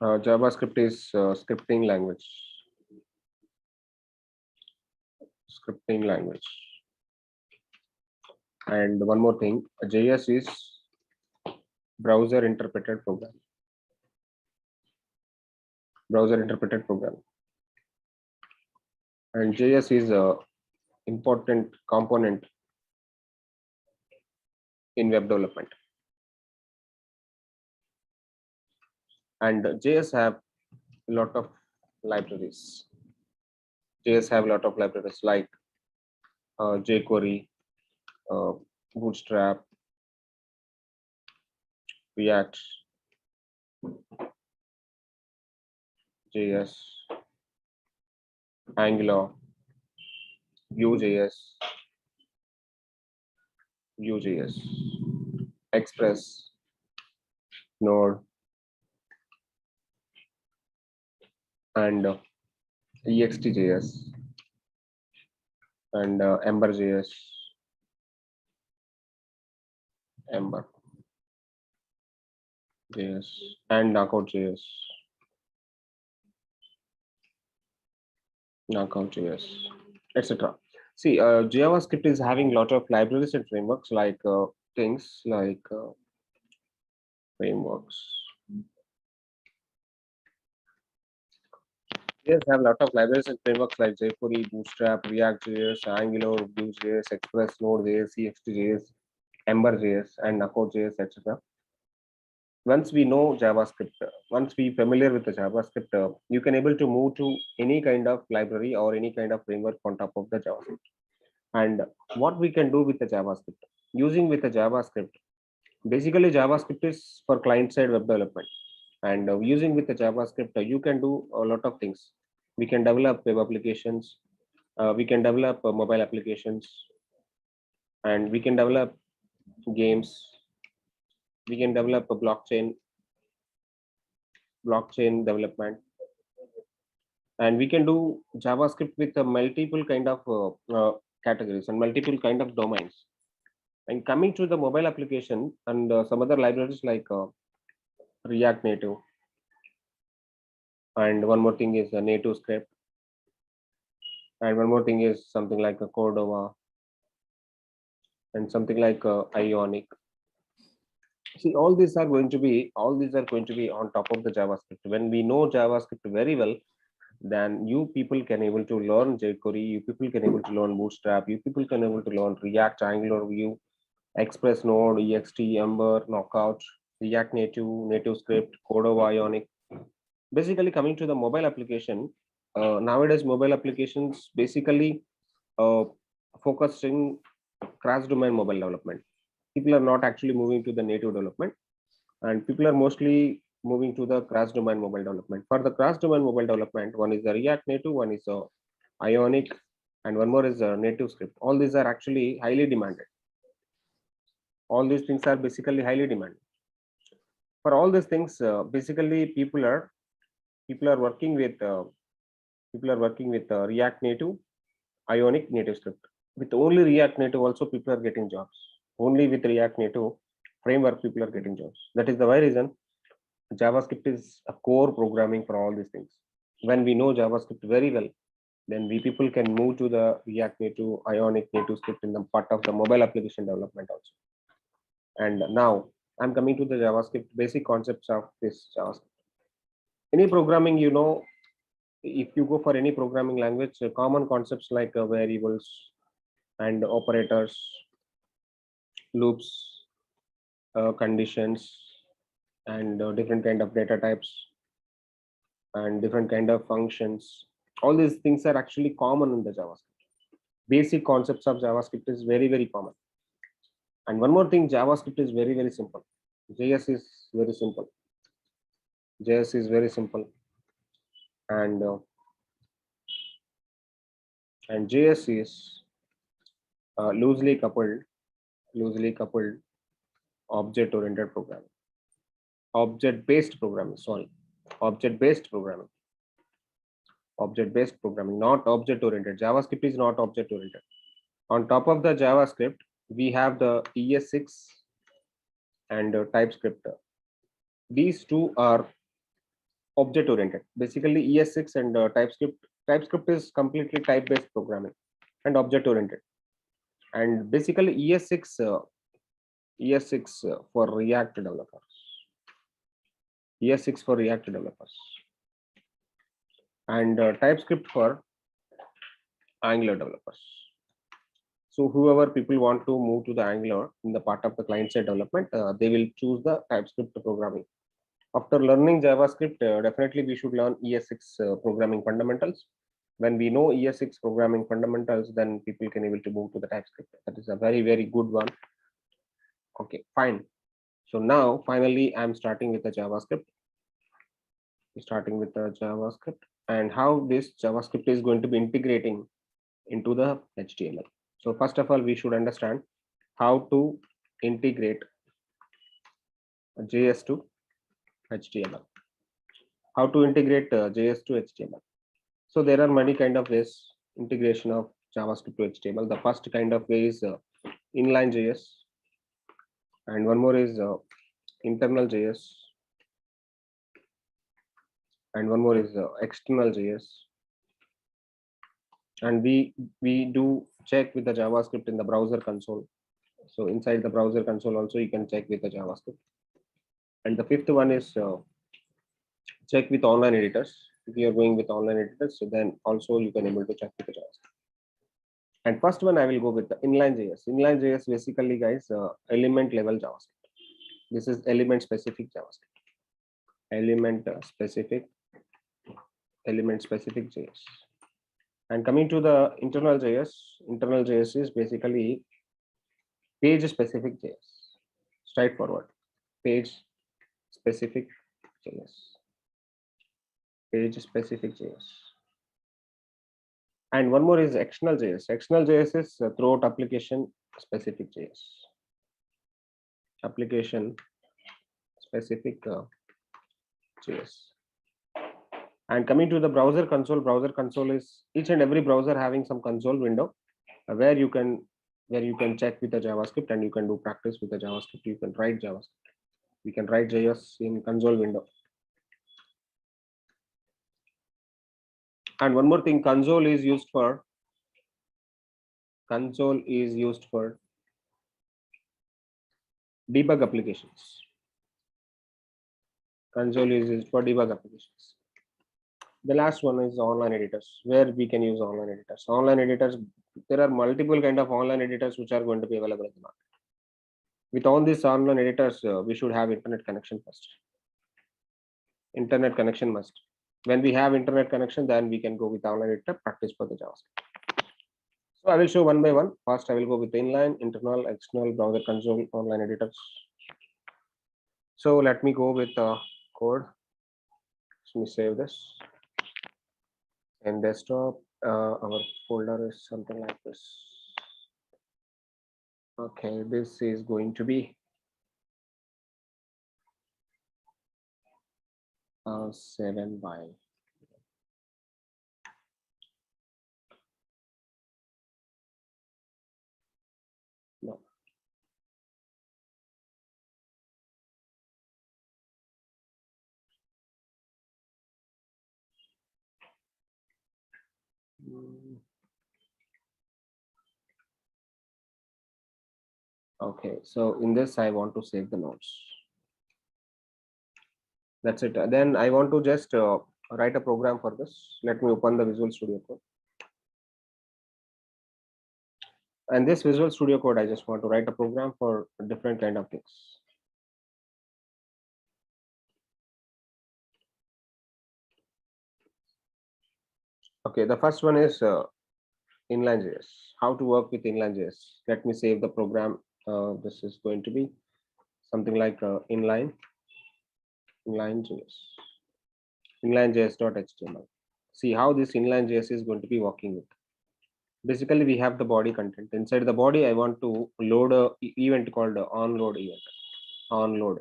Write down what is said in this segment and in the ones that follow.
JavaScript is scripting language. Scripting language. And one more thing, JS is browser interpreted program. Browser interpreted program. And JS is a important component in web development. And JS have a lot of libraries. JS have a lot of libraries like jQuery, Bootstrap, React, JS, Angular, Vue.js, Express, Node, and EXT.js, and Ember.js, Ember.js, and Knockout.js, etc. See, JavaScript is having a lot of libraries and frameworks like things like frameworks. JS have a lot of libraries and frameworks like jQuery, Bootstrap, React.js, Angular, Vue.js, Express, Node.js, EXT.js, Ember.js, and Knockout.js, etc. Once we know JavaScript, once we familiar with the JavaScript, you can able to move to any kind of library or any kind of framework on top of the JavaScript. And what we can do with the JavaScript, using with the JavaScript, basically JavaScript is for client-side web development. And using with the JavaScript, you can do a lot of things. We can develop web applications, we can develop mobile applications, and we can develop games. We can develop a blockchain development, and we can do JavaScript with a multiple kind of categories and multiple kind of domains. And coming to the mobile application and some other libraries like ReactNative, and one more thing is a native script, and one more thing is something like a Cordova, and something like Ionic. See, all these are going to be on top of the JavaScript. When we know JavaScript very well, then you people can able to learn jQuery, you people can able to learn Bootstrap, you people can able to learn React, Angular, Vue, Express, Node, EXT, Ember, Knockout, React Native Script, Cordova, Ionic. Basically, coming to the mobile application, nowadays mobile applications basically focusing cross-domain mobile development. People are not actually moving to the native development, and people are mostly moving to the cross-domain mobile development. For the cross-domain mobile development, one is the React Native, one is Ionic, and one more is a native script. All these are actually highly demanded. All these things are basically highly demanded. For all these things, basically people are working with React Native, Ionic, native script. With only React Native, also people are getting jobs. Only with React Native framework, people are getting jobs. That is the why reason JavaScript is a core programming for all these things. When we know JavaScript very well, then we people can move to the React Native, Ionic, native script in the part of the mobile application development also. And now I'm coming to the JavaScript basic concepts of this JavaScript. Any programming, you know, if you go for any programming language, common concepts like variables and operators, loops, conditions, and different kind of data types and different kind of functions. All these things are actually common in the JavaScript. Basic concepts of JavaScript is very, very common. And one more thing, JavaScript is very, very simple. JS is very simple. JS is very simple. And JS is loosely coupled object-oriented programming. Object-based programming, not object-oriented. JavaScript is not object-oriented. On top of the JavaScript, we have the ES6 and TypeScript. These two are object oriented. Basically ES6 and TypeScript is completely type based programming and object oriented. And basically ES6 for React developers. ES6 for React developers. And TypeScript for Angular developers. So whoever people want to move to the Angular in the part of the client-side development, they will choose the TypeScript programming. After learning JavaScript, definitely we should learn ES6 programming fundamentals. When we know ES6 programming fundamentals, then people can able to move to the TypeScript. That is a very, very good one. Okay, fine. So now finally I'm starting with the JavaScript. Starting with the JavaScript and how this JavaScript is going to be integrating into the HTML. So first of all, we should understand how to integrate JS to HTML. How to integrate JS to HTML. So there are many kind of ways integration of JavaScript to HTML. The first kind of way is Inline Js, and one more is internal JS, and one more is external JS. And we do check with the JavaScript in the browser console. So inside the browser console also you can check with the JavaScript. And the fifth one is check with online editors. If you are going with online editors, so then also you can able to check with the JavaScript. And first one I will go with the Inline Js. Inline Js basically, guys, element level JavaScript. This is element specific JavaScript. Element specific JS. And coming to the internal JS is basically page specific JS. Straightforward. Page specific JS. Page specific JS. And one more is external JS. External JS is throughout application specific JS. Application specific JS. And coming to the browser console is each and every browser having some console window where you can check with the JavaScript and you can do practice with the JavaScript. You can write JavaScript. We can write JS in console window. And one more thing, console is used for debug applications. Console is used for debug applications. The last one is online editors, where we can use online editors. Online editors, there are multiple kind of online editors which are going to be available in the market. With all these online editors, we should have internet connection first. Internet connection must. When we have internet connection, then we can go with online editor, practice for the JavaScript. So I will show one by one. First, I will go with inline, internal, external, browser console, online editors. So let me go with the code. Let me save this. In desktop, our folder is something like this. Okay, this is going to be 7 by no. Okay, so in this I want to save the notes. That's it. Then I want to just write a program for this. Let me open the Visual Studio Code. And this Visual Studio Code, I just want to write a program for different kind of things. Okay, the first one is Inline Js. How to work with Inline Js. Let me save the program. This is going to be something like inline JS. Inline JS.html. See how this Inline JS is going to be working with. Basically, we have the body content. Inside the body, I want to load a event called onload event. Onload.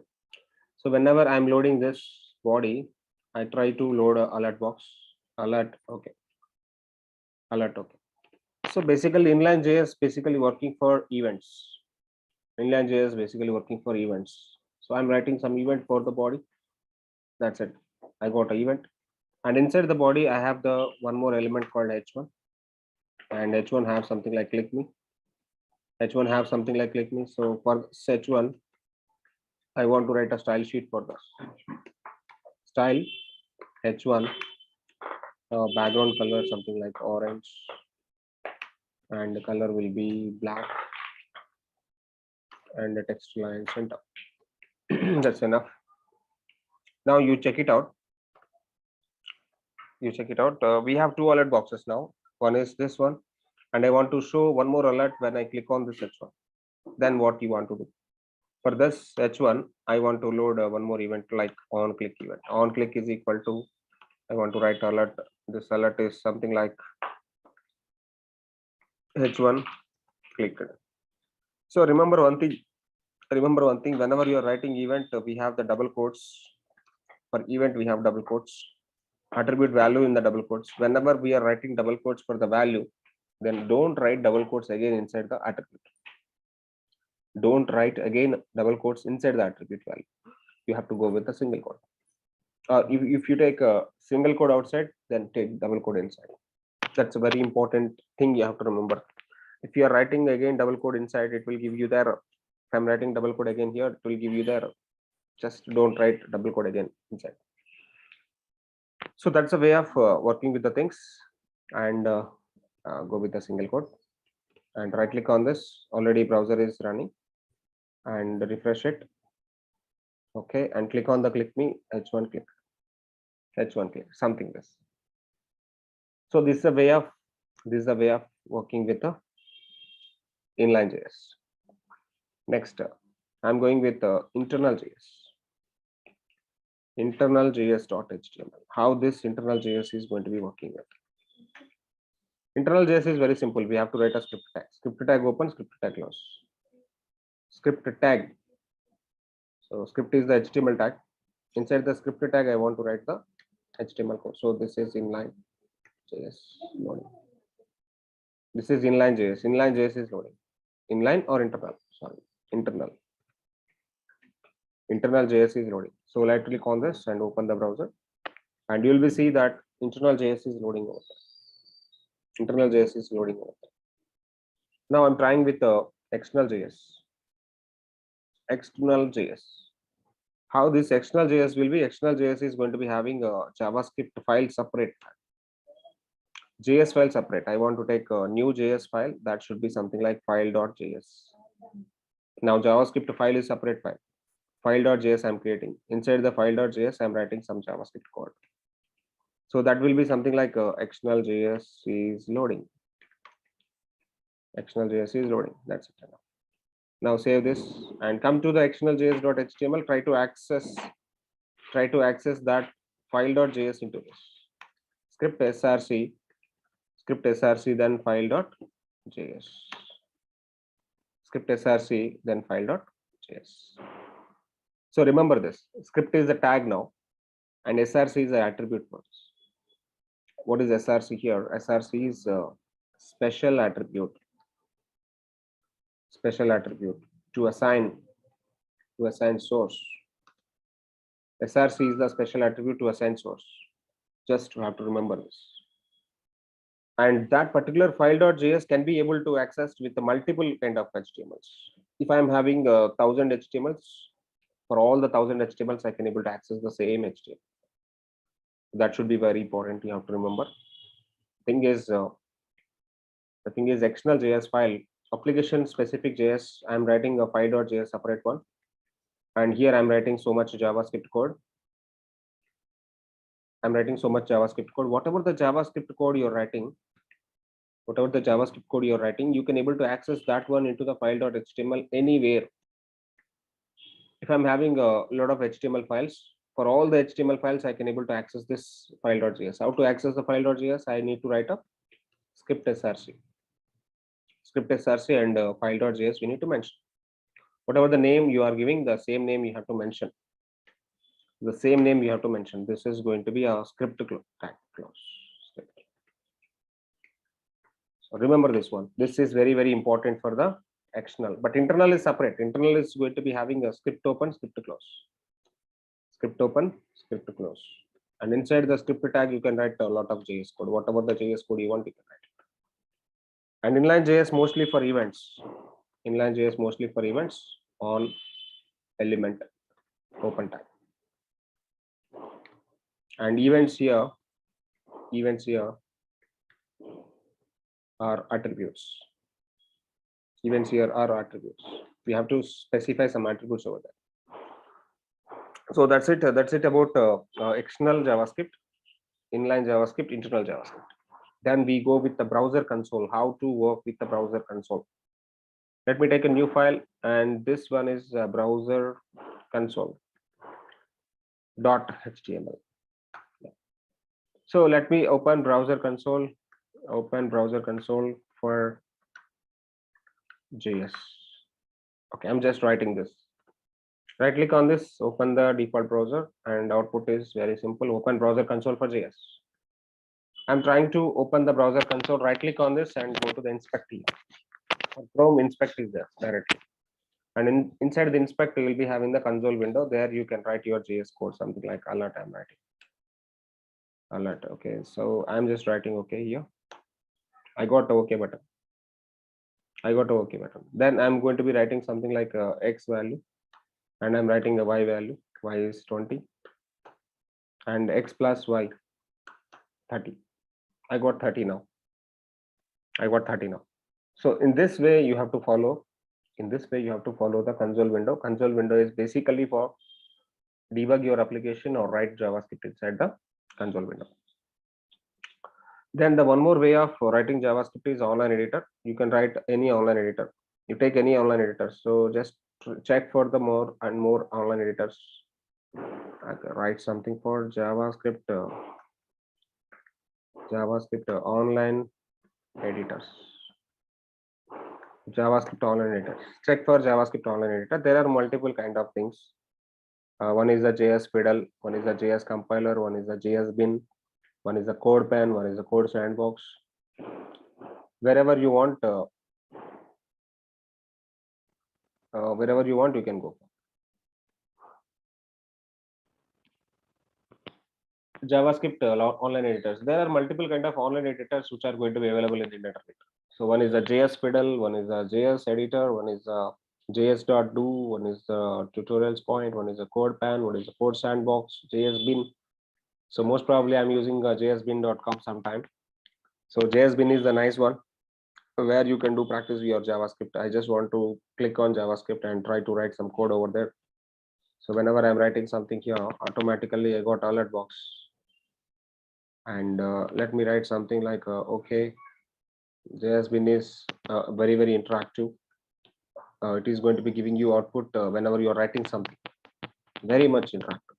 So whenever I'm loading this body, I try to load a alert box. Alert. Okay. Alert. Okay. So basically, Inline JS basically working for events. Inline JS basically working for events. So I'm writing some event for the body. That's it. I got an event, and inside the body I have the one more element called h1, and h1 have something like click me. H1 have something like click me. So for this h1, I want to write a style sheet for this. Style h1, background color something like orange, and the color will be black, and the text line center. That's enough. Now you check it out. We have two alert boxes now. One is this one, and I want to show one more alert when I click on this h1. Then what you want to do? For this h1, I want to load one more event like on click event. On click is equal to, I want to write alert. This alert is something like h1 clicked. So remember one thing. Whenever you are writing event, we have the double quotes. For event, we have double quotes. Attribute value in the double quotes. Whenever we are writing double quotes for the value, then don't write double quotes again inside the attribute. Don't write again double quotes inside the attribute value. You have to go with a single quote. If you take a single quote outside, then take double quote inside. That's a very important thing you have to remember. If you are writing again double quote inside, it will give you the error. If I'm writing double quote again here, it will give you the error. Just don't write double quote again inside. So that's a way of working with the things, and go with a single quote, and right click on this. Already browser is running, and refresh it. Okay, and click on the click me h1 click something this. So this is a way of working with the inline JS. Next, I'm going with internal JS. Internal JS.html. How this internal JS is going to be working with. Internal JS is very simple. We have to write a script tag. Script tag open, script tag close. Script tag. So script is the HTML tag. Inside the script tag, I want to write the HTML code. So this is inline JS loading. This is inline JS. Inline JS is loading. Inline or internal? Sorry, internal. Internal JS is loading. So right click on this and open the browser, and you will be see that internal JS is loading over there. Internal JS is loading over there. Now I'm trying with external JS. External JS. How this external JS will be? External JS is going to be having a JavaScript file separate. JS file separate. I want to take a new JS file that should be something like file.js. Now JavaScript file is separate file. File.js I'm creating. Inside the file.js I'm writing some JavaScript code. So that will be something like external JS is loading. External JS is loading. That's it. Now save this and come to the external JS.html. Try to access that file.js into this. Script src, then file.js. Script src, then file.js. So remember this. Script is the tag now, and src is the attribute for this. What is src here? Src is a special attribute. Special attribute to assign source. src is the special attribute to assign source. Just you have to remember this. And that particular file.js can be able to access with the multiple kind of HTMLs. If I am having 1000 HTMLs, for all the 1000 HTMLs, I can able to access the same HTML. That should be very important. You have to remember. The thing is external JS file, application specific JS. I'm writing a file.js separate one, and here I'm writing so much JavaScript code. Whatever the JavaScript code you're writing, you can able to access that one into the file.html anywhere. If I'm having a lot of HTML files, for all the HTML files, I can able to access this file.js. How to access the file.js? I need to write a script src. And file.js we need to mention. Whatever the name you are giving, the same name you have to mention. This is going to be a script tag clause. So remember this one. This is very, very important for the external, but internal is separate. Internal is going to be having a script open, script close. Script open, script close. And inside the script tag, you can write a lot of JS code. Whatever the JS code you want, you can write it. And inline JS mostly for events. Inline JS mostly for events on element open type. And events here are attributes. Events here are attributes. We have to specify some attributes over there. So that's it. That's it about external JavaScript, inline JavaScript, internal JavaScript. Then we go with the browser console. How to work with the browser console? Let me take a new file, and this one is browser console.html. So let me open browser console. Open browser console for JS. Okay, I'm just writing this. Right click on this, open the default browser, and output is very simple. Open browser console for JS. I'm trying to open the browser console. Right click on this and go to the inspect here. Chrome inspect is there directly. And inside the inspect, you will be having the console window. There you can write your JS code, something like alert. I'm writing alert. Okay, so I'm just writing okay here. I got the OK button. Then I'm going to be writing something like X value, and I'm writing a Y value. Y is 20, and X plus Y 30. I got 30 now. So in this way you have to follow. The console window. Console window is basically for debug your application or write JavaScript inside the console window. Then the one more way of writing JavaScript is online editor. You can write any online editor. You take any online editor. So just check for the more and more online editors. I can write something for JavaScript. Online editors. JavaScript online editor. Check for JavaScript online editor. There are multiple kind of things. One is the JS fiddle, one is the JS compiler, one is the JS bin, one is the code pen, one is the code sandbox. Wherever you want, you can go. JavaScript online editors. There are multiple kind of online editors which are going to be available in the internet. So one is the JS fiddle, one is the JS editor, one is the JS.do, one is the tutorials point, one is the code pan, one is the code sandbox, JS bin. So most probably I'm using jsbin.com sometime. So JS bin is the nice one where you can do practice with your JavaScript. I just want to click on JavaScript and try to write some code over there. So whenever I'm writing something here, automatically I got alert box. And let me write something like okay, JS bin is very interactive. It is going to be giving you output whenever you are writing something, very much interactive.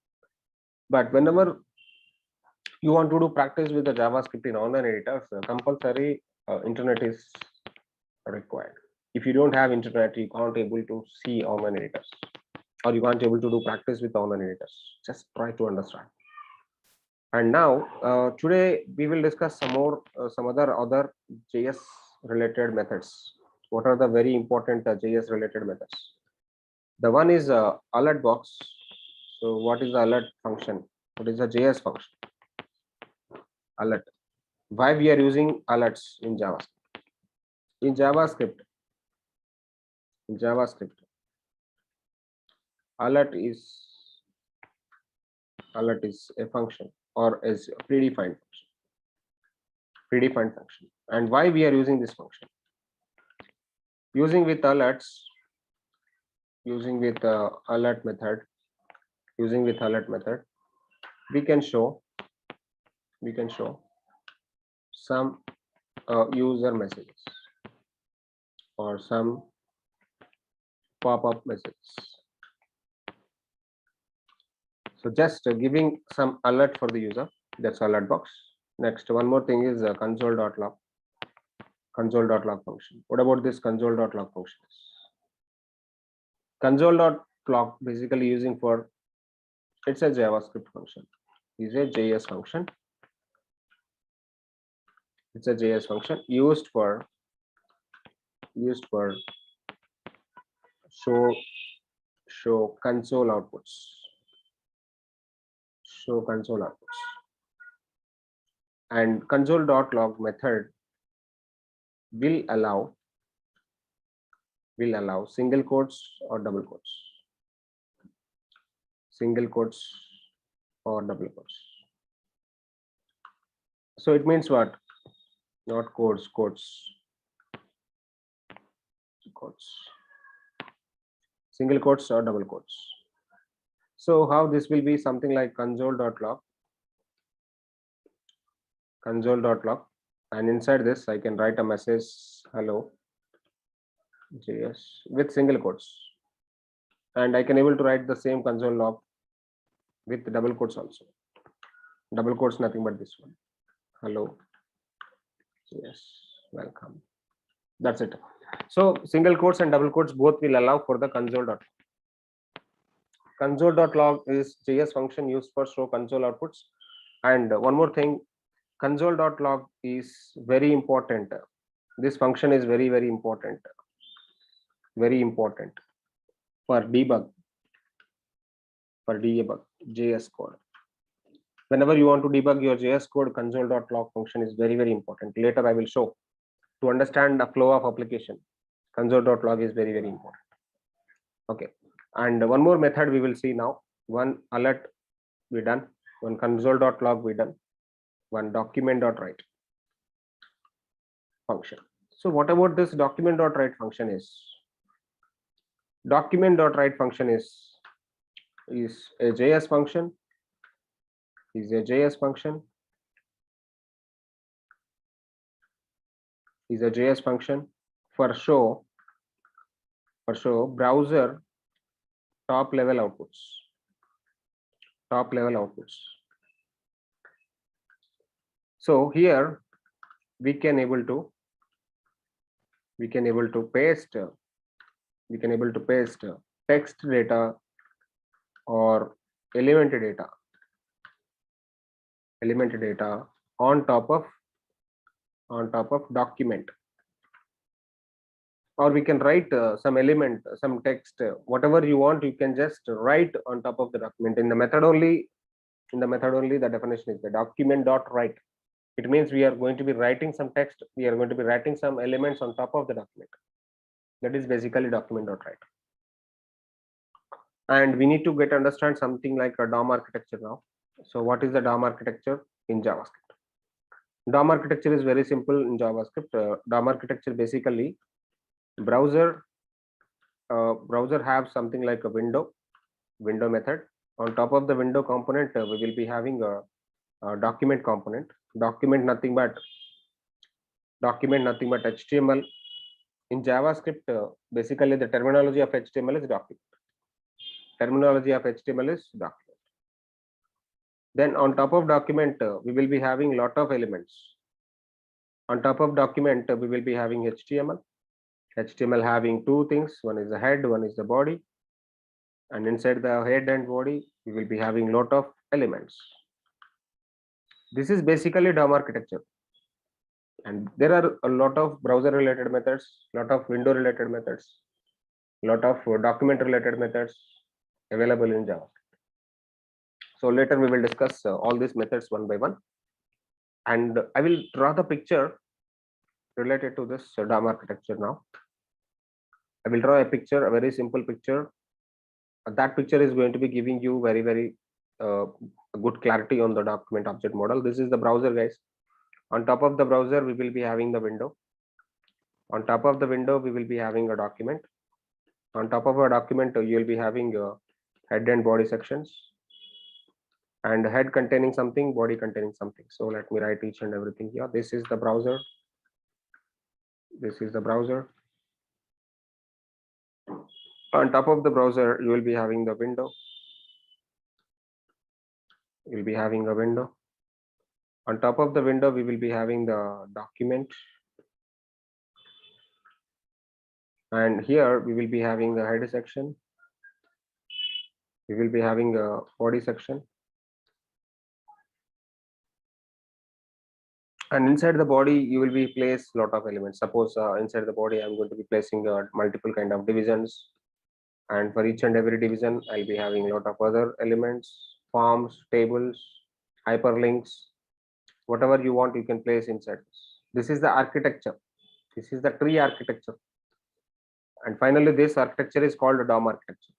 But whenever you want to do practice with the JavaScript in online editors, compulsory internet is required. If you don't have internet, you can't able to see online editors, or you can't able to do practice with online editors. Just try to understand. And now today we will discuss some other JS related methods. What are the very important JS related methods? The one is alert box. So what is the alert function? What is the JS function? Alert. Why we are using alerts in JavaScript? In JavaScript, alert is a function, or is a predefined function. And why we are using this function? Using with alert method, we can show some user messages or some pop-up messages. So just giving some alert for the user. That's alert box. Next, one more thing is console.log function. What about this console.log function? Console.log basically using for, it's a JavaScript function. Is a JS function. It's a JS function used for show console outputs. And console.log method will allow single quotes or double quotes, single quotes or double quotes. So it means what? Not quotes, quotes, single quotes or double quotes. So how this will be something like console.log, and inside this I can write a message hello JS with single quotes, and I can able to write the same console log with double quotes also. Double quotes nothing but this one, hello JS, welcome. That's it. So single quotes and double quotes both will allow for the console.log. Console.log is JS function used for show console outputs. And one more thing, console.log is very important. This function is very important for debug JS code. Whenever you want to debug your JS code, console.log function is very important. Later I will show. To understand the flow of application, console.log is very important. Okay, and one more method we will see now. One alert we done, one console.log we done, one document.write function. So what about this document.write function is? Document.write function is a JS function, for show browser top level outputs. So here we can able to paste text data or element data on top of document, or we can write some element, some text, whatever you want, you can just write on top of the document. In the method only, the definition is the document.write. It means we are going to be writing some text, we are going to be writing some elements on top of the document. That is basically document.write. And we need to understand something like a DOM architecture now. So what is the DOM architecture in JavaScript? DOM architecture is very simple in JavaScript. DOM architecture basically browser have something like a window method. On top of the window component, we will be having a document component. Document nothing but HTML. In JavaScript, basically the terminology of HTML is document. Then on top of document, we will be having lot of elements. On top of document, we will be having HTML. HTML having two things, one is the head, one is the body, and inside the head and body we will be having lot of elements. This is basically DOM architecture, and there are a lot of browser related methods, lot of window related methods, lot of document related methods available in JavaScript. So later we will discuss all these methods one by one, and I will draw the picture related to this DOM architecture now. I will draw a picture, a very simple picture. That picture is going to be giving you very good clarity on the document object model. This is the browser, guys. On top of the browser, we will be having the window. On top of the window, we will be having a document. On top of a document, you will be having head and body sections, and head containing something, body containing something. So let me write each and everything here. This is the browser. On top of the browser, you will be having the window. On top of the window, we will be having the document. And here we will be having the header section. We will be having a body section. And inside the body, you will be place lot of elements. Suppose inside the body, I'm going to be placing multiple kind of divisions. And for each and every division, I'll be having a lot of other elements, forms, tables, hyperlinks, Whatever you want, you can place inside this. This is the architecture. This is the tree architecture. And finally, this architecture is called a DOM architecture.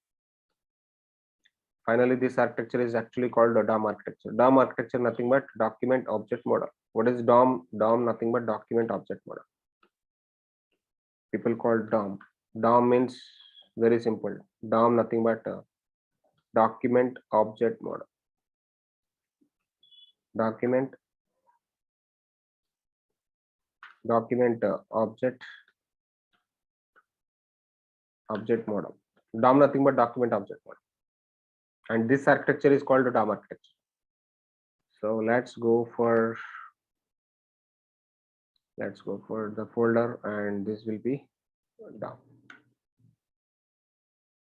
Finally, this architecture is actually called a DOM architecture. DOM architecture, nothing but document object model. What is DOM? DOM, nothing but document object model. People call DOM. DOM means very simple. DOM, nothing but document object model. Document object model. DOM, nothing but document object model. And this architecture is called the DOM architecture. So let's go for the folder, and this will be DOM.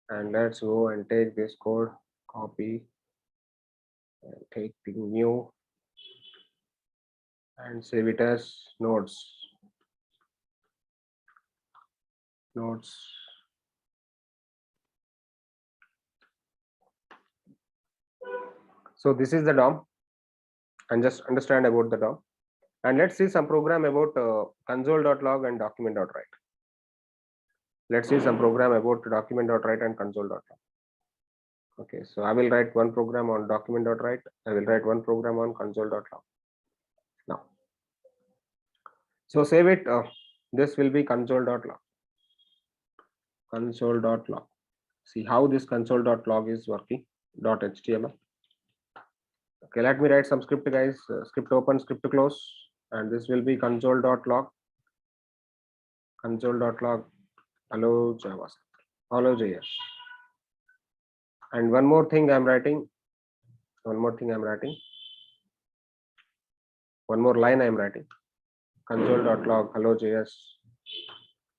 And let's go and take this code, copy, and take the new and save it as nodes. So this is the DOM, and just understand about the DOM. And let's see some program about console.log and document.write. Let's see some program about document.write and console.log. Okay, so I will write one program on document.write. I will write one program on console.log. Now, so save it. This will be console.log. Console.log. See how this console.log is working. .html. Okay, let me write some script, guys. Script open, script close, and this will be console.log. Console.log. Hello JavaScript. Hello JS. And one more thing I'm writing. One more line I'm writing. Console.log. Hello JS.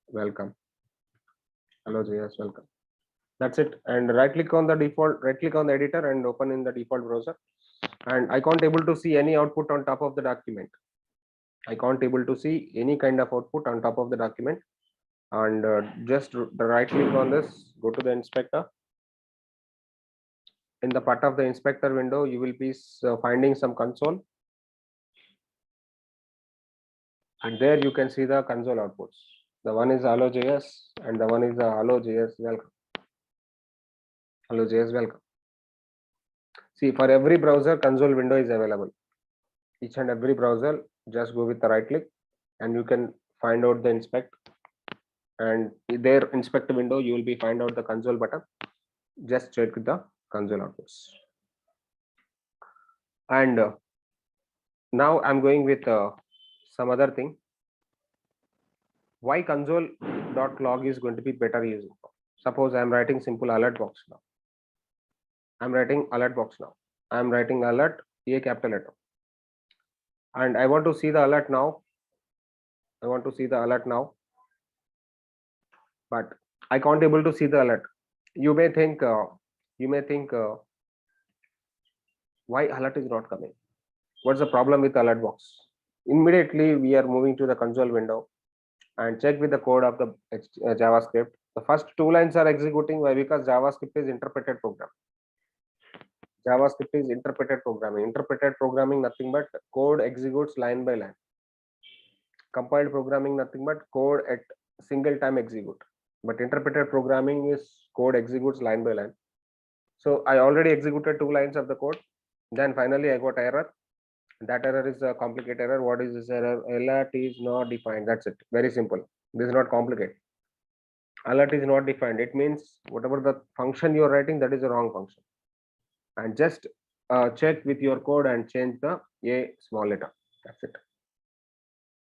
Welcome. Hello JS. Welcome. That's it. And right click on the editor and open in the default browser. And I can't able to see any output on top of the document. I can't able to see any kind of output on top of the document. And just right click on this, go to the inspector. In the part of the inspector window, you will be finding some console. And there you can see the console outputs. The one is hello JS and the one is the hello JS welcome. Hello JS welcome. See, for every browser, console window is available. Each and every browser, just go with the right click and you can find out the inspect. And there inspect window, you will be find out the console button. Just check the console outputs. And now I'm going with some other thing. Why console.log is going to be better using? Suppose I'm writing simple alert box now. I'm writing alert, A capital letter. And I want to see the alert now. But I can't able to see the alert. You may think why alert is not coming? What's the problem with alert box? Immediately we are moving to the console window and check with the code of the JavaScript. The first two lines are executing. Why? Because JavaScript is interpreted program. JavaScript is interpreted programming. Interpreted programming, nothing but code executes line by line. Compiled programming, nothing but code at single time execute. But interpreted programming is code executes line by line. So I already executed two lines of the code. Then finally I got error. That error is a complicated error. What is this error? Alert is not defined. That's it. Very simple. This is not complicated. Alert is not defined. It means whatever the function you're writing, that is a wrong function. And just check with your code and change the a small letter.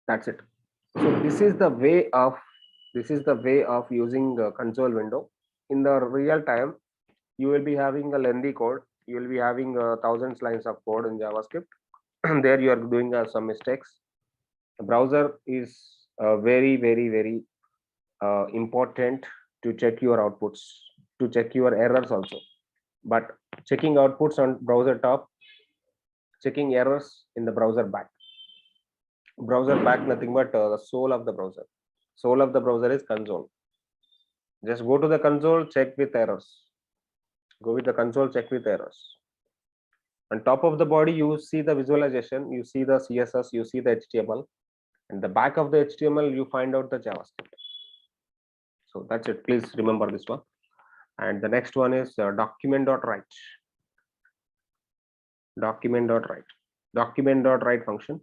That's it. So this is the way of using the console window. In the real time, you will be having a lengthy code. You will be having thousands lines of code in JavaScript. There you are doing some mistakes. The browser is very important to check your outputs, to check your errors also. But checking outputs on browser top, checking errors in the browser back. Browser back, nothing but the soul of the browser. Soul of the browser is console. Just go to the console, check with errors. Go with the console, check with errors. On top of the body, you see the visualization, you see the CSS, you see the HTML, and the back of the HTML, you find out the JavaScript. So that's it. Please remember this one. And the next one is document.write. Document.write. Document.write function.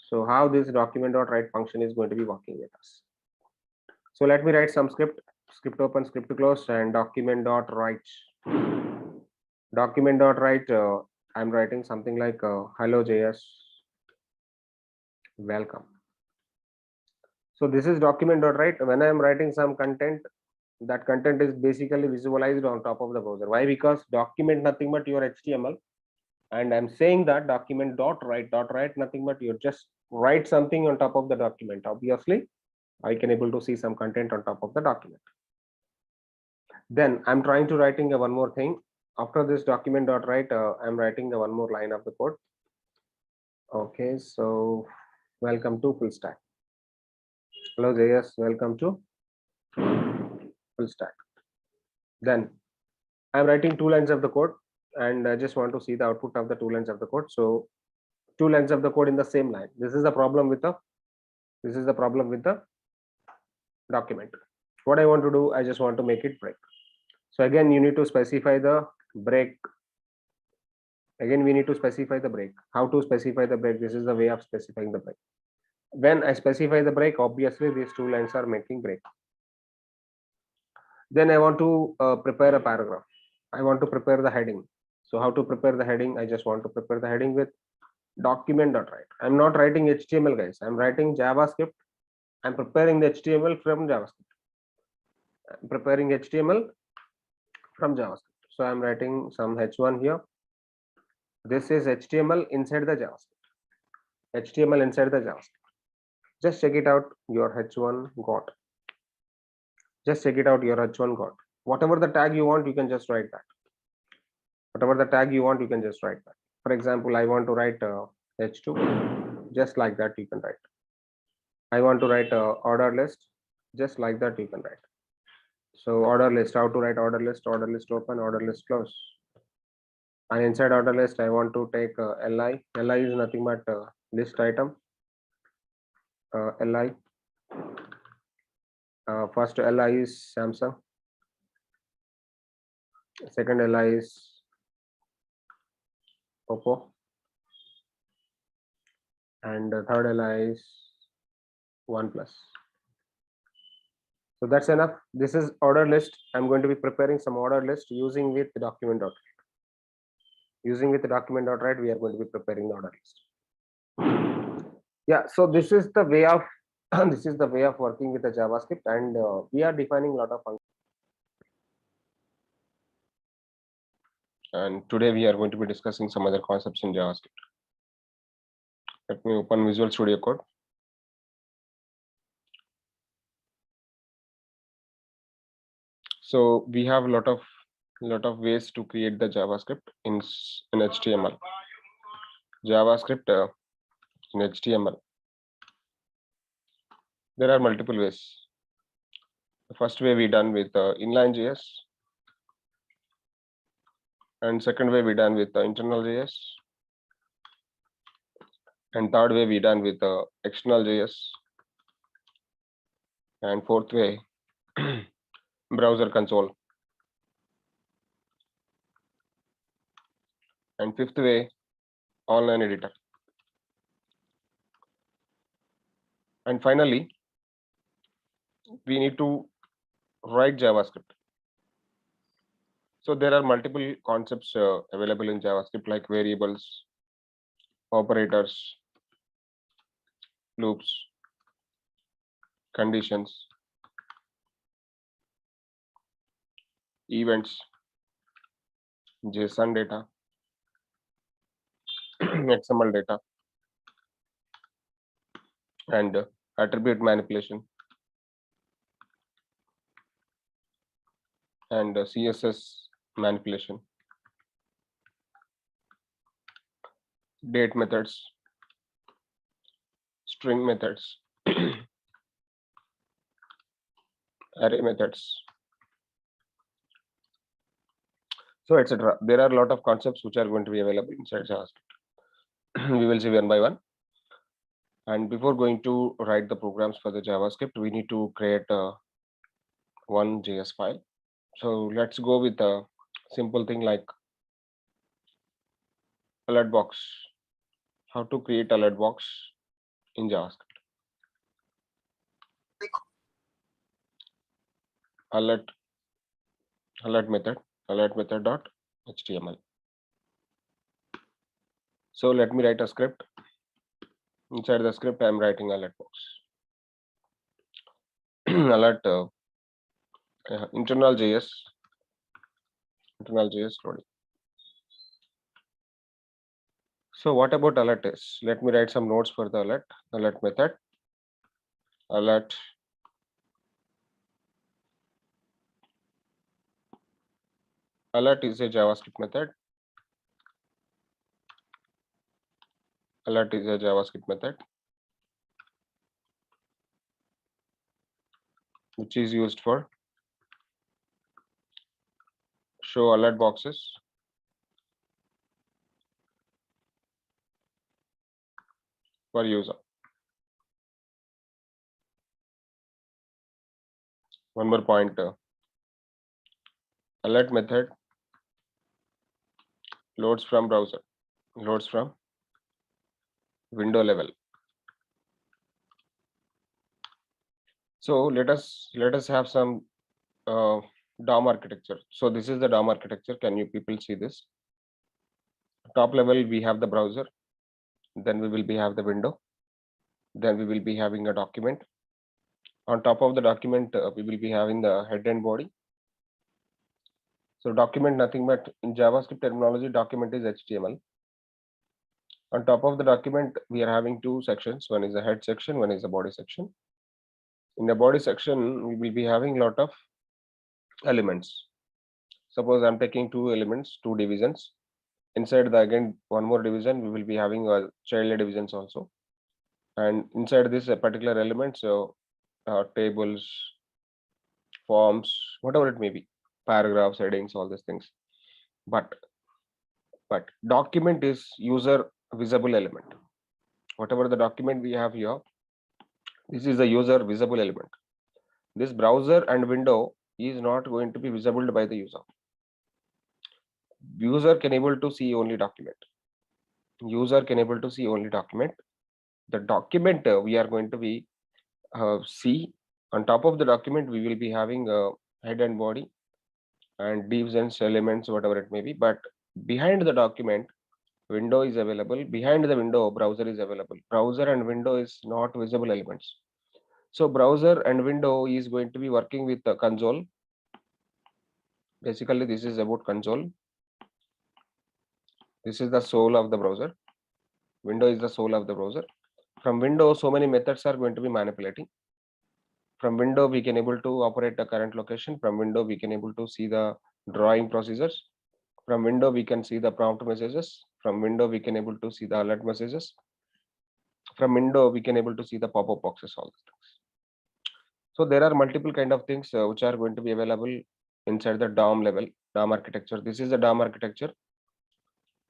So how this document.write function is going to be working with us. So let me write some script. Script open, script close, and document.write. Document.write. I'm writing something like hello JS, welcome. So this is document.write. When I am writing some content, that content is basically visualized on top of the browser. Why? Because document nothing but your HTML, and I'm saying that document.write nothing but you just write something on top of the document. Obviously, I can able to see some content on top of the document. Then I'm trying to writing one more thing. After this document.write, I'm writing one more line of the code. Okay, so welcome to full stack. Hello JS, welcome to full stack. Then I'm writing 2 lines of the code, and I just want to see the output of the 2 lines of the code. So 2 lines of the code in the same line. This is the problem with the document. What I want to do, I just want to make it break. So again, you need to specify the break. Again, we need to specify the break. How to specify the break? This is the way of specifying the break. When I specify the break, obviously these 2 lines are making break. Then I want to prepare a paragraph. I want to prepare the heading. So how to prepare the heading? I just want to prepare the heading with document.write. I'm not writing HTML, guys. I'm writing JavaScript. I'm preparing the HTML from JavaScript. I'm preparing HTML from JavaScript. So I'm writing some h1 here. This is HTML inside the JavaScript. HTML inside the JavaScript. Just check it out. Your h1 got. Just check it out. Your h1 got. Whatever the tag you want, you can just write that. Whatever the tag you want, you can just write that. For example, I want to write h2. Just like that, you can write. I want to write order list. Just like that, you can write. So order list. How to write order list? Order list open. Order list close. And inside order list, I want to take li. Li is nothing but list item. Li. First li is Samsung. Second li is Oppo. And the third li is OnePlus. So that's enough. This is order list. I'm going to be preparing some order list using with document.write. Using with document.write, we are going to be preparing the order list. Yeah, so this is the way of this is the way of working with the JavaScript, and we are defining a lot of functions. And today we are going to be discussing some other concepts in JavaScript. Let me open Visual Studio Code. So we have a lot of ways to create the JavaScript in HTML. JavaScript in HTML. There are multiple ways. The first way we done with Inline Js, and second way we done with internal JS, and third way we done with external JS, and fourth way browser console, and fifth way online editor, and finally we need to write JavaScript. So there are multiple concepts available in JavaScript, like variables, operators, loops, conditions, events, JSON data, XML data, and attribute manipulation, and CSS manipulation, date methods, string methods, array methods. So etc. There are a lot of concepts which are going to be available inside JavaScript. We will see one by one. And before going to write the programs for the JavaScript, we need to create one JS file. So let's go with a simple thing like alert box. How to create alert box in JavaScript. Alert method dot html. So let me write a script. Inside the script, I am writing alert box. Alert internal JS loading. So what about alert is? Let me write some nodes for the alert method. Alert is a JavaScript method. Alert is a JavaScript method which is used for show alert boxes for user. One more point. Alert method loads from browser, loads from window level. So let us have some DOM architecture. So this is the DOM architecture. Can you people see this? Top level we have the browser, then we will be have the window, then we will be having a document. On top of the document, we will be having the head and body. So document nothing but in JavaScript terminology, document is HTML. On top of the document, we are having two sections. One is the head section, one is the body section. In the body section, we will be having a lot of elements. Suppose I'm taking two elements, two divisions. Inside the again one more division, we will be having a child divisions also. And inside this particular element, so tables, forms, whatever it may be, paragraphs, headings, all these things. But document is user visible element. Whatever the document we have here, this is the user visible element. This browser and window is not going to be visible by the user. User can able to see only document. User can able to see only document. The document we are going to be see. On top of the document, we will be having a head and body and divs and elements, whatever it may be. But behind the document, window is available. Behind the window, browser is available. Browser and window is not visible elements. So browser and window is going to be working with the console. Basically, this is about console. This is the soul of the browser. Window is the soul of the browser. From window, so many methods are going to be manipulating. From window, we can able to operate the current location. From window, we can able to see the drawing procedures. From window, we can see the prompt messages. From window, we can able to see the alert messages. From window, we can able to see the pop-up boxes, all these things. So there are multiple kind of things which are going to be available inside the DOM level, DOM architecture. This is the DOM architecture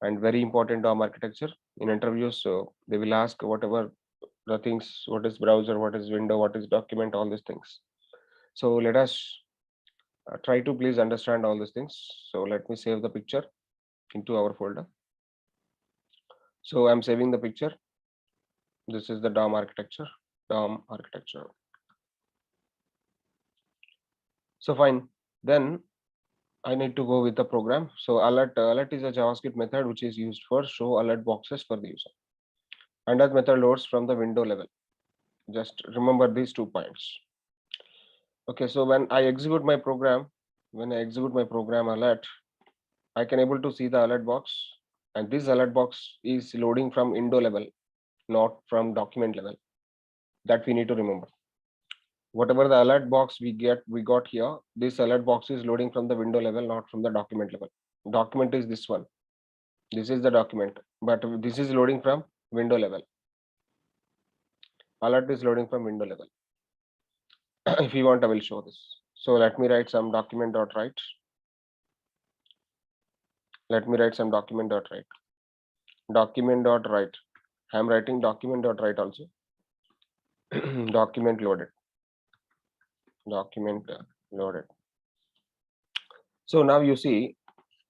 and very important DOM architecture. In interviews, so they will ask whatever the things, what is browser, what is window, what is document, all these things. So let us try to please understand all these things. So let me save the picture into our folder. So I'm saving the picture. This is the DOM architecture. So fine. Then I need to go with the program. So alert is a JavaScript method which is used for show alert boxes for the user. And that method loads from the window level. Just remember these 2 points. Okay, so when I execute my program, alert, I can able to see the alert box, and this alert box is loading from window level, not from document level. That we need to remember. Whatever the alert box we got here, this alert box is loading from the window level, not from the document level. Document is this one. This is the document, but this is loading from window level. Alert is loading from window level. If you want, I will show this. So let me write some document.write. Let me write some document.write. Document.write. I'm writing document.write also. Document loaded. Document loaded. So now you see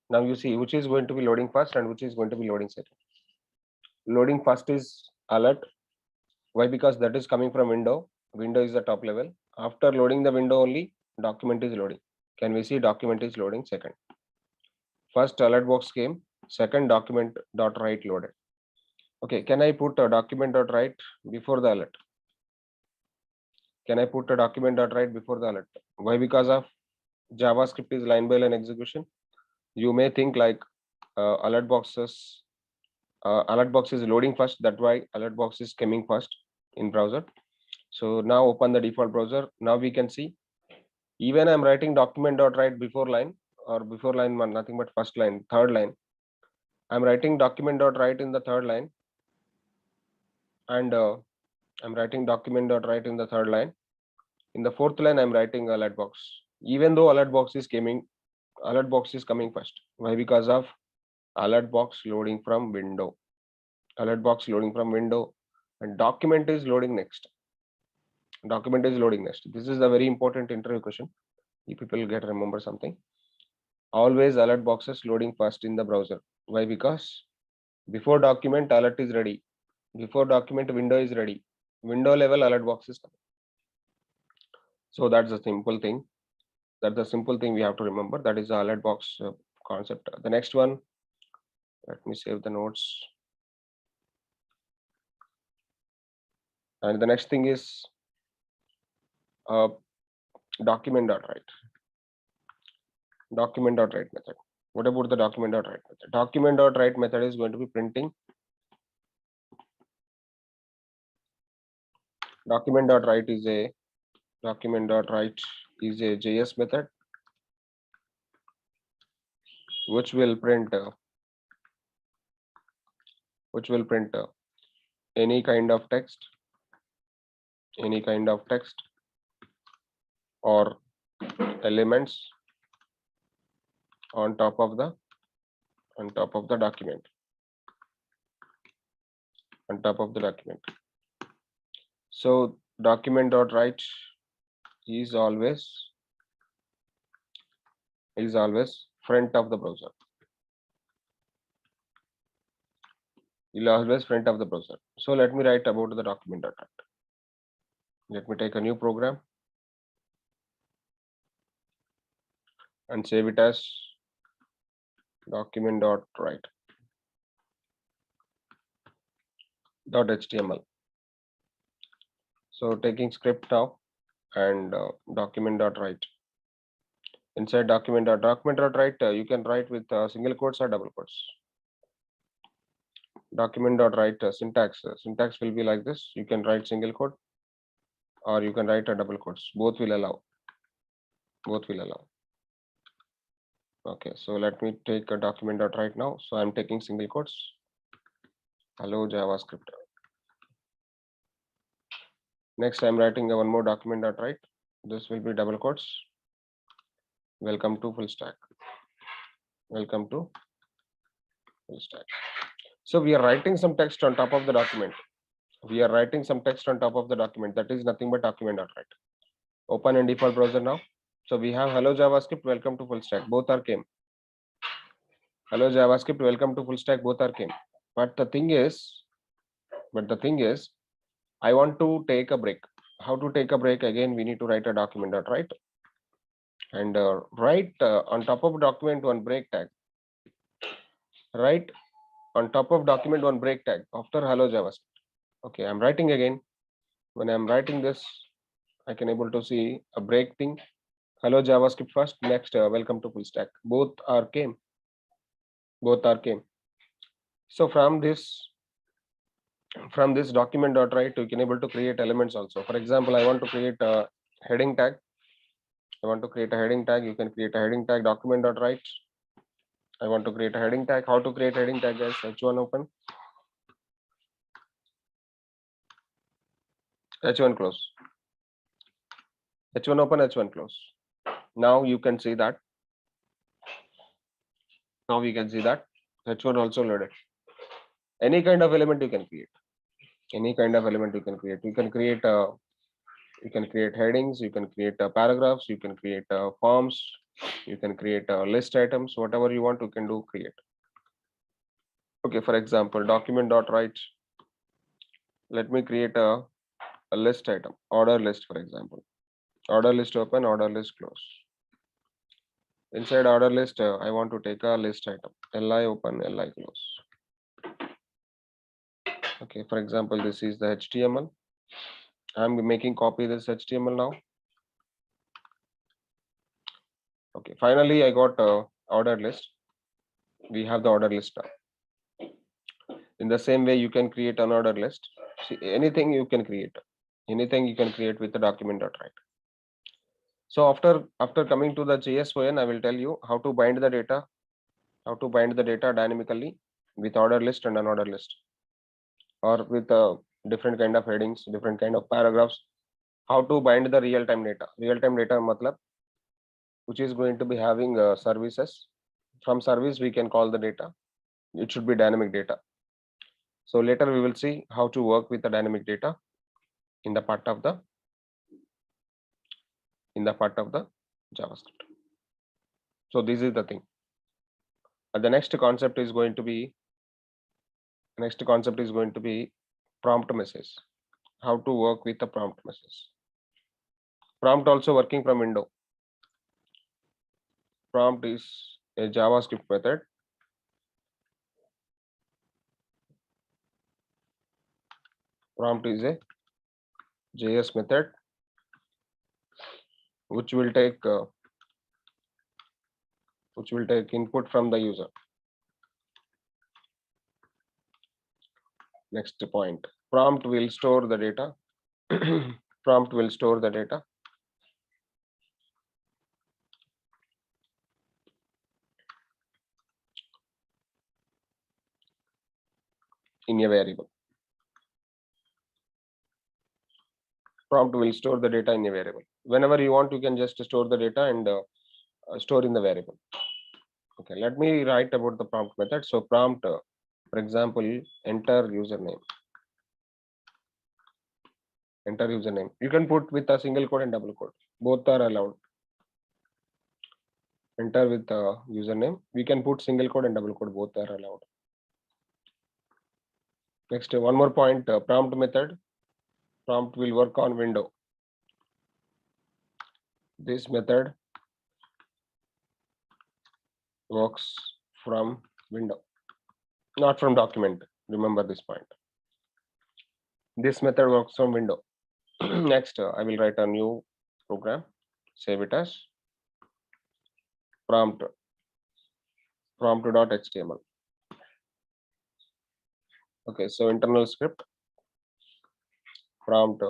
which is going to be loading first and which is going to be loading second. Loading first is alert. Why? Because that is coming from window. Window is the top level. After loading the window only, document is loading. Can we see document is loading second? First alert box came, second document.write loaded. Okay, can I put a document.write before the alert? Can I put a document.write before the alert? Why? Because of JavaScript is line by line execution. You may think like alert box is loading first. That's why alert box is coming first in browser. So now open the default browser. Now we can see even I'm writing document.write before line, or before line one, nothing but first line, third line. I'm writing document.write in the third line, and I'm writing document.write in the third line. In the fourth line, I'm writing alert box. Even though alert box is coming first. Why? Because of alert box loading from window. Alert box loading from window, and document is loading next. Document is loading next. This is a very important interview question. If people get remember something, always alert boxes loading first in the browser. Why? Because before document alert is ready. Before document window is ready. Window level alert box is coming. So that's the simple thing. That's the simple thing we have to remember. That is the alert box concept. The next one, let me save the notes. And the next thing is document.write. Document.write method. What about the document.write method? Document.write method is going to be printing. Document.write is a JS method which will print any kind of text, or elements on top of the document. So document.write is always front of the browser. So let me write about the document.write. Let me take a new program and save it as document.write .html. So taking script now and document.write. Inside document.write, you can write with single quotes or double quotes. Document.write syntax will be like this. You can write single quote or you can write a double quotes. Both will allow. Okay, so let me take a document.write now. So I'm taking single quotes. Hello JavaScript. Next, I'm writing one more document.write. This will be double quotes. Welcome to full stack. So we are writing some text on top of the document. That is nothing but document.write. Open in default browser now. So we have hello JavaScript, welcome to full stack. Both are came. Hello JavaScript, welcome to full stack. Both are came. But the thing is, I want to take a break. How to take a break? Again, we need to write a document.write and write on top of document one break tag. Write on top of document one break tag after hello JavaScript. Okay, I'm writing again. When I'm writing this, I can able to see a break thing. Hello JavaScript first, next welcome to full stack. Both are came. So from this document.write, you can able to create elements also. For example, I want to create a heading tag. You can create a heading tag document.write. I want to create a heading tag. How to create heading tag, guys? H1 open. H1 close. H1 open, H1 close. Now you can see that Now we can see that h1 also loaded. Any kind of element you can create. Any kind of element you can create. You can create headings, you can create paragraphs, you can create forms, you can create list items, whatever you want, you can do create. Okay, for example, document.write. Let me create a list item, order list, for example. Order list open, order list close. Inside order list, I want to take a list item, li open, li close. Okay, for example, this is the HTML. I'm making copy this HTML now. Okay, finally I got ordered list. We have the order list now. In the same way, you can create an order list. See, anything you can create. Anything you can create with the document.write. So after coming to the JSON, I will tell you how to bind the data, dynamically with order list and unordered list, or with different kind of headings, different kind of paragraphs. How to bind the real-time data. Real-time data matlab, which is going to be having services. From service we can call the data. It should be dynamic data. So later we will see how to work with the dynamic data in the part of the JavaScript. So this is the thing. The next concept is going to be prompt message. How to work with the prompt message. Prompt also working from window. Prompt is a JavaScript method. Prompt is a JS method which will take input from the user. Next point, prompt will store the data. Prompt will store the data in a variable. Prompt will store the data in a variable. Whenever you want, you can just store the data and store in the variable. Okay, let me write about the prompt method. So prompt, for example, enter username. Enter username. You can put with a single quote and double quote. Both are allowed. Enter with a username. We can put single quote and double quote. Both are allowed. Next, one more point. Prompt method. Prompt will work on window. This method works from window, not from document. Remember this point. This method works from window. Next, I will write a new program. Save it as prompt.html. Okay, so internal script, prompt,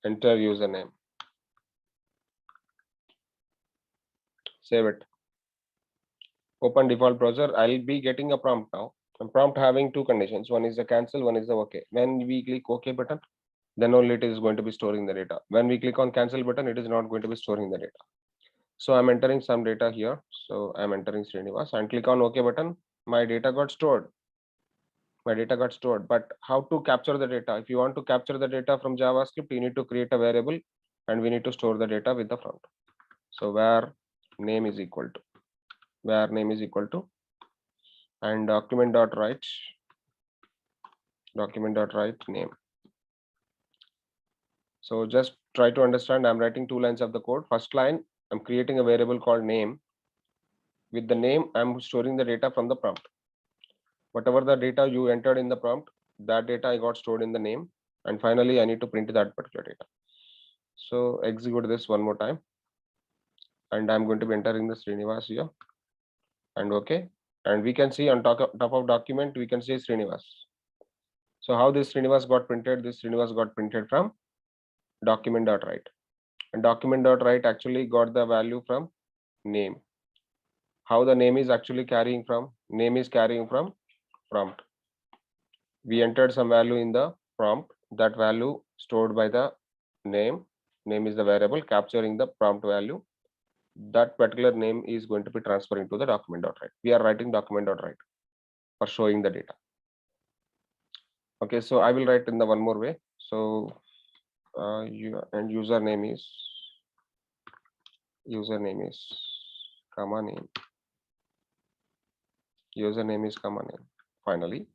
enter username. Save it. Open default browser. I'll be getting a prompt now. A prompt having two conditions. One is the cancel, one is the OK. When we click OK button, then only it is going to be storing the data. When we click on cancel button, it is not going to be storing the data. So I'm entering some data here. So I'm entering Srinivas and click on OK button. My data got stored. But how to capture the data? If you want to capture the data from JavaScript, you need to create a variable and we need to store the data with the front. So where name is equal to and document.write name. So just try to understand. I'm writing two lines of the code. First line, I'm creating a variable called name. With the name, I'm storing the data from the prompt. Whatever the data you entered in the prompt, that data I got stored in the name. And finally, I need to print that particular data. So execute this one more time. And I'm going to be entering the Srinivas here. And OK. And we can see on top of document, we can see Srinivas. So how this Srinivas got printed? This Srinivas got printed from document.write. And document.write actually got the value from name. How the name is actually carrying from? Name is carrying from prompt. We entered some value in the prompt. That value stored by the name. Name is the variable capturing the prompt value. that particular name is going to be transferring to the document.write. We are writing document.write for showing the data. Okay, so I will write in the one more way. So username is comma name. Username is comma name. Finally,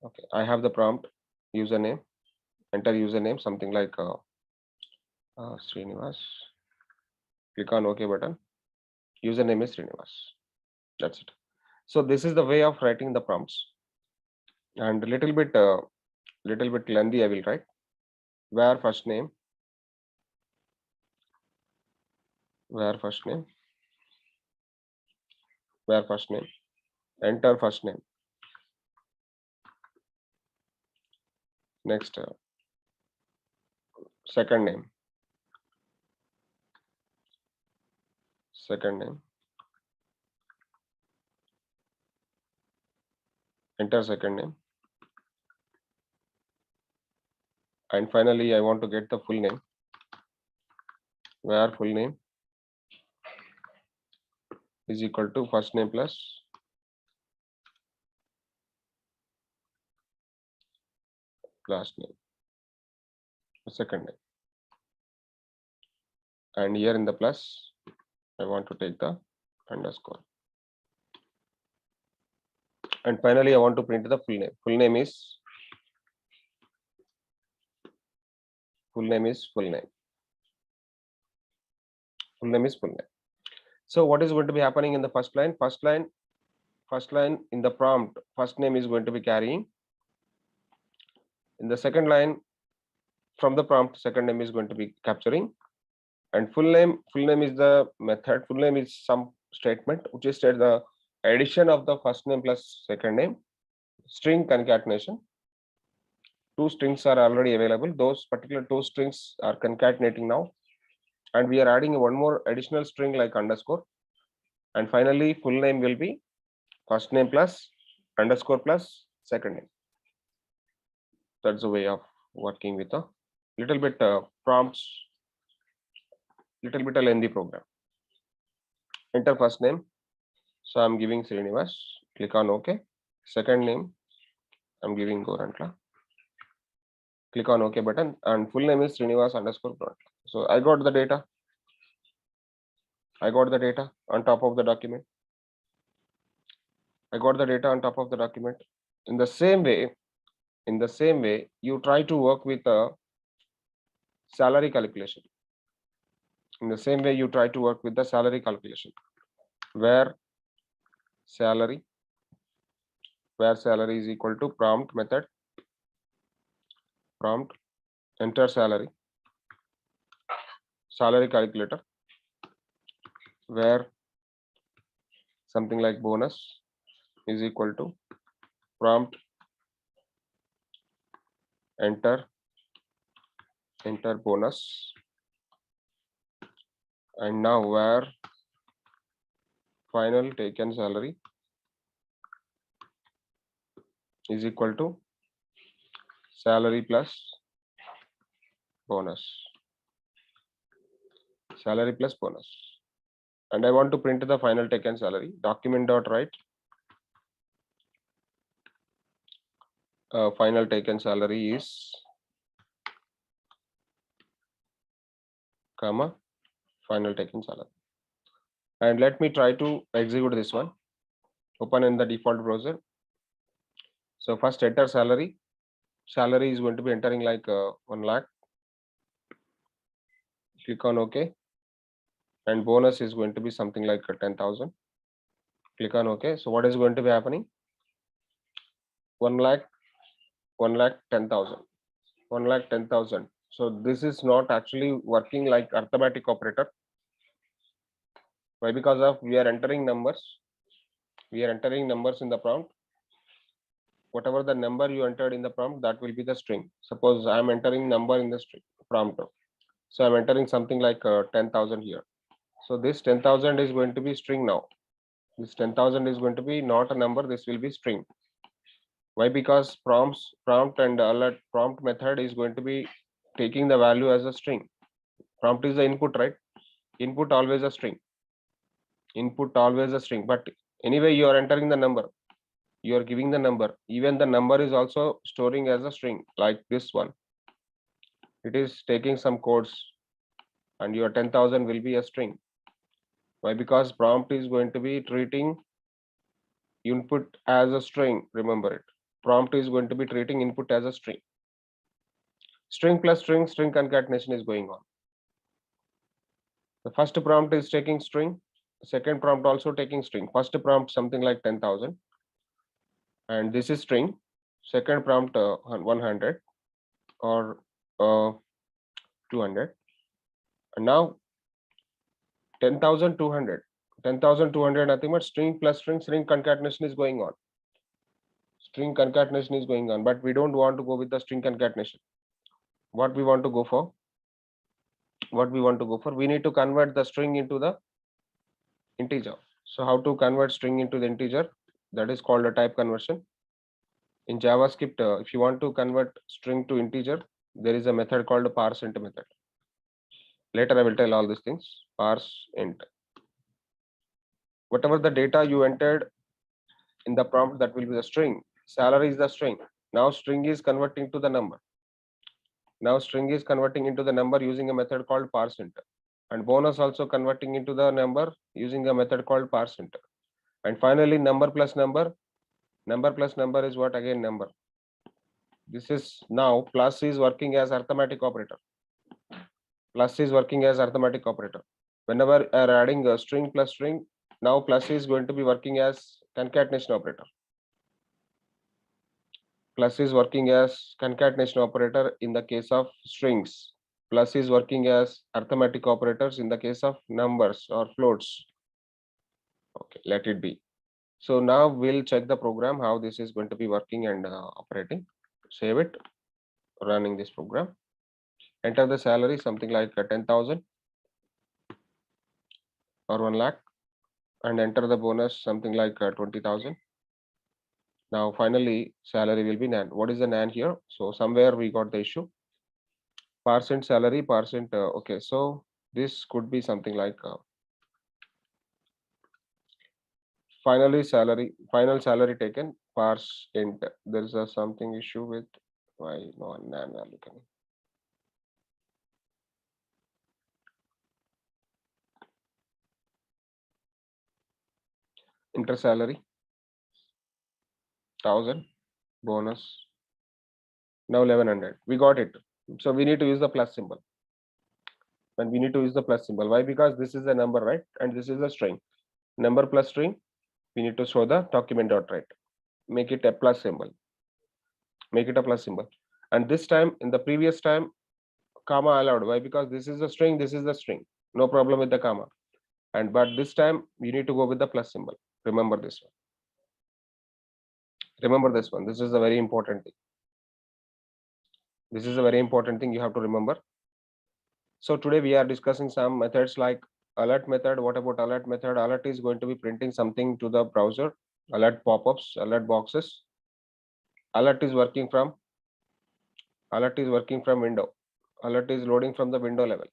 okay, I have the prompt username. Enter username, something like Srinivas. Click on OK button. Username is Srinivas. That's it. So this is the way of writing the prompts, and a little bit lengthy I will write. Where first name, enter first name, next second name, enter second name, and finally I want to get the full name. Where full name is equal to first name plus last name, second name, and here in the plus I want to take the underscore, and finally I want to print the full name. Full name is full name. So what is going to be happening in the first line? First line in the prompt, first name is going to be carrying. In the second line from the prompt, second name is going to be capturing, and full name is the method. Full name is some statement which is the addition of the first name plus second name. String concatenation. Two strings are already available. Those particular two strings are concatenating now, and we are adding one more additional string like underscore, and finally full name will be first name plus underscore plus second name. That's the way of working with a little bit prompts, little bit a lengthy program. Enter first name, so I'm giving Srinivas. Click on OK. Second name, I'm giving Gorantla. Click on OK button, and full name is Srinivas underscore Gorantla. So I got the data. On top of the document. In the same way, you try to work with a salary calculation. Where salary is equal to prompt method, prompt enter salary calculator, where something like bonus is equal to prompt enter bonus, and now where final taken salary is equal to salary plus bonus, and I want to print the final taken salary. Document.write final taken salary is comma final taken salary, and let me try to execute this one. Open in the default browser. So first enter salary is going to be entering like 1 lakh. Click on OK, and bonus is going to be something like 10,000. Click on OK. So what is going to be happening? 1 lakh 10,000. So this is not actually working like arithmetic operator. Why? Because of we are entering numbers in the prompt. Whatever the number you entered in the prompt, that will be the string. Suppose I am entering number in the string prompt, so I'm entering something like 10,000 here. So this 10,000 is going to be string now. This 10,000 is going to be not a number. This will be string. Why? Because prompt and alert prompt method is going to be taking the value as a string. Prompt is the input, right? Input always a string. Input always a string. But anyway, you are entering the number. You are giving the number. Even the number is also storing as a string, like this one. It is taking some codes, and your 10,000 will be a string. Why? Because prompt is going to be treating input as a string. Remember it. Prompt is going to be treating input as a string. String plus string, string concatenation is going on. The first prompt is taking string. Second prompt also taking string. First prompt something like 10,000, and this is string. Second prompt 100 or 200, and now 10,200. 10,200 nothing but string plus string, string concatenation is going on. String concatenation is going on, but we don't want to go with the string concatenation. What we want to go for? We need to convert the string into the integer. So how to convert string into the integer? That is called a type conversion. In JavaScript, if you want to convert string to integer, there is a method called parseInt method. Later I will tell all these things. ParseInt. Whatever the data you entered in the prompt, that will be the string. Salary is the string. Now string is converting to the number. Now string is converting into the number using a method called parseInt. And bonus also converting into the number using a method called parseInt. And finally, number plus number. Number plus number is what? Again, number. This is now plus is working as arithmetic operator. Plus is working as arithmetic operator. Whenever you are adding a string plus string, now plus is going to be working as concatenation operator. Plus is working as concatenation operator in the case of strings. Plus is working as arithmetic operators in the case of numbers or floats. Okay, let it be. So now we'll check the program, how this is going to be working and operating. Save it, running this program. Enter the salary, something like 10,000 or 1 lakh, and enter the bonus, something like 20,000. Now finally salary will be nan. What is the nan here? So somewhere we got the issue. Percent salary, percent. Okay, so this could be something like final salary taken %. There is a something issue with why no nan value coming. Enter salary 1,000 bonus. Now 1,100. We got it. So we need to use the plus symbol. And we need to use the plus symbol. Why? Because this is a number, right? And this is a string. Number plus string. We need to show the document.write. Make it a plus symbol. Make it a plus symbol. And this time, in the previous time, comma allowed. Why? Because this is a string, this is the string. No problem with the comma. And but this time you need to go with the plus symbol. Remember this one. Remember this one. This is a very important thing. This is a very important thing you have to remember. So today we are discussing some methods like alert method. What about alert method? Alert is going to be printing something to the browser. Alert pop-ups, alert boxes. Alert is working from window. Alert is loading from the window level.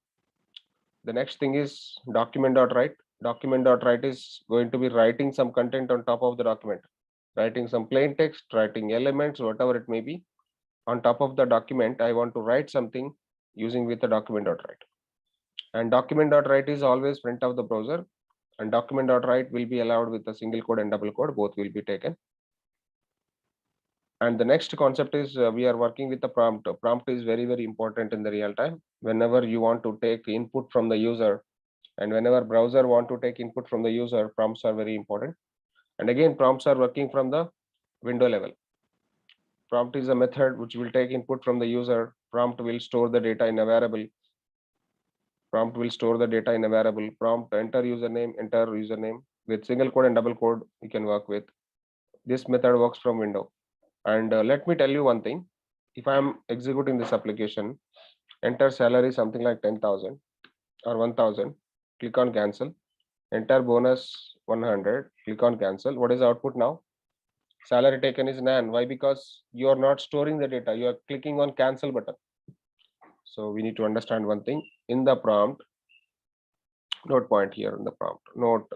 The next thing is document.write. Document.write is going to be writing some content on top of the document. Writing some plain text, writing elements, whatever it may be. On top of the document, I want to write something using with the document.write. And document.write is always print of the browser. And document.write will be allowed with a single quote and double quote. Both will be taken. And the next concept is we are working with the prompt. Prompt is very, very important in the real time. Whenever you want to take input from the user, and whenever browser want to take input from the user, prompts are very important. And again, prompts are working from the window level. Prompt is a method which will take input from the user. Prompt will store the data in a variable. Prompt will store the data in a variable. Prompt enter username with single quote and double quote you can work with. This method works from window. And let me tell you one thing. If I am executing this application, enter salary something like 10,000 or 1,000. Click on cancel. Enter bonus 100. Click on cancel. What is the output now? Salary taken is nan. Why? Because you are not storing the data. You are clicking on cancel button. So we need to understand one thing. In the prompt, Note point here in the prompt. Note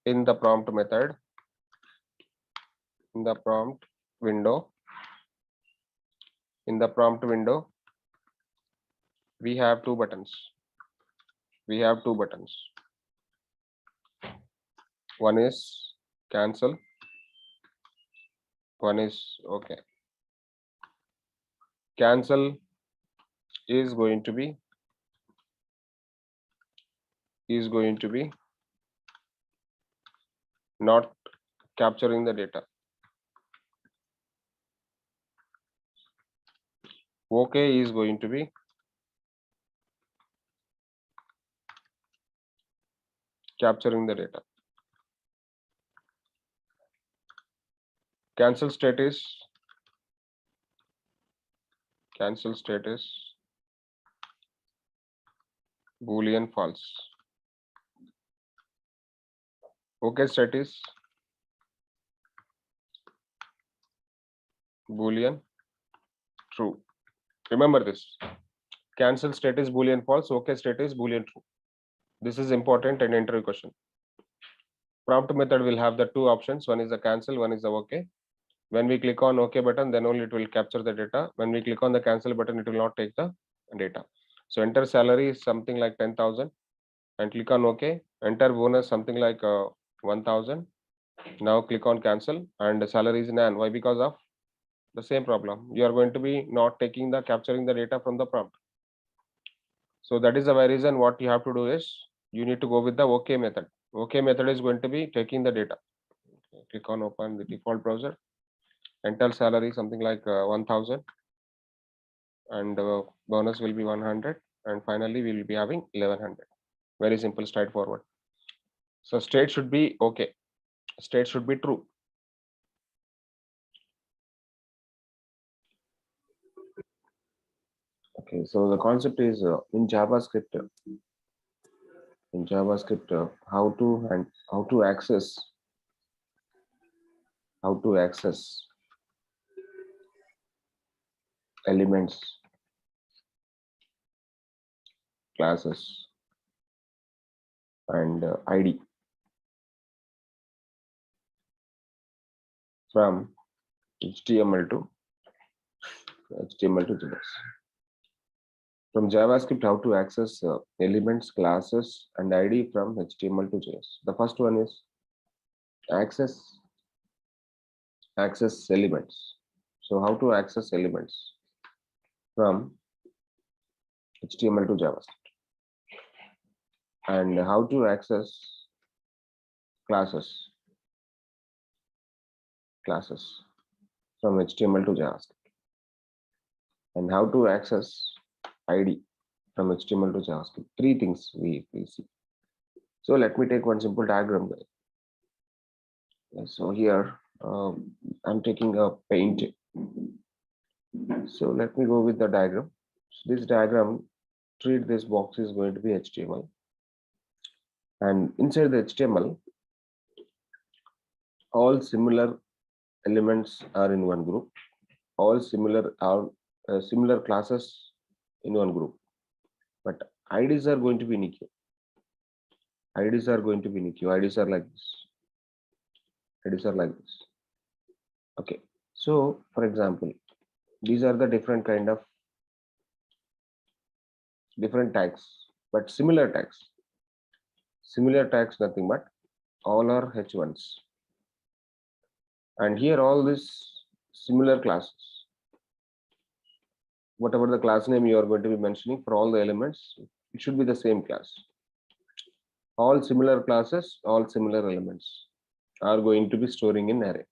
in the prompt method, in the prompt window, we have two buttons. One is cancel, one is okay. Cancel is going to be not capturing the data. Okay is going to be capturing the data. Cancel state is Boolean false. Okay state is Boolean true. Remember this. Cancel state is Boolean false. Okay state is Boolean true. This is important and interview question. Prompt method will have the two options. One is the cancel, one is the okay. When we click on OK button, then only it will capture the data. When we click on the cancel button, it will not take the data. So enter salary is something like 10,000 and click on OK. Enter bonus something like 1,000. Now click on cancel and the salary is none. Why? Because of the same problem. You are going to be not capturing the data from the prompt. So that is the reason what you have to do is you need to go with the OK method. OK method is going to be taking the data. Okay, click on open the default browser. Enter salary something like 1,000 and bonus will be 100 and finally we will be having 1100. Very simple, straightforward. So state should be okay, state should be true. Okay, so the concept is in JavaScript how to access elements, classes and ID from HTML to JS. From JavaScript, how to access elements, classes and ID from HTML to JS. The first one is access elements. So how to access elements from HTML to JavaScript, and how to access classes from HTML to JavaScript, and how to access ID from HTML to JavaScript. Three things we see. So let me take one simple diagram. So here I'm taking a paint. So let me go with the diagram. So this diagram, treat this box is going to be HTML, and inside the HTML, all similar elements are in one group. All similar classes in one group, but IDs are going to be unique. IDs are like this. Okay, so for example, these are the different tags, but similar tags, nothing but all are H1s, and here all these similar classes, whatever the class name you are going to be mentioning for all the elements, it should be the same class. All similar classes, all similar elements are going to be storing in array.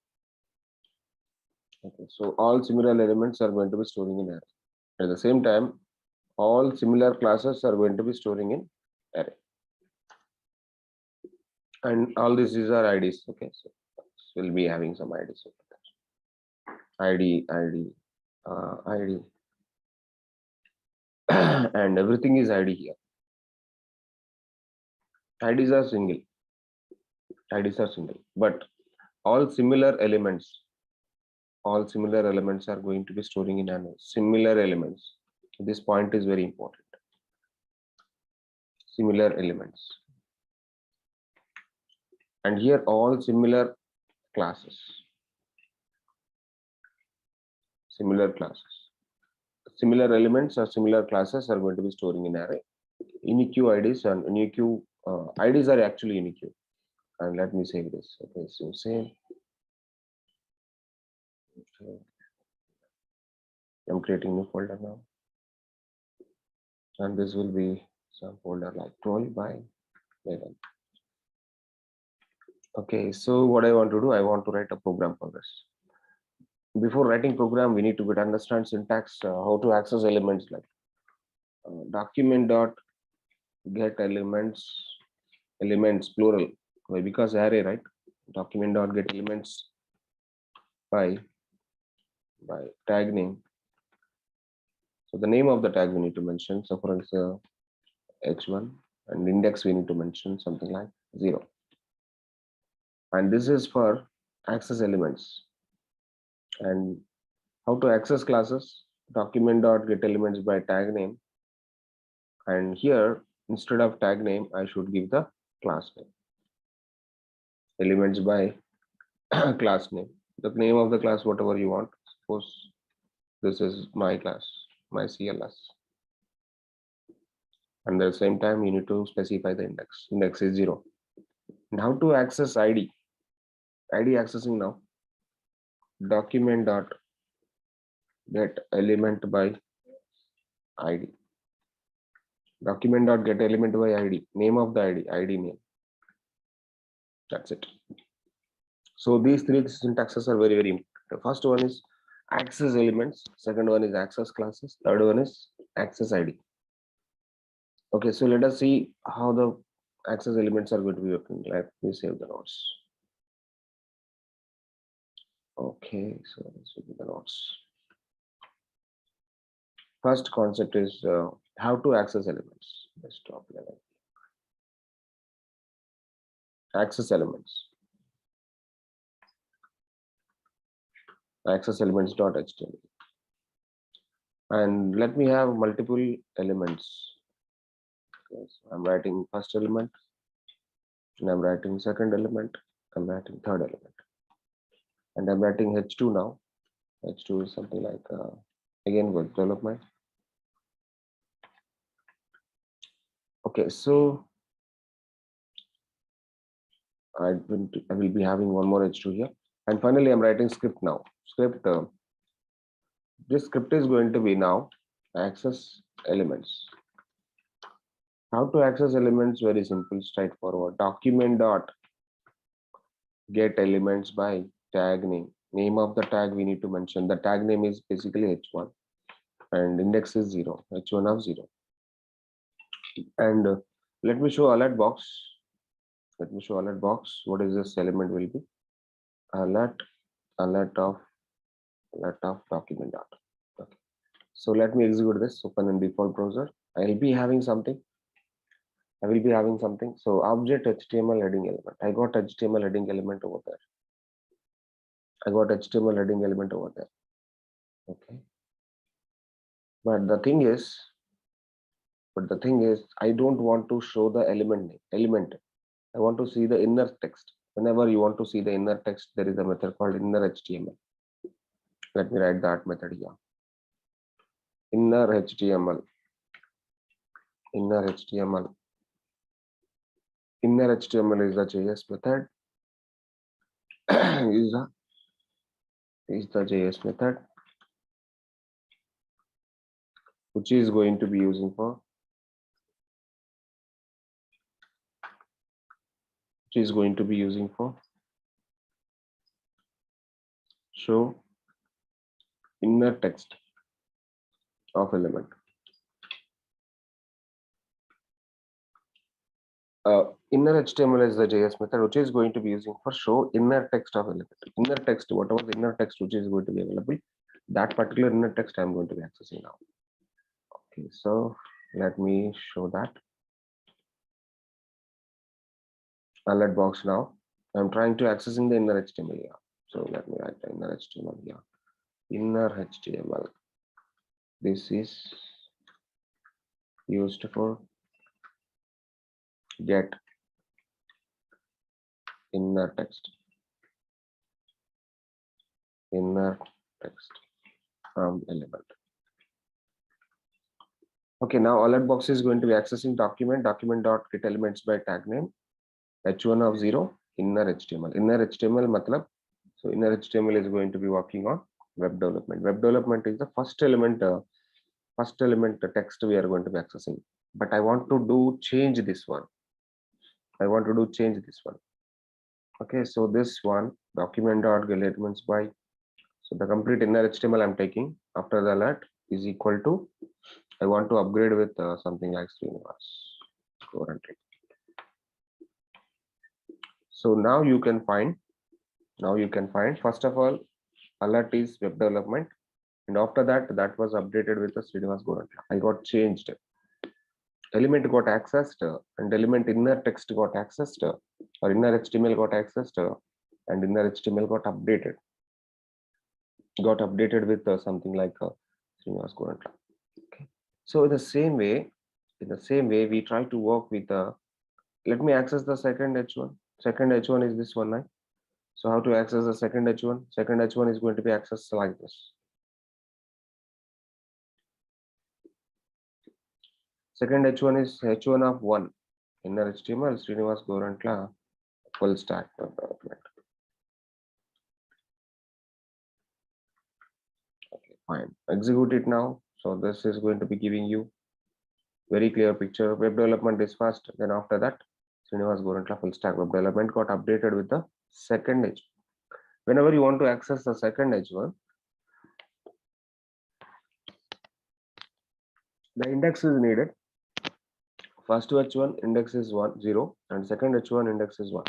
Okay, so all similar elements are going to be storing in array. At the same time, all similar classes are going to be storing in array, and all these are IDs. Okay, so we'll be having some IDs. ID, and everything is ID here. IDs are single, but all similar elements are going to be storing in array. Similar elements. This point is very important. similar elements, and here all similar classes, similar elements or similar classes are going to be storing in array. Unique IDs and unique IDs are actually unique. And let me save this. Okay, so save. Okay. I'm creating a new folder now, and this will be some folder like 12 by 11. Okay, so what I want to do, I want to write a program for this. Before writing program, we need to understand syntax, how to access elements like document dot get elements plural. Why? Because array, right? Document dot get elements by tag name. So the name of the tag we need to mention. So for example, h1, and index we need to mention something like 0. And this is for access elements. And how to access classes? Document dot get elements by tag name. And here, instead of tag name, I should give the class name. Elements by class name. The name of the class, whatever you want. Suppose this is my class, my CLS. And at the same time, you need to specify the index. Index is 0. And how to access ID? ID accessing now. Document dot get element by ID. Document dot get element by ID. Name of the ID name. That's it. So these three syntaxes are very, very important. The first one is access elements. Second one is access classes. Third one is access ID. Okay, so let us see how the access elements are going to be working. Let me save the notes. Okay, so this will be the notes. First concept is how to access elements. Desktop level. Access elements. Access elements.html. And let me have multiple elements. Yes, I'm writing first element, and I'm writing second element, I'm writing third element, and I'm writing h2 now. H2 is something like again with development. Okay, so I will be having one more h2 here, and finally I'm writing script now. This script is going to be now access elements. How to access elements? Very simple, straightforward. Document dot get elements by tag name. Name of the tag we need to mention. The tag name is basically h1, and index is 0, h1 of 0. And let me show alert box. Let me show alert box. What is this element will be? Alert of document dot. Okay. So let me execute this. Open in default browser. I will be having something. So object HTML heading element. I got HTML heading element over there. Okay. But the thing is, I don't want to show the element. I want to see the inner text. Whenever you want to see the inner text, there is a method called inner HTML. Let me write that method here. Inner HTML. Inner HTML is the JS method. is the JS method, which is going to be using for show inner text of element. Inner HTML is the JS method, which is going to be using for show inner text of element. Inner text, whatever the inner text which is going to be available, that particular inner text I'm going to be accessing now. Okay, so let me show that alert box now. I'm trying to accessing the inner HTML here. So let me write the inner HTML here. Inner HTML. This is used for get inner text from element. Okay, now alert box is going to be accessing document.get elements by tag name h1 of 0 inner HTML. Inner HTML matlab, so inner HTML is going to be working on web development. Web development is the first element text we are going to be accessing. But I want to change this one. Okay, so this one document.get elements by, so the complete inner HTML I'm taking after the alert is equal to, I want to upgrade with something like Srinivas. Go and take. So now you can find first of all alert is web development, and after that was updated with the Srinivas Gorantla. I got changed. Element got accessed and element inner text got accessed or inner HTML got accessed and inner HTML got updated with something like Srinivas Gorantla. Okay. So in the same way we try to work with let me access the second H1. Second H1 is this one, right? So how to access the second H1? Second H1 is going to be accessed like this. Second H1 is H1 of 1 inner HTML Srinivas Gorantla full stack development. Okay, fine. Execute it now. So this is going to be giving you very clear picture. Web development is fast. Then after that, Srinivas Gorantla full stack web development got updated with the second H1. Whenever you want to access the second H1, the index is needed. First H1 index is 0 and second H1 index is 1.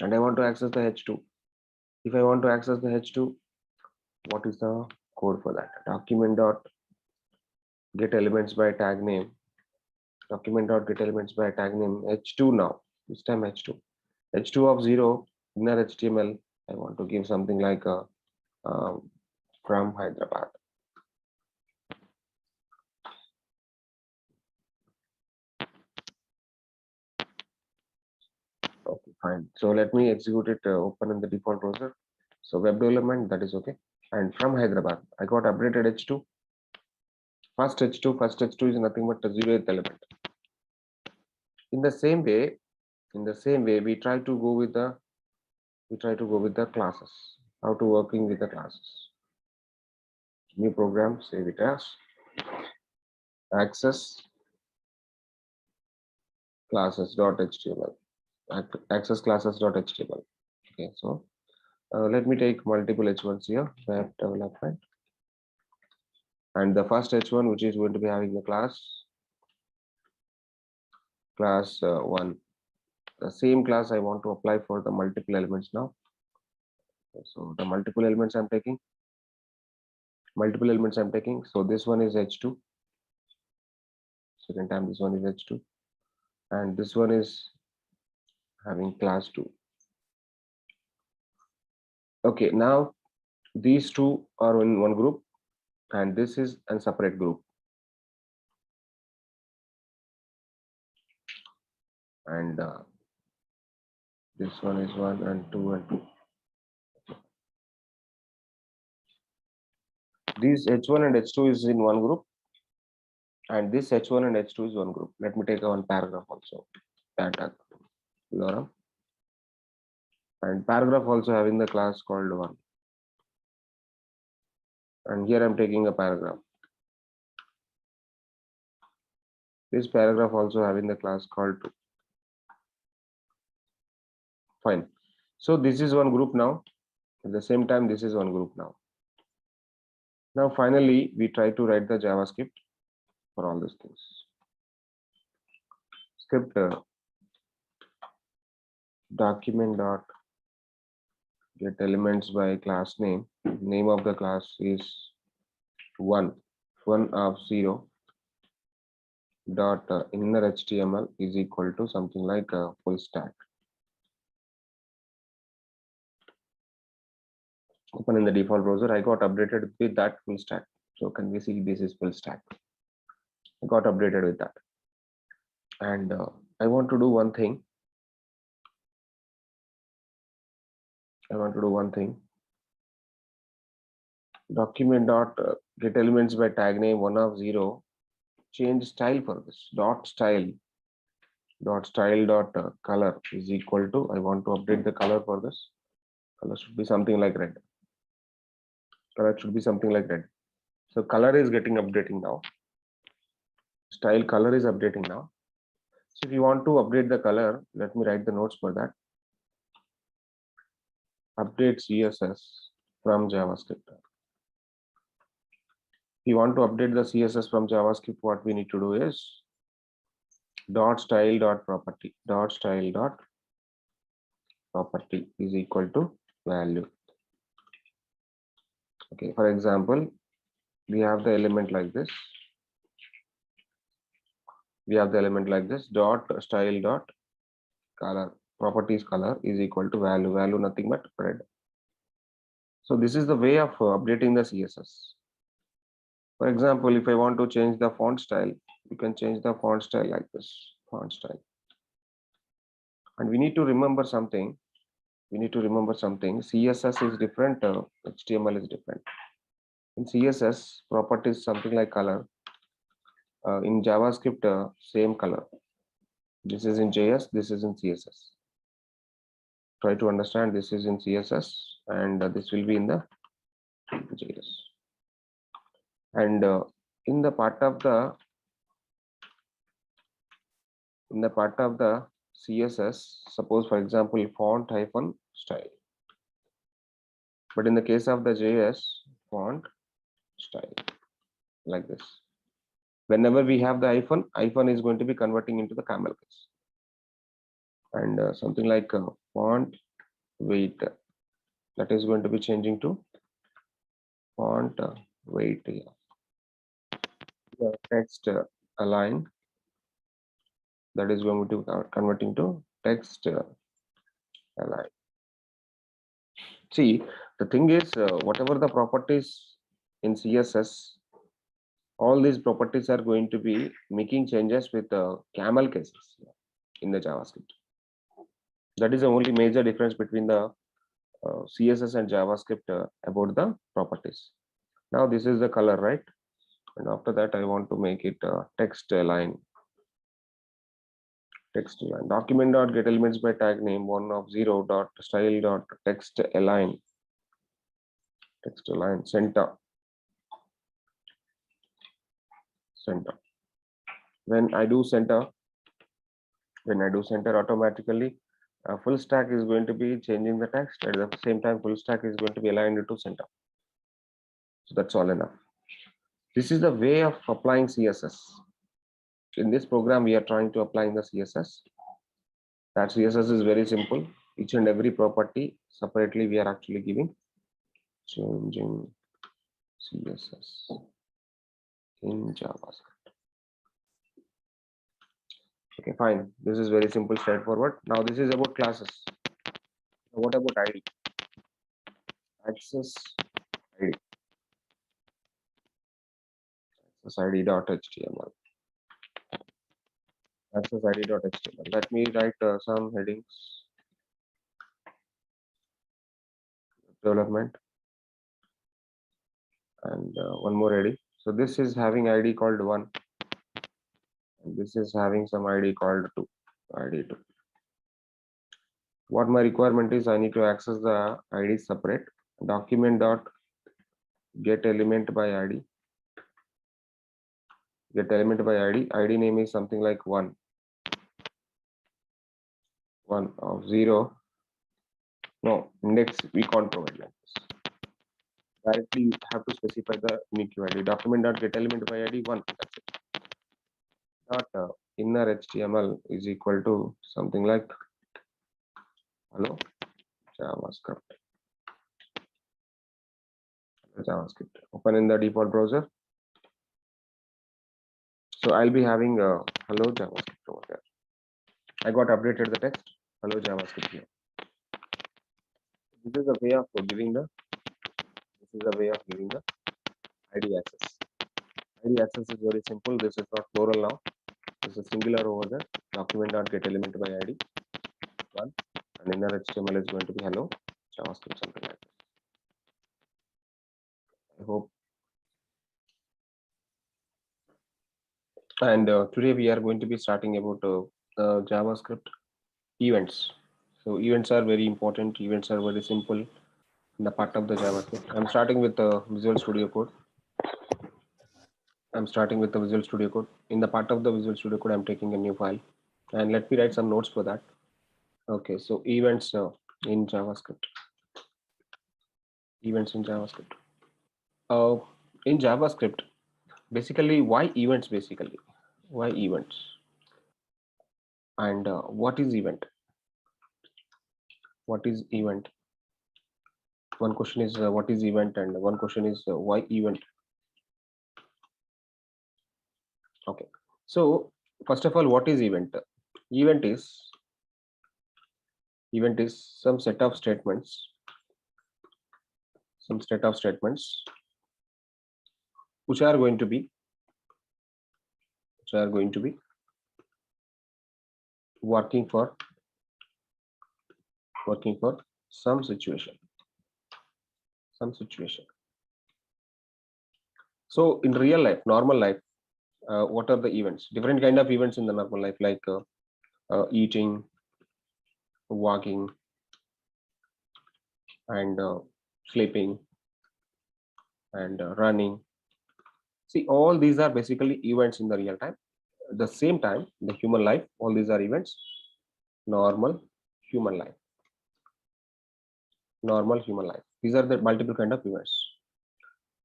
And I want to access the H2. If I want to access the H2, what is the code for that? Document.get elements by tag name. Document.get elements by tag name H2 now. This time H2. H2 of 0 inner HTML. I want to give something like from Hyderabad. Okay, fine. So let me execute it, open in the default browser. So web development, that is okay. And from Hyderabad, I got updated H2. First H2 is nothing but the 0th element. In the same way, we try to go with the classes. How to working with the classes. New program, save it as access classes.html. Access classes.html. Okay, so let me take multiple H1s here, web development. And the first H1, which is going to be having the class 1. The same class I want to apply for the multiple elements now. So the multiple elements I'm taking. So this one is H2. Second time this one is H2. And this one is having class 2. Okay, now these two are in one group and this is a separate group. And this one is 1 and 2 and 2. This H1 and H2 is in one group, and this H1 and H2 is one group. Let me take one paragraph also. And paragraph also having the class called 1. And here I'm taking a paragraph. This paragraph also having the class called 2. Fine. So this is one group now. At the same time, this is one group now. Now finally, we try to write the JavaScript for all these things. Script document.get elements by class name. Name of the class is 1 of 0 dot inner HTML is equal to something like a full stack. Open in the default browser. I got updated with that full stack. So can we see this is full stack? I got updated with that. And I want to do one thing. Document dot get elements by tag name 1 of 0. Change style for this. Dot style dot color is equal to, I want to update the color for this. Color should be something like red. So color is getting updating now. Style color is updating now. So if you want to update the color, let me write the notes for that. Update CSS from JavaScript. If you want to update the CSS from JavaScript, what we need to do is dot style dot property is equal to value. Okay, for example, we have the element like this. Dot style dot color, properties color is equal to value nothing but red. So this is the way of updating the CSS. For example, if I want to change the font style, you can change the font style like this, font style. And we need to remember something. CSS is different, HTML is different. In CSS, properties something like color. In JavaScript, same color. This is in JS, this is in CSS. Try to understand, this is in CSS and this will be in the JS. And in the part of the CSS, suppose for example font hyphen style, but in the case of the JS, font style like this. Whenever we have the hyphen is going to be converting into the camel case, and something like font weight, that is going to be changing to font weight. The text align, that is going to be converting to text align. See, the thing is, whatever the properties in CSS, all these properties are going to be making changes with camel cases in the JavaScript. That is the only major difference between the CSS and JavaScript about the properties. Now this is the color, right? And after that, I want to make it text align. Document dot get elements by tag name 1 of 0 dot style dot text align center. When I do center, automatically full stack is going to be changing the text. At the same time, full stack is going to be aligned to center. So that's all enough. This is the way of applying CSS. In this program, we are trying to apply the CSS. That CSS is very simple. Each and every property separately we are actually giving. Changing CSS in JavaScript. Okay, fine. This is very simple, straightforward. Now this is about classes. What about ID? Access ID. Access ID.html. Access ID.html. Let me write some headings. Development. And one more ID. So this is having ID called 1. And this is having some ID called 2. ID 2. What my requirement is, I need to access the ID separate. Document dot get element by ID. Get element by ID. ID name is something like 1 of 0. No, index we can't provide like this. Directly you have to specify the unique ID. Document dot get element by ID 1. That's it. Dot inner HTML is equal to something like hello JavaScript. Open in the default browser. So I'll be having hello JavaScript over there. I got updated the text hello JavaScript here. This is the way of giving the ID access. ID access is very simple. This is not plural now. This is singular over there. document dot get element by id 1, and inner HTML is going to be hello JavaScript, something like that. I hope. And today we are going to be starting about JavaScript events. So events are very important. Events are very simple in the part of the JavaScript. I'm starting with the Visual Studio Code. In the part of the Visual Studio Code, I'm taking a new file, and let me write some notes for that. Okay, so events in JavaScript. Events in JavaScript. In JavaScript, basically, why events? Why events? And what is event? What is event? One question is what is event, and one question is why event? Okay, so first of all, what is event? Event is some set of statements, which are going to be working for some situation. So in real life, normal life, what are the events? Different kind of events in the normal life, like eating, walking, and sleeping, and running. See, all these are basically events in the real time. At the same time, the human life, all these are events. Normal human life. These are the multiple kind of events.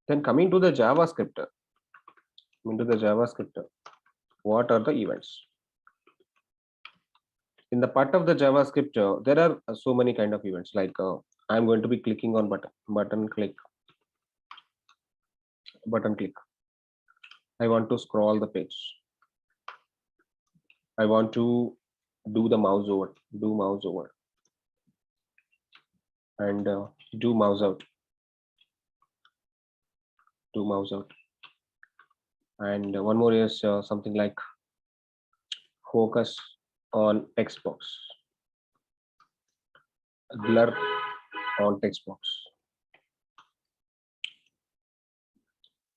Then coming to the JavaScript. What are the events? In the part of the JavaScript, there are so many kind of events, like I'm going to be clicking on button click. I want to scroll the page. I want to do the mouse over, and do mouse out, and one more is something like focus on text box, blur on text box,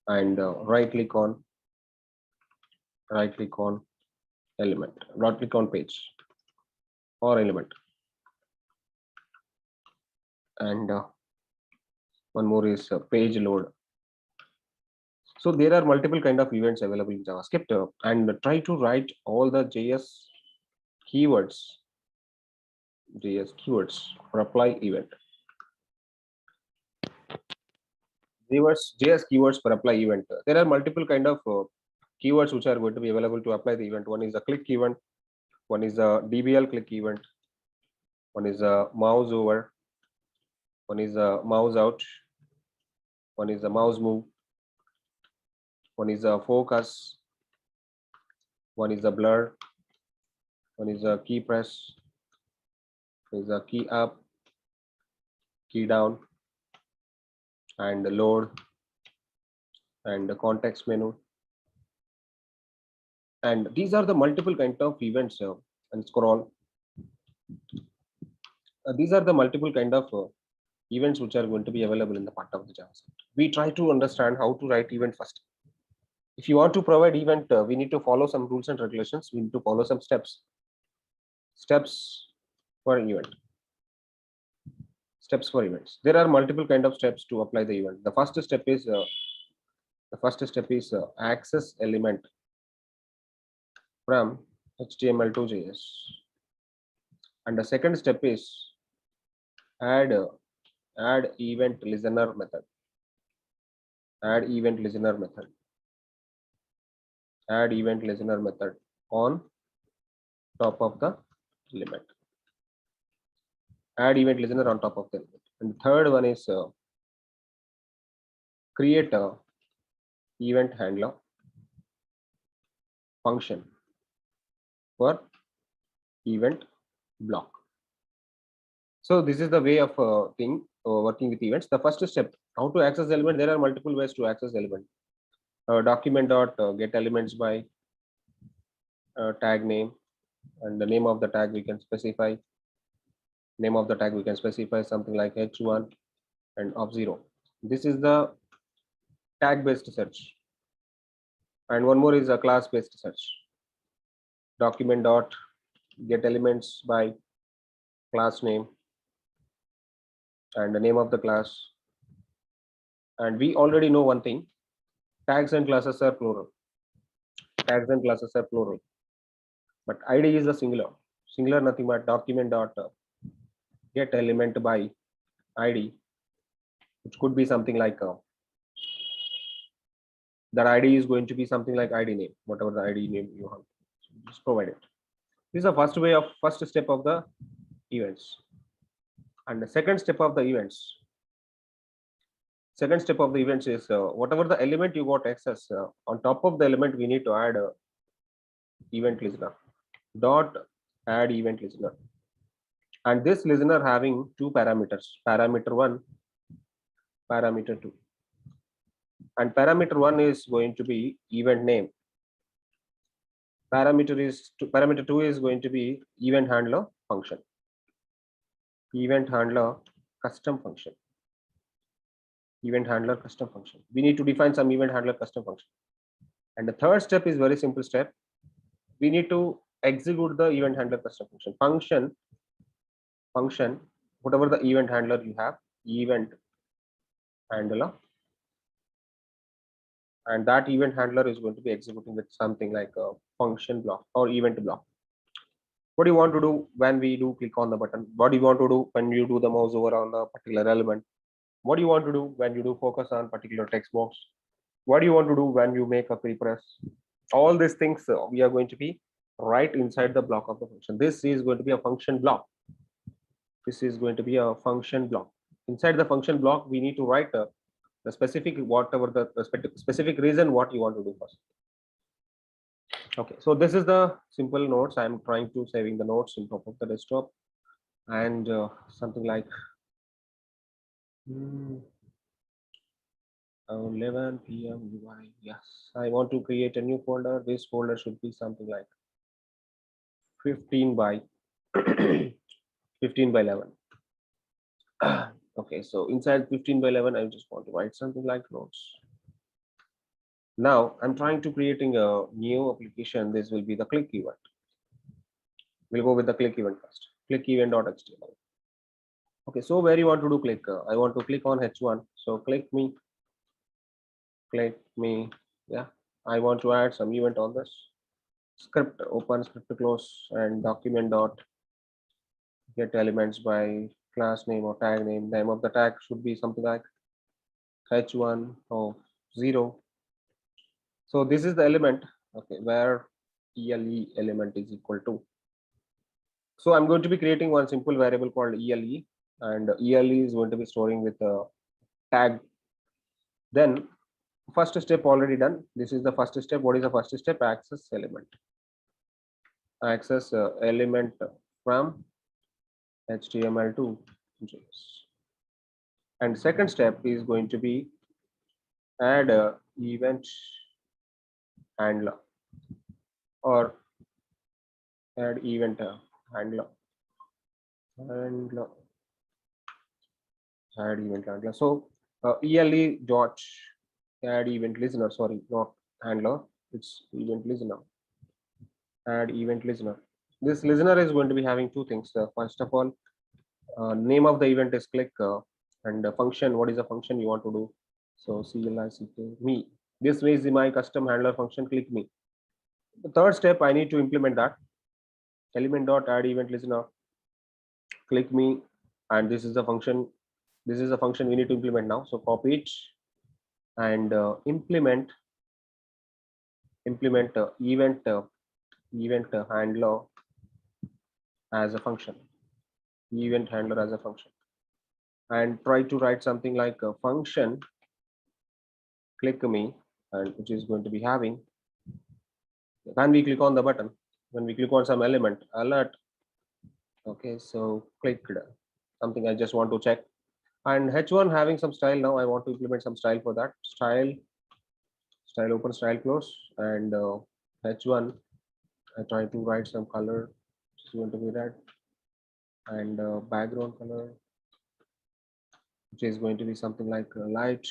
and right click on element, right click on page or element, and one more is page load. So there are multiple kind of events available in JavaScript, and try to write all the JS keywords for apply event. JS keywords for apply event. There are multiple kind of keywords which are going to be available to apply the event. One is a click event, one is a DBL click event, one is a mouse over, one is a mouse out, one is a mouse move, one is a focus, one is a blur, one is a key press, one is a key up, key down, and the load, and the context menu. And these are the multiple kind of events, and scroll. These are the multiple kind of events which are going to be available in the part of the JavaScript. We try to understand how to write event first. If you want to provide event, we need to follow some rules and regulations. We need to follow some steps for an event. Steps for events. There are multiple kind of steps to apply the event. The first step is access element from HTML to JS, and the second step is add event listener method. Add event listener method on top of the element. Add event listener on top of the element. And the third one is create a event handler function for event block. So this is the way of working with events. The first step, how to access the element. There are multiple ways to access the element. Document dot get elements by tag name, and the name of the tag we can specify. Name of the tag we can specify something like h1 and of0. This is the tag based search, and one more is a class based search. Document dot get elements by class name and the name of the class. And we already know one thing: tags and classes are plural. Tags and classes are plural, but id is a singular. Singular nothing but document dot get element by id, which could be something like that id is going to be something like id name, whatever the id name you have. So just provide it. This is the first step of the events. And the second step of the events is whatever the element you got access, on top of the element we need to add a event listener dot add event listener. And this listener having two parameters, parameter 1, parameter 2. And parameter 1 is going to be event name. Parameter 2 is going to be event handler function. Event handler custom function. Event handler custom function. We need to define some event handler custom function. And the third step is very simple step. We need to execute the event handler custom function. Function, whatever the event handler you have, event handler, and that event handler is going to be executing with something like a function block or event block. What do you want to do when we do click on the button? What do you want to do when you do the mouse over on the particular element? What do you want to do when you do focus on particular text box? What do you want to do when you make a pre-press? All these things we are going to be right inside the block of the function. This is going to be a function block. This is going to be a function block. Inside the function block, we need to write the specific, whatever the specific reason what you want to do first. Okay, so this is the simple notes. I'm trying to saving the notes in top of the desktop, and something like 11 p.m. UI. Yes, I want to create a new folder. This folder should be something like 15 by 15 by 11. Okay, so inside 15 by 11, I just want to write something like notes. Now I'm trying to creating a new application. This will be the click event. We'll go with the click event first. Click event.html. Okay, so where you want to do click? I want to click on h1. So click me. Yeah, I want to add some event on this. Script, open script to close, and document dot get elements by class name or tag name. Name of the tag should be something like h1 of 0. So this is the element, okay, where ele element is equal to. So I'm going to be creating one simple variable called ele, and ele is going to be storing with a tag. Then first step already done. This is the first step. What is the first step? Access element. Access element from HTML to JS. And second step is going to be add a event handler or add event handler. Add event handler. So ele dot add event listener. Sorry, not handler. It's event listener. Add event listener. This listener is going to be having two things. First of all, name of the event is click, and the function. What is the function you want to do? So click me. This is my custom handler function. Click me. The third step, I need to implement that element dot add event listener. Click me, and this is the function. This is the function we need to implement now. So copy it and implement event handler as a function. Event handler as a function, and try to write something like a function click me, and which is going to be having when we click on the button, when we click on some element alert. Okay, so clicked something I just want to check, and h1 having some style. Now I want to implement some style for that. Style open, style close, and h1 I try to write some color going to be red, and background color, which is going to be something like light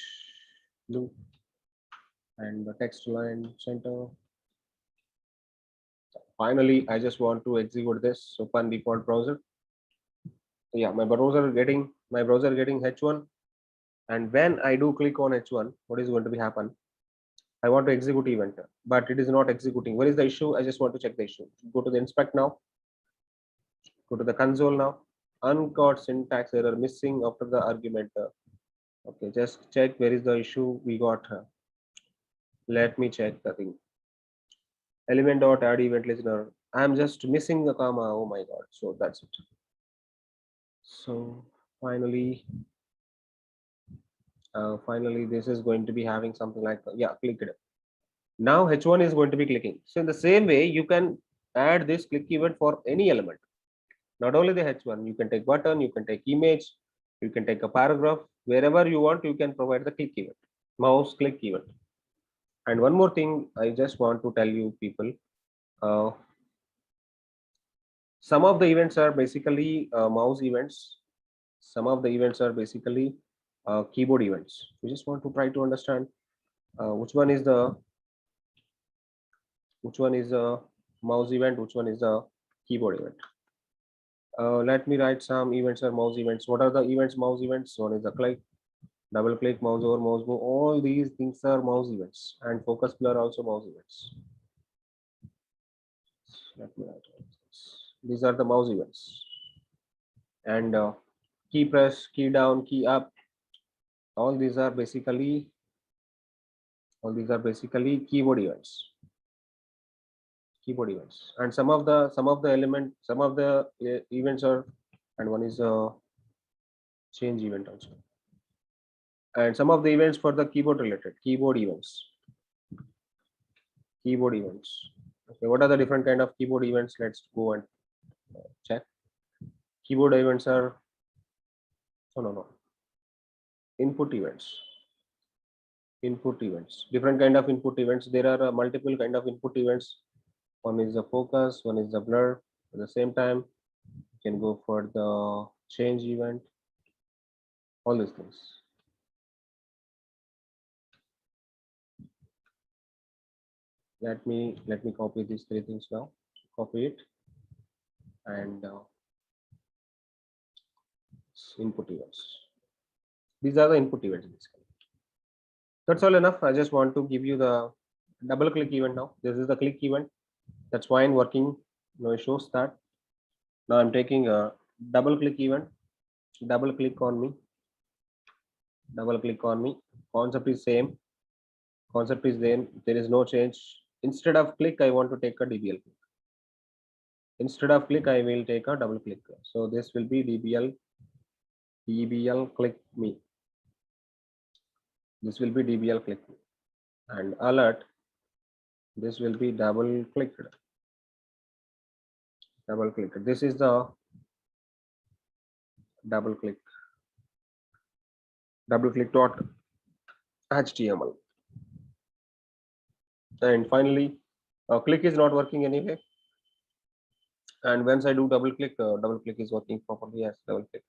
blue, and the text line center. Finally, I just want to execute this. Open default browser. So yeah, my browser getting H1, and when I do click on H1, what is going to be happen? I want to execute event, but it is not executing. Where is the issue? I just want to check the issue. Go to the inspect now. Go to the console now. Uncaught syntax error missing after the argument. Okay, just check where is the issue we got. Let me check the thing. Element dot add event listener. I'm just missing the comma. Oh my god. So that's it. So finally, this is going to be having something like yeah, click it. Now H1 is going to be clicking. So in the same way, you can add this click event for any element. Not only the H1, you can take button, you can take image, you can take a paragraph. Wherever you want, you can provide the click event, mouse click event. And one more thing, I just want to tell you people, some of the events are basically mouse events. Some of the events are basically keyboard events. We just want to try to understand which one is a mouse event, which one is a keyboard event. Let me write some events or mouse events. What are the events, mouse events? One is a click, double click, mouse over, mouse move. All these things are mouse events, and focus blur also mouse events. Let me write this. These are the mouse events. And key press, key down, key up. All these are basically keyboard events. And some of the events are, and one is a change event also, and some of the events for the keyboard related keyboard events. Okay, what are the different kind of keyboard events? Let's go and check. Keyboard events are input events. Different kind of input events. There are multiple kind of input events. One is the focus, one is the blur. At the same time, you can go for the change event. All these things. Let me copy these three things now. Copy it, and input events. These are the input events basically. That's all enough. I just want to give you the double click event now. This is the click event. That's fine, working. No issues that. Now I'm taking a double click event. Double click on me. Concept is same. There is no change. Instead of click, I want to take a DBL click. Instead of click, I will take a double click. So this will be DBL click me. This will be DBL click me. And alert, this will be double clicked. This is the double click dot HTML. And finally, click is not working anyway. And once I do double click is working properly. Yes, double click.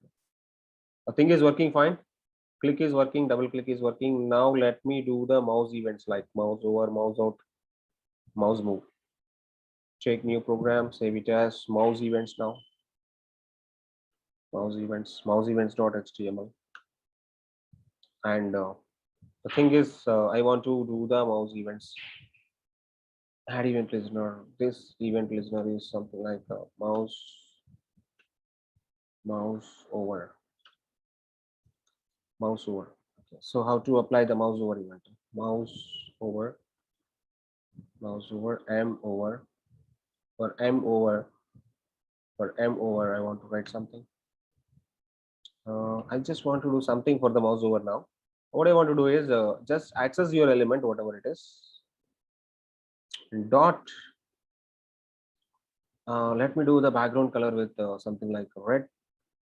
The thing is working fine. Click is working, double click is working. Now let me do the mouse events like mouse over, mouse out, mouse move. Check new program, save it as mouse events now. Mouse events.html. And the thing is, I want to do the mouse events. Add event listener. This event listener is something like mouse over. Okay. So how to apply the mouse over event? Mouse over, M over. For M over, I want to write something. I just want to do something for the mouse over now. What I want to do is just access your element, whatever it is. Dot. Let me do the background color with something like red,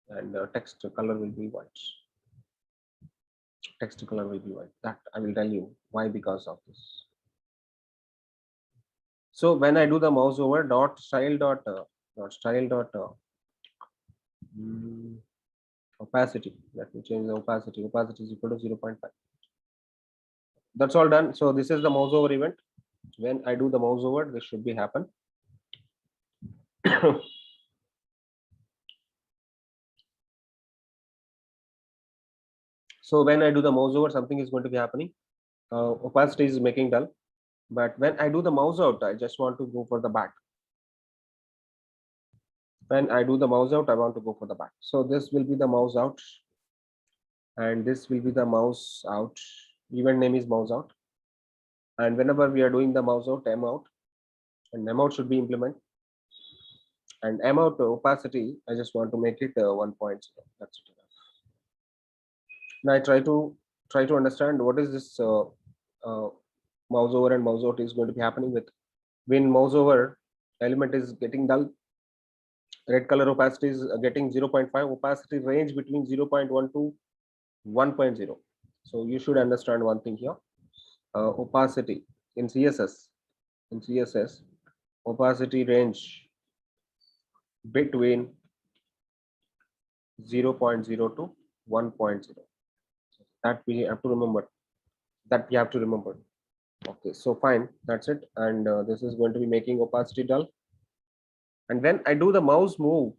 and text color will be white. That I will tell you why, because of this. So when I do the mouse over dot style dot dot style dot opacity. Let me change the opacity. Opacity is equal to 0.5. That's all done. So this is the mouse over event. When I do the mouse over, this should be happen. So when I do the mouse over, something is going to be happening. Opacity is making dull. But when I do the mouse out, I just want to go for the back. When I do the mouse out, I want to go for the back. So this will be the mouse out, and this will be the mouse out. Event name is mouse out. And whenever we are doing the mouse out, M out, and M out should be implement. And M out opacity, I just want to make it 1.0. That's it. Now I try to understand what is this mouse over and mouse out is going to be happening with. When mouse over element is getting dull, red color opacity is getting 0.5, opacity range between 0.1 to 1.0. So you should understand one thing here. Opacity in CSS, opacity range between 0.0 to 1.0. That we have to remember. Okay, so fine, that's it. And this is going to be making opacity dull. And when I do the mouse move,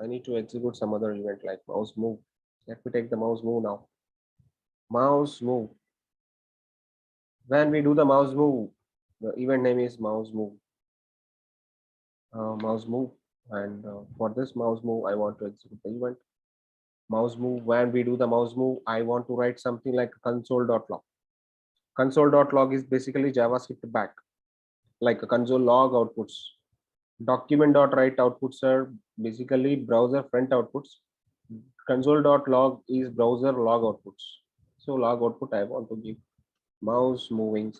I need to execute some other event like mouse move. Let me take the mouse move now. Mouse move. When we do the mouse move, the event name is mouse move. And for this mouse move, I want to execute the event. Mouse move. When we do the mouse move, I want to write something like console.log. Console.log is basically JavaScript back, like a console log outputs. Document.write outputs are basically browser front outputs. Console.log is browser log outputs. So log output, I want to give mouse moving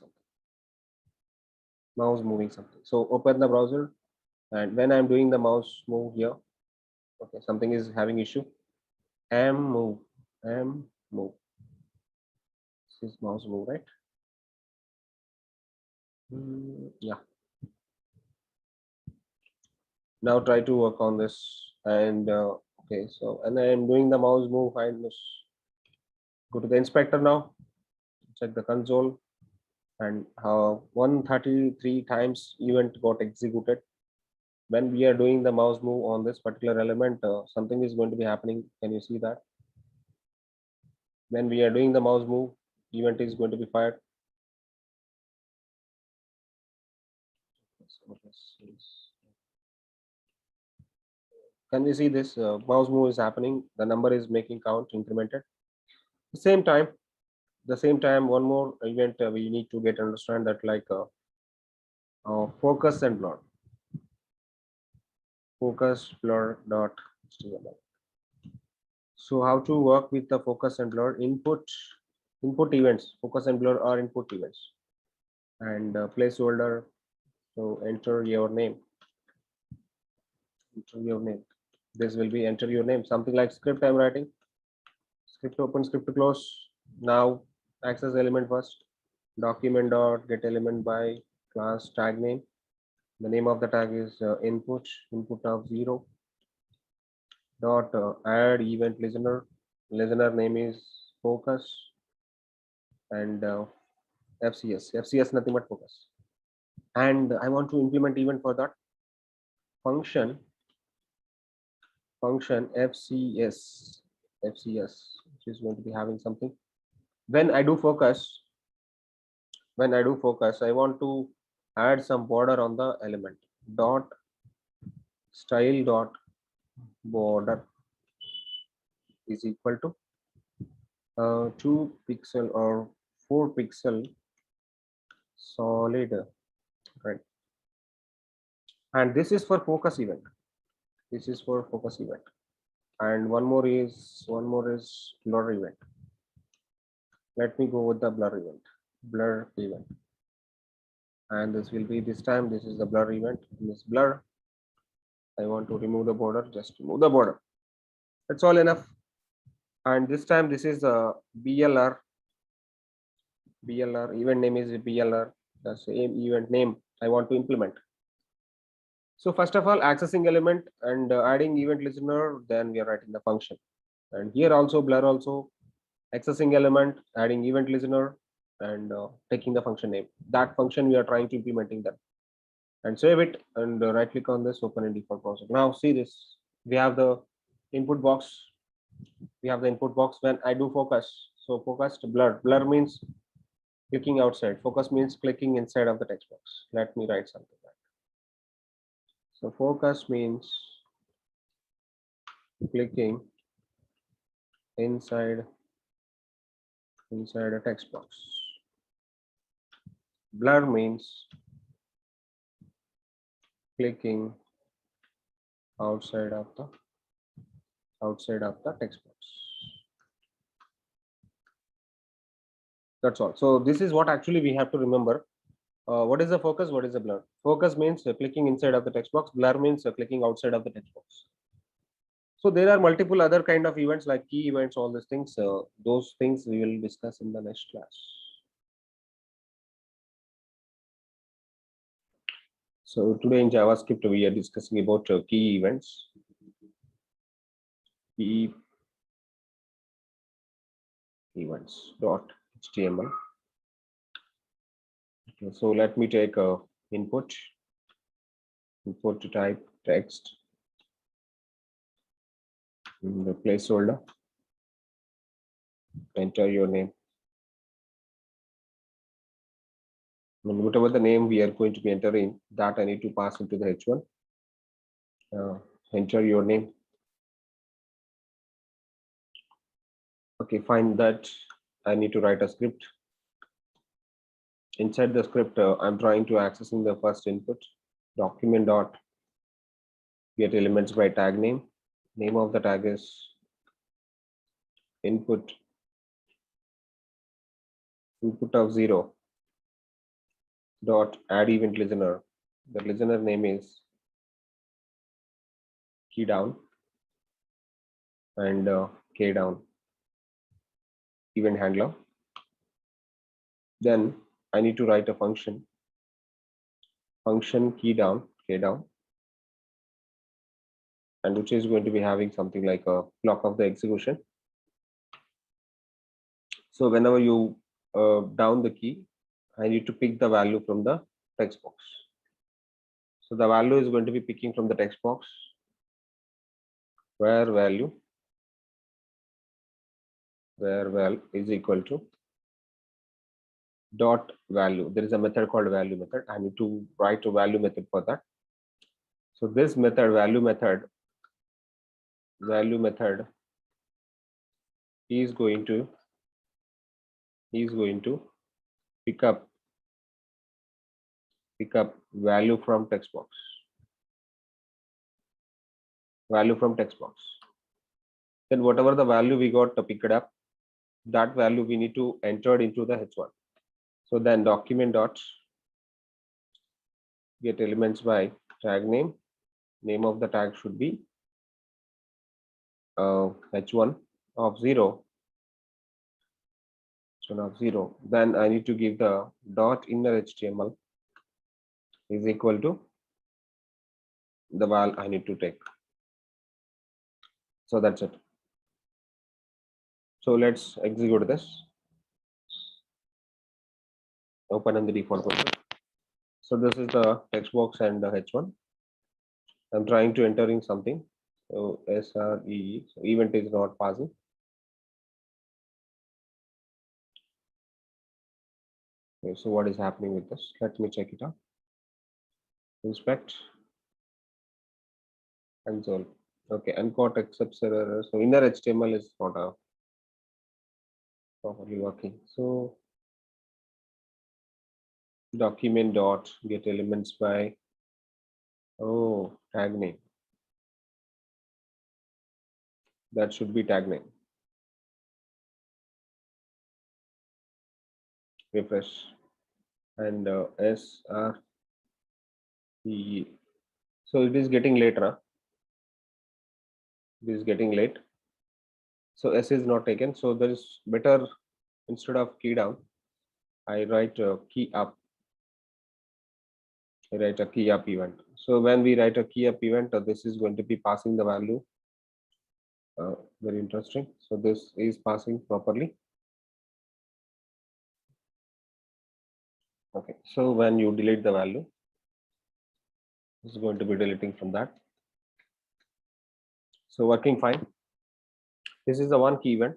something. So open the browser, and when I'm doing the mouse move here, okay, something is having issue. M move. This is mouse move, right? Yeah. Now try to work on this. And okay, so and I'm doing the mouse move. I must go to the inspector now, check the console, and 133 times event got executed. When we are doing the mouse move on this particular element, something is going to be happening. Can you see that? When we are doing the mouse move, event is going to be fired. Can we see this mouse move is happening? The number is making count incremented. The same time, one more event we need to get understand that like focus and blur. Focus blur dot HTML. So how to work with the focus and blur input events? Focus and blur are input events, and placeholder. So enter your name. This will be enter your name. Something like script I'm writing. Script open, script close. Now access element first. Document dot get element by class tag name. The name of the tag is input of 0. Dot add event listener. Listener name is focus, and FCS nothing but focus. And I want to implement event for that function FCS, which is going to be having something. When I do focus, I want to add some border on the element. Dot style dot border is equal to 2 pixel or 4 pixel solid, right? And this is for focus event. And one more is blur event. Let me go with the blur event. And this will be this time. This is the blur event. In this blur, I want to remove the border. Just remove the border. That's all enough. And this time, this is a BLR. Event name is BLR. The same event name I want to implement. So first of all, accessing element and adding event listener, then we are writing the function. And here also blur also accessing element, adding event listener, and taking the function name. That function we are trying to implementing that. And save it and right click on this, open in default project. Now see this, we have the input box. We have the input box when I do focus. So focused blur. Blur means clicking outside. Focus means clicking inside of the text box. Let me write something like that. So focus means clicking inside a text box. Blur means clicking outside of the text box. That's all. So this is what actually we have to remember. What is the focus? What is the blur? Focus means clicking inside of the text box. Blur means clicking outside of the text box. So there are multiple other kind of events like key events, all these things. Those things we will discuss in the next class. So today in JavaScript we are discussing about key events. Key events .html. Okay, so let me take input to type text in the placeholder. Enter your name. And whatever the name we are going to be entering, that I need to pass into the H1. Enter your name. Okay, find that I need to write a script. Inside the script, I'm trying to accessing the first input. Document dot get elements by tag name. Name of the tag is input of 0 dot add event listener. The listener name is key down and k down event handler. Then I need to write a function key down k down, and which is going to be having something like a clock of the execution. So whenever you down the key, I need to pick the value from the text box. So the value is going to be picking from the text box, where val is equal to dot value. There is a method called value method. I need to write a value method for that. So this method value method is going to pick up value from text box. Then whatever the value we got to pick it up, that value we need to enter into the H1. So then document dot get elements by tag name. Name of the tag should be H1 of 0. Then I need to give the dot inner HTML is equal to the val I need to take. So that's it. So let's execute this. Open in the default folder. So this is the text box and the H1. I'm trying to enter in something. So SRE, so event is not passing. Okay, so what is happening with this? Let me check it out. Inspect console. Okay, uncaught accepts error. So inner HTML is not properly working. So document dot get elements by tag name. That should be tag name. Refresh and SRE. So it is getting later. It is getting late. So S is not taken. So there is better, instead of key down, I write key up. I write a key up event. So when we write a key up event, this is going to be passing the value. Very interesting. So this is passing properly. Okay, so when you delete the value, this is going to be deleting from that. So working fine. This is the one key event,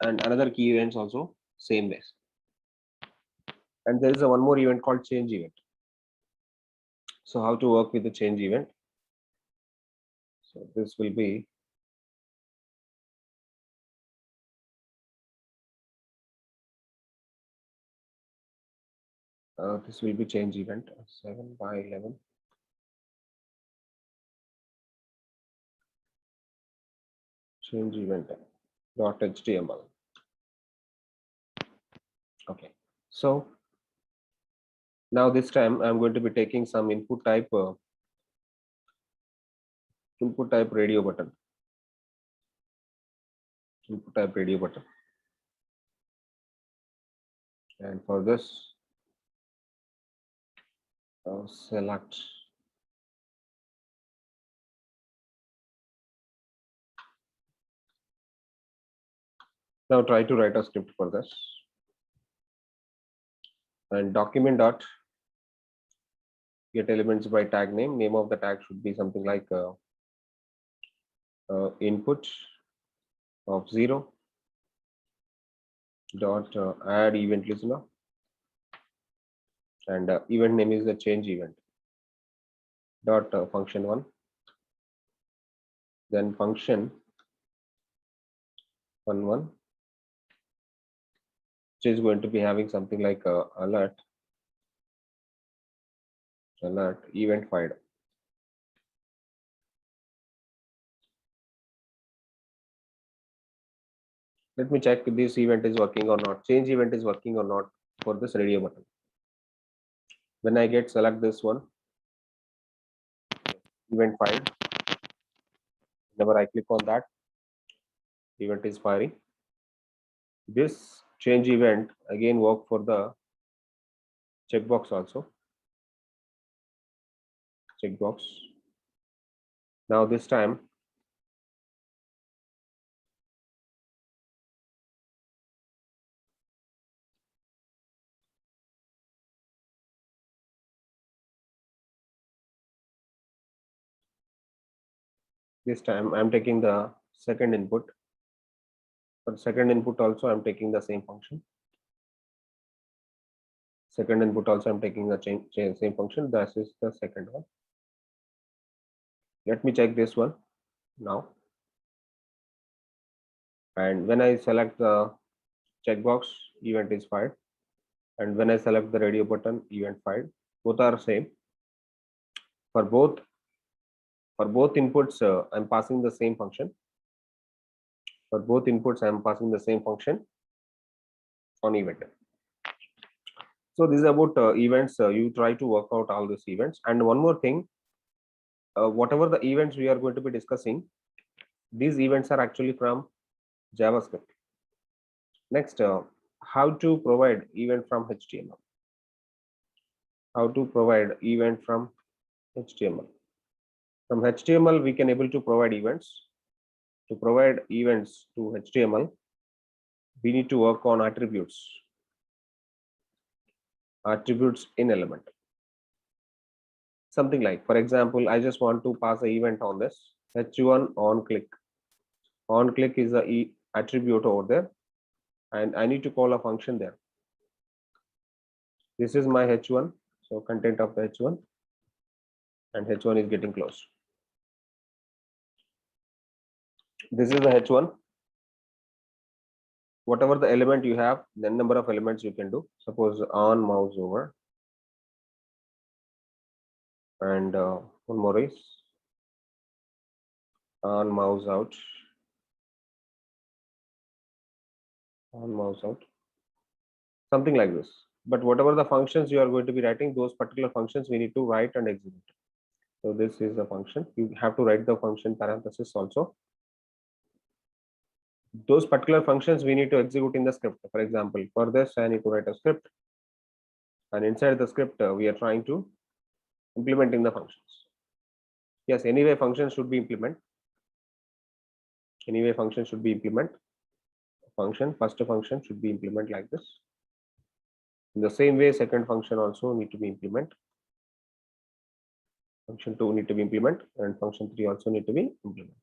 and another key events also same ways. And there is a one more event called change event. So how to work with the change event? So this will be change event 7/11. Change event .html. Okay, so now this time I'm going to be taking some input type radio button. Input type radio button. And for this, select now try to write a script for this. And document dot get elements by tag name. Name of the tag should be something like input of 0 dot add event listener, and event name is the change event dot function 1. Then function 1 which is going to be having something like alert event file. Let me check if this event is working or not. Change event is working or not for this radio button. When I get select this one, event file. Whenever I click on that, event is firing. This change event again work for the checkbox also. Checkbox. Now this time I'm taking the second input. For second input also I'm taking the same function. Second input also I'm taking the same function. That is the second one. Let me check this one now. And when I select the checkbox, event is fired. And when I select the radio button, event fired. Both are same. For both inputs, I'm passing the same function. For both inputs, I'm passing the same function on event. So this is about events. You try to work out all these events. And one more thing, whatever the events we are going to be discussing, these events are actually from JavaScript. Next, how to provide event from HTML. How to provide event from HTML. From HTML, we can able to provide events. To provide events to HTML, we need to work on attributes. Attributes in element. Something like, for example, I just want to pass an event on this h1 on click. On click is the attribute over there, and I need to call a function there. This is my h1, so content of the h1, and h1 is getting closed. This is the h1. Whatever the element you have, the number of elements you can do. Suppose on mouse over, and one more is on mouse out. On mouse out, something like this. But whatever the functions you are going to be writing, those particular functions we need to write and execute. So this is the function. You have to write the function parenthesis also. Those particular functions we need to execute in the script. For example, for this I need to write a script, and inside the script we are trying to implementing the functions. Yes, anyway function should be implement. Anyway function should be implement. First function should be implement like this. In the same way, second function also need to be implement. Function 2 need to be implement, and function 3 also need to be implement.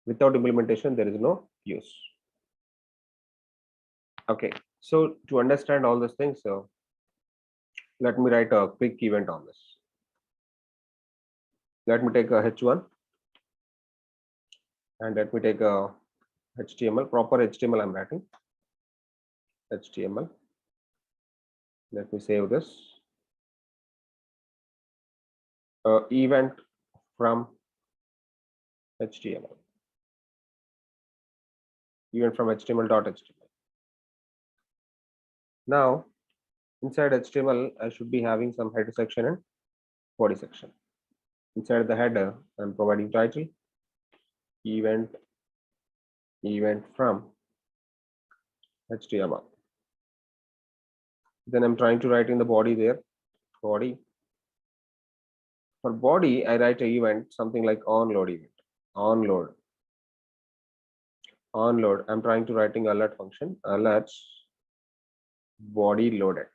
Without implementation, there is no use. Okay, so to understand all these things, let me write a quick event on this. Let me take a h1 and let me take a HTML, proper HTML I'm writing. HTML. Let me save this. Event from HTML. Event from HTML.html. Now, inside HTML, I should be having some header section and body section. Inside the header, I'm providing title, event from HTML. Then I'm trying to write in the body there, body. For body, I write an event, something like onload event, onload. I'm trying to writing alert function, alerts body loaded.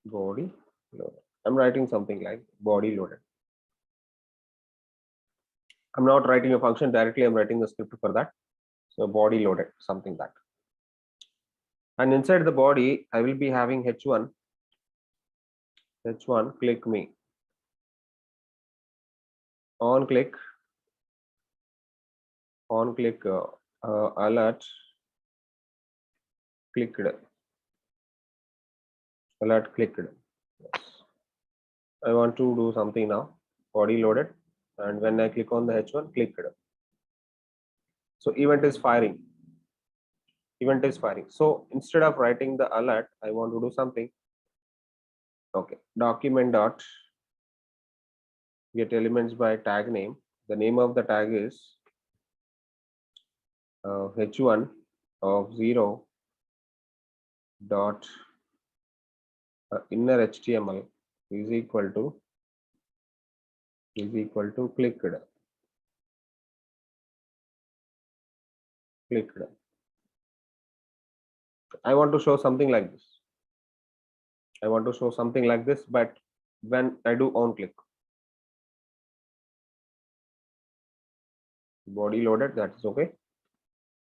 Body loaded. I'm writing something like body loaded. I'm not writing a function directly, I'm writing the script for that. So body loaded, something that. And inside the body, I will be having h1 click me. On click alert clicked. Alert clicked. Yes. I want to do something now. Body loaded, and when I click on the h1, clicked. So event is firing. Event is firing. So instead of writing the alert, I want to do something. Okay. Document dot get elements by tag name. The name of the tag is h1 of 0 dot inner HTML is equal to clicked. I want to show something like this. But when I do on click, body loaded, that is okay.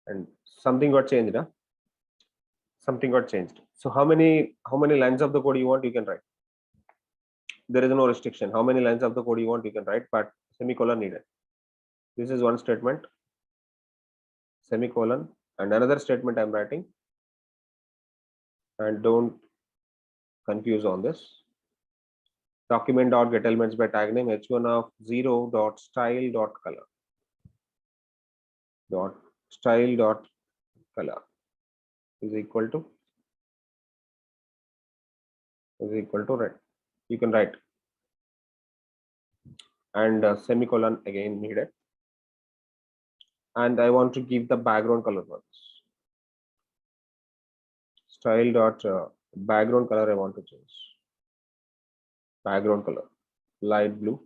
And something got changed, huh? Something got changed. So how many lines of the code you want, you can write. There is no restriction. How many lines of the code you want, you can write, but semicolon needed. This is one statement, semicolon, and another statement I'm writing. And don't confuse on this. Document dot get elements by tag name h1 of 0 dot style dot color is equal to red. You can write, and semicolon again needed. And I want to give the background color for this. Style dot background color I want to change. Background color light blue.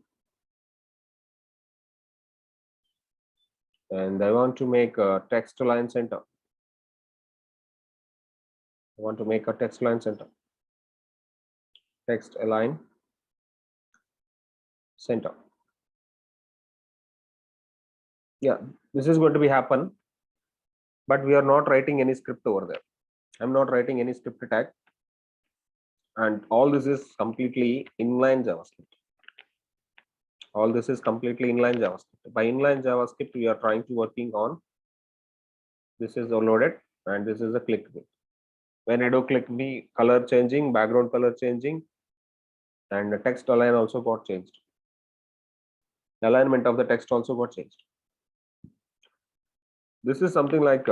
And I want to make a text align center. Text align center. Yeah, this is going to be happen, but we are not writing any script over there. I'm not writing any script tag, and all this is completely inline JavaScript. By inline JavaScript, we are trying to working on this is loaded, and this is a click me. When I do click me, color changing, background color changing, and the text align also got changed. The alignment of the text also got changed. This is something like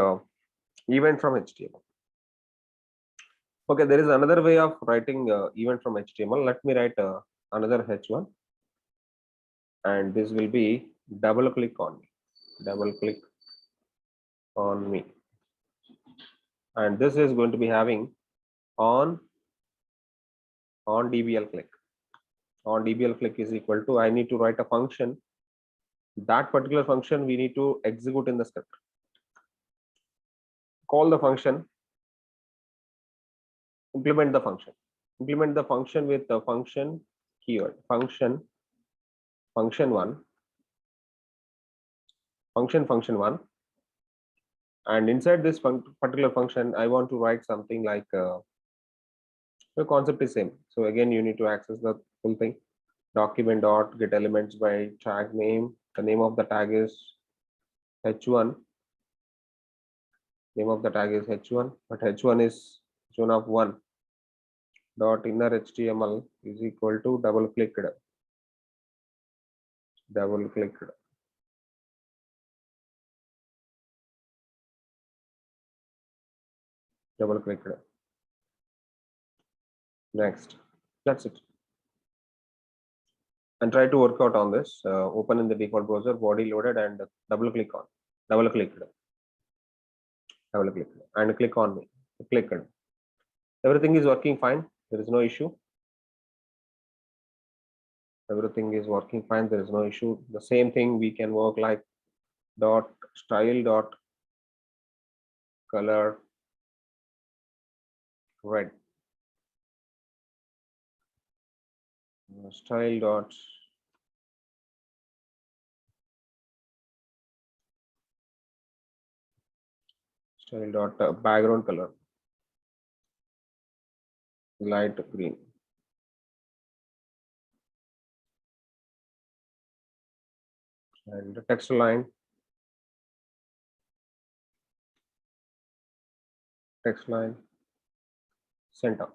event from HTML. Okay, there is another way of writing event from HTML. Let me write another h1, and this will be double click on me. And this is going to be having on DBL click. on dbl click is equal to, I need to write a function. That particular function we need to execute in the script. Call the function, implement the function. Implement the function with the function keyword, function one, function one. And inside this particular function, I want to write something like the concept is same. So again, you need to access the full thing. Document dot get elements by tag name. The name of the tag is h1. Name of the tag is h1, but h1 is h1 of 1. Dot inner html is equal to double clicked. Double clicked. Double clicked. Next, that's it. And try to work out on this. Open in the default browser, body loaded, and double clicked, and click on me. Clicked. Everything is working fine. There is no issue. Everything is working fine. There is no issue. The same thing we can work like dot style dot color red. Style dot background color light green. And the text line center.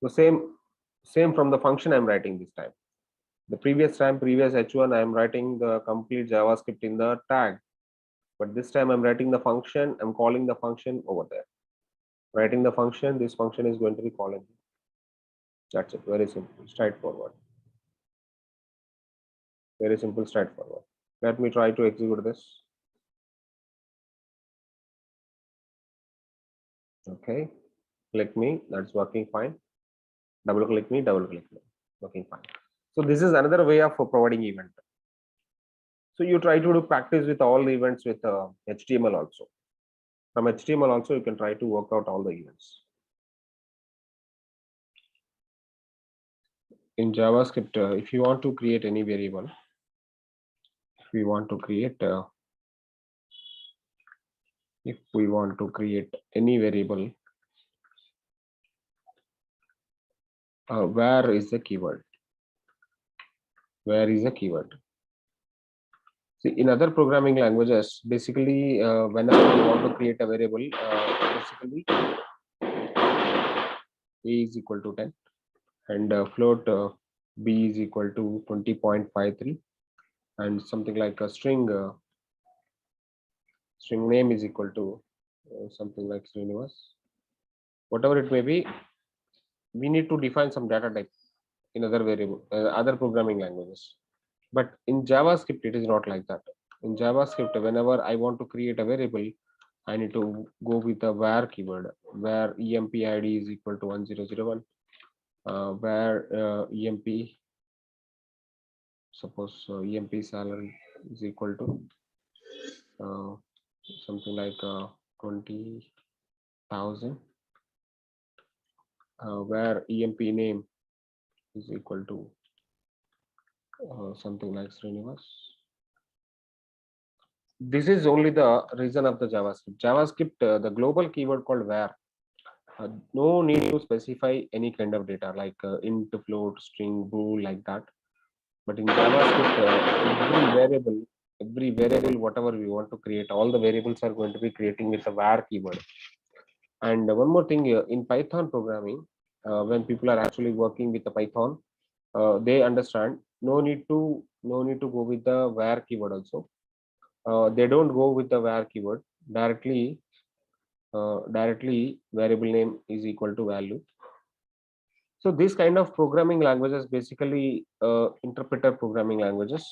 The same from the function I'm writing this time. The previous h1 I'm writing the complete JavaScript in the tag, but this time I'm writing the function. I'm calling the function over there. Writing the function. This function is going to be calling. That's it. Very simple, straightforward. Very simple, straightforward. Let me try to execute this. Okay, click me. That's working fine. Double click me. Working fine. So this is another way of providing event. So you try to do practice with all the events with HTML also. From HTML also you can try to work out all the events. In JavaScript, if you want to create any variable, if we want to create any variable, where is the keyword? Where is the keyword? See, in other programming languages, basically, whenever you want to create a variable, basically a is equal to 10 and float b is equal to 20.53 and something like a string name is equal to something like Srinivas. Whatever it may be, we need to define some data type in other variable, other programming languages. But in JavaScript, it is not like that. In JavaScript, whenever I want to create a variable, I need to go with the where keyword, where emp id is equal to 1001, where emp, suppose emp salary is equal to something like 20,000, where emp name is equal to something like Srinivas. This is only the reason of the JavaScript. JavaScript, the global keyword called where. No need to specify any kind of data like int, float, string, bool, like that. But in JavaScript, every variable, whatever we want to create, all the variables are going to be creating with a where keyword. And one more thing, in Python programming, when people are actually working with the Python, they understand no need to go with the where keyword also. They don't go with the where keyword directly. Directly variable name is equal to value. So this kind of programming languages basically interpreter programming languages,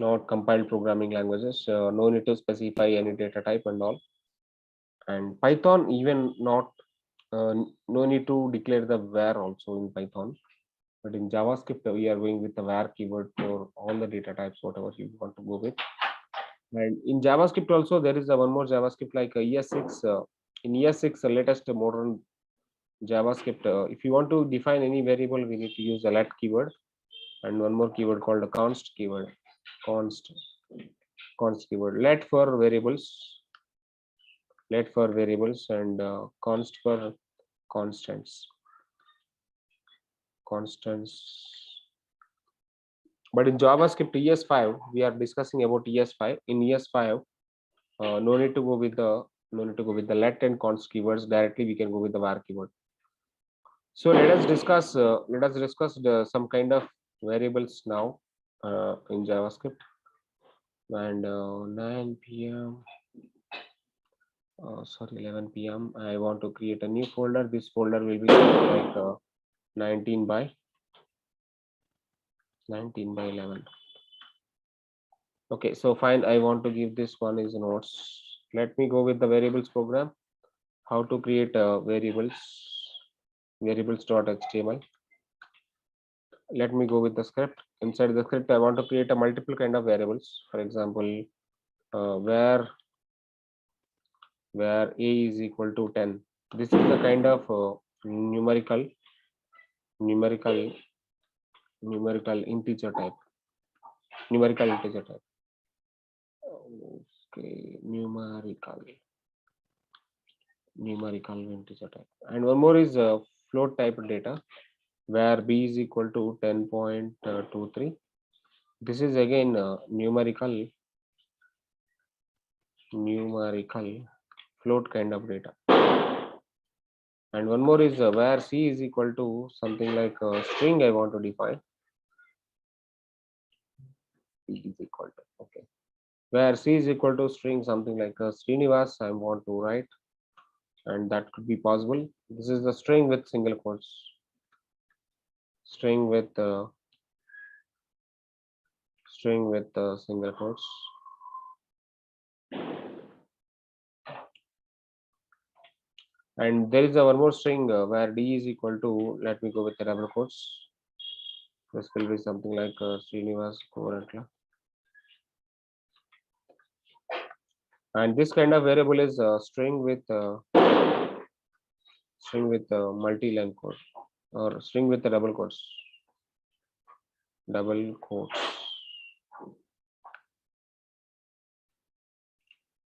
not compiled programming languages. No need to specify any data type and all. And Python even not no need to declare the where also in Python. But in JavaScript, we are going with the var keyword for all the data types, whatever you want to go with. And in JavaScript also, there is a one more JavaScript like ES6. In ES6, the latest modern JavaScript, if you want to define any variable, we need to use the let keyword and one more keyword called the const keyword. Const keyword. Let for variables, and const for constants. But in JavaScript ES5, we are discussing about ES5. In ES5, no need to go with the let and const keywords directly. We can go with the var keyword. So let us discuss some kind of variables now in JavaScript. And 9 p.m. 11 p.m. I want to create a new folder. This folder will be like 19 by 11. Okay, so fine. I want to give this one is notes. Let me go with the variables program. How to create variables.html. Let me go with the script. Inside the script, I want to create a multiple kind of variables. For example, where a is equal to 10. This is the kind of numerical integer type. Okay, numerical integer type. And one more is float type data, where b is equal to 10.23. This is again numerical float kind of data. And one more is where c is equal to something like a string I want to define. C is equal to, okay, where c is equal to string something like a Srinivas I want to write, and that could be possible. This is the string with single quotes. String with single quotes. And there is a one more string where d is equal to, let me go with the double quotes. This will be something like Srinivas Kovaratla. And this kind of variable is string with multi-line code, or string with the double quotes.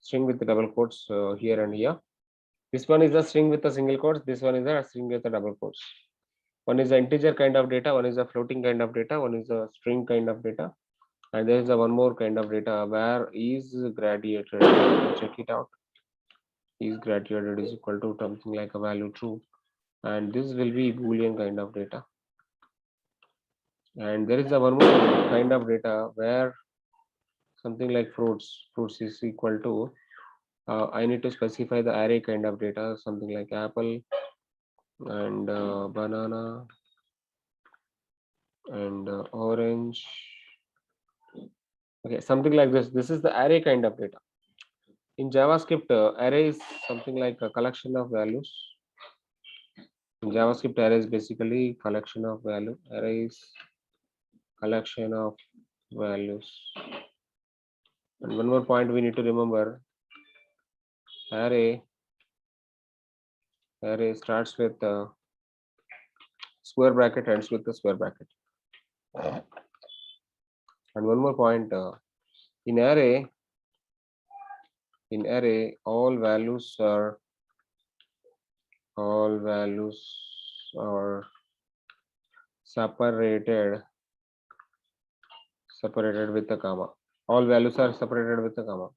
String with the double quotes here and here. This one is a string with a single quotes. This one is a string with a double quotes. One is an integer kind of data. One is a floating kind of data. One is a string kind of data. And there is a one more kind of data where is graduated. Check it out. Is graduated is equal to something like a value true. And this will be Boolean kind of data. And there is a one more kind of data where something like fruits is equal to, I need to specify the array kind of data, something like apple and banana and orange. Okay, something like this. This is the array kind of data. In JavaScript, array is something like a collection of values. In JavaScript, array is basically collection of value. Array is collection of values. And one more point we need to remember: array starts with square bracket, ends with the square bracket. And one more point: in array, all values are separated with a comma. All values are separated with a comma.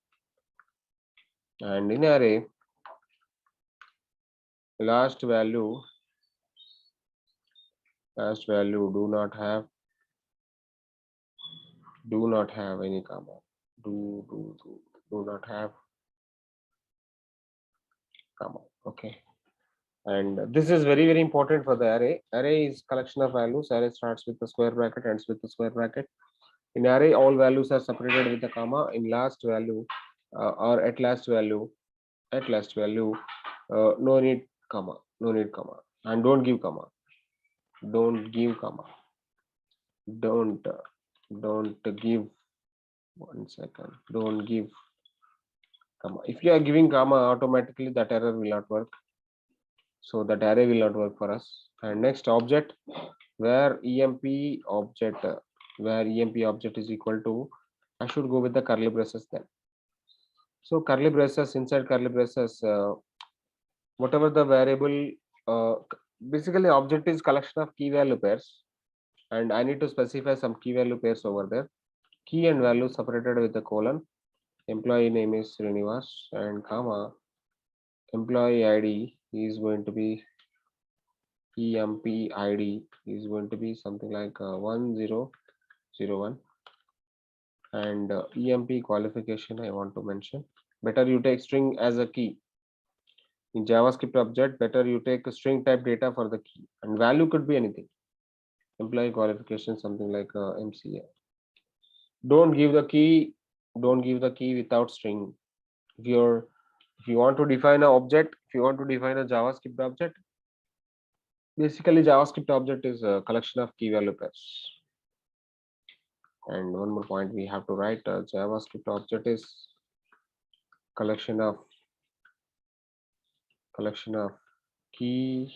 And in array, last value do not have any comma. Do not have comma. Okay. And this is very, very important for the array. Array is collection of values. Array starts with the square bracket, ends with the square bracket. In array, all values are separated with a comma. In last value or at last value, no need comma, and don't give comma. don't give, one second, don't give comma. If you are giving comma, automatically that error will not work. So that array will not work for us. And next object, where emp object, where emp object is equal to, I should go with the curly braces then. So curly braces, inside curly braces, whatever the variable, uh, basically object is collection of key value pairs, and I need to specify some key value pairs over there. Key and value separated with the colon. Employee name is Srinivas and comma. Employee ID is going to be emp ID is going to be something like 1001, and emp qualification I want to mention. Better you take string as a key. In JavaScript object, better you take a string type data for the key, and value could be anything. Employee qualification something like MCA. Don't give the key. Don't give the key without string. If you want to define an object, if you want to define a JavaScript object, basically JavaScript object is a collection of key value pairs. And one more point we have to write, JavaScript object is collection of key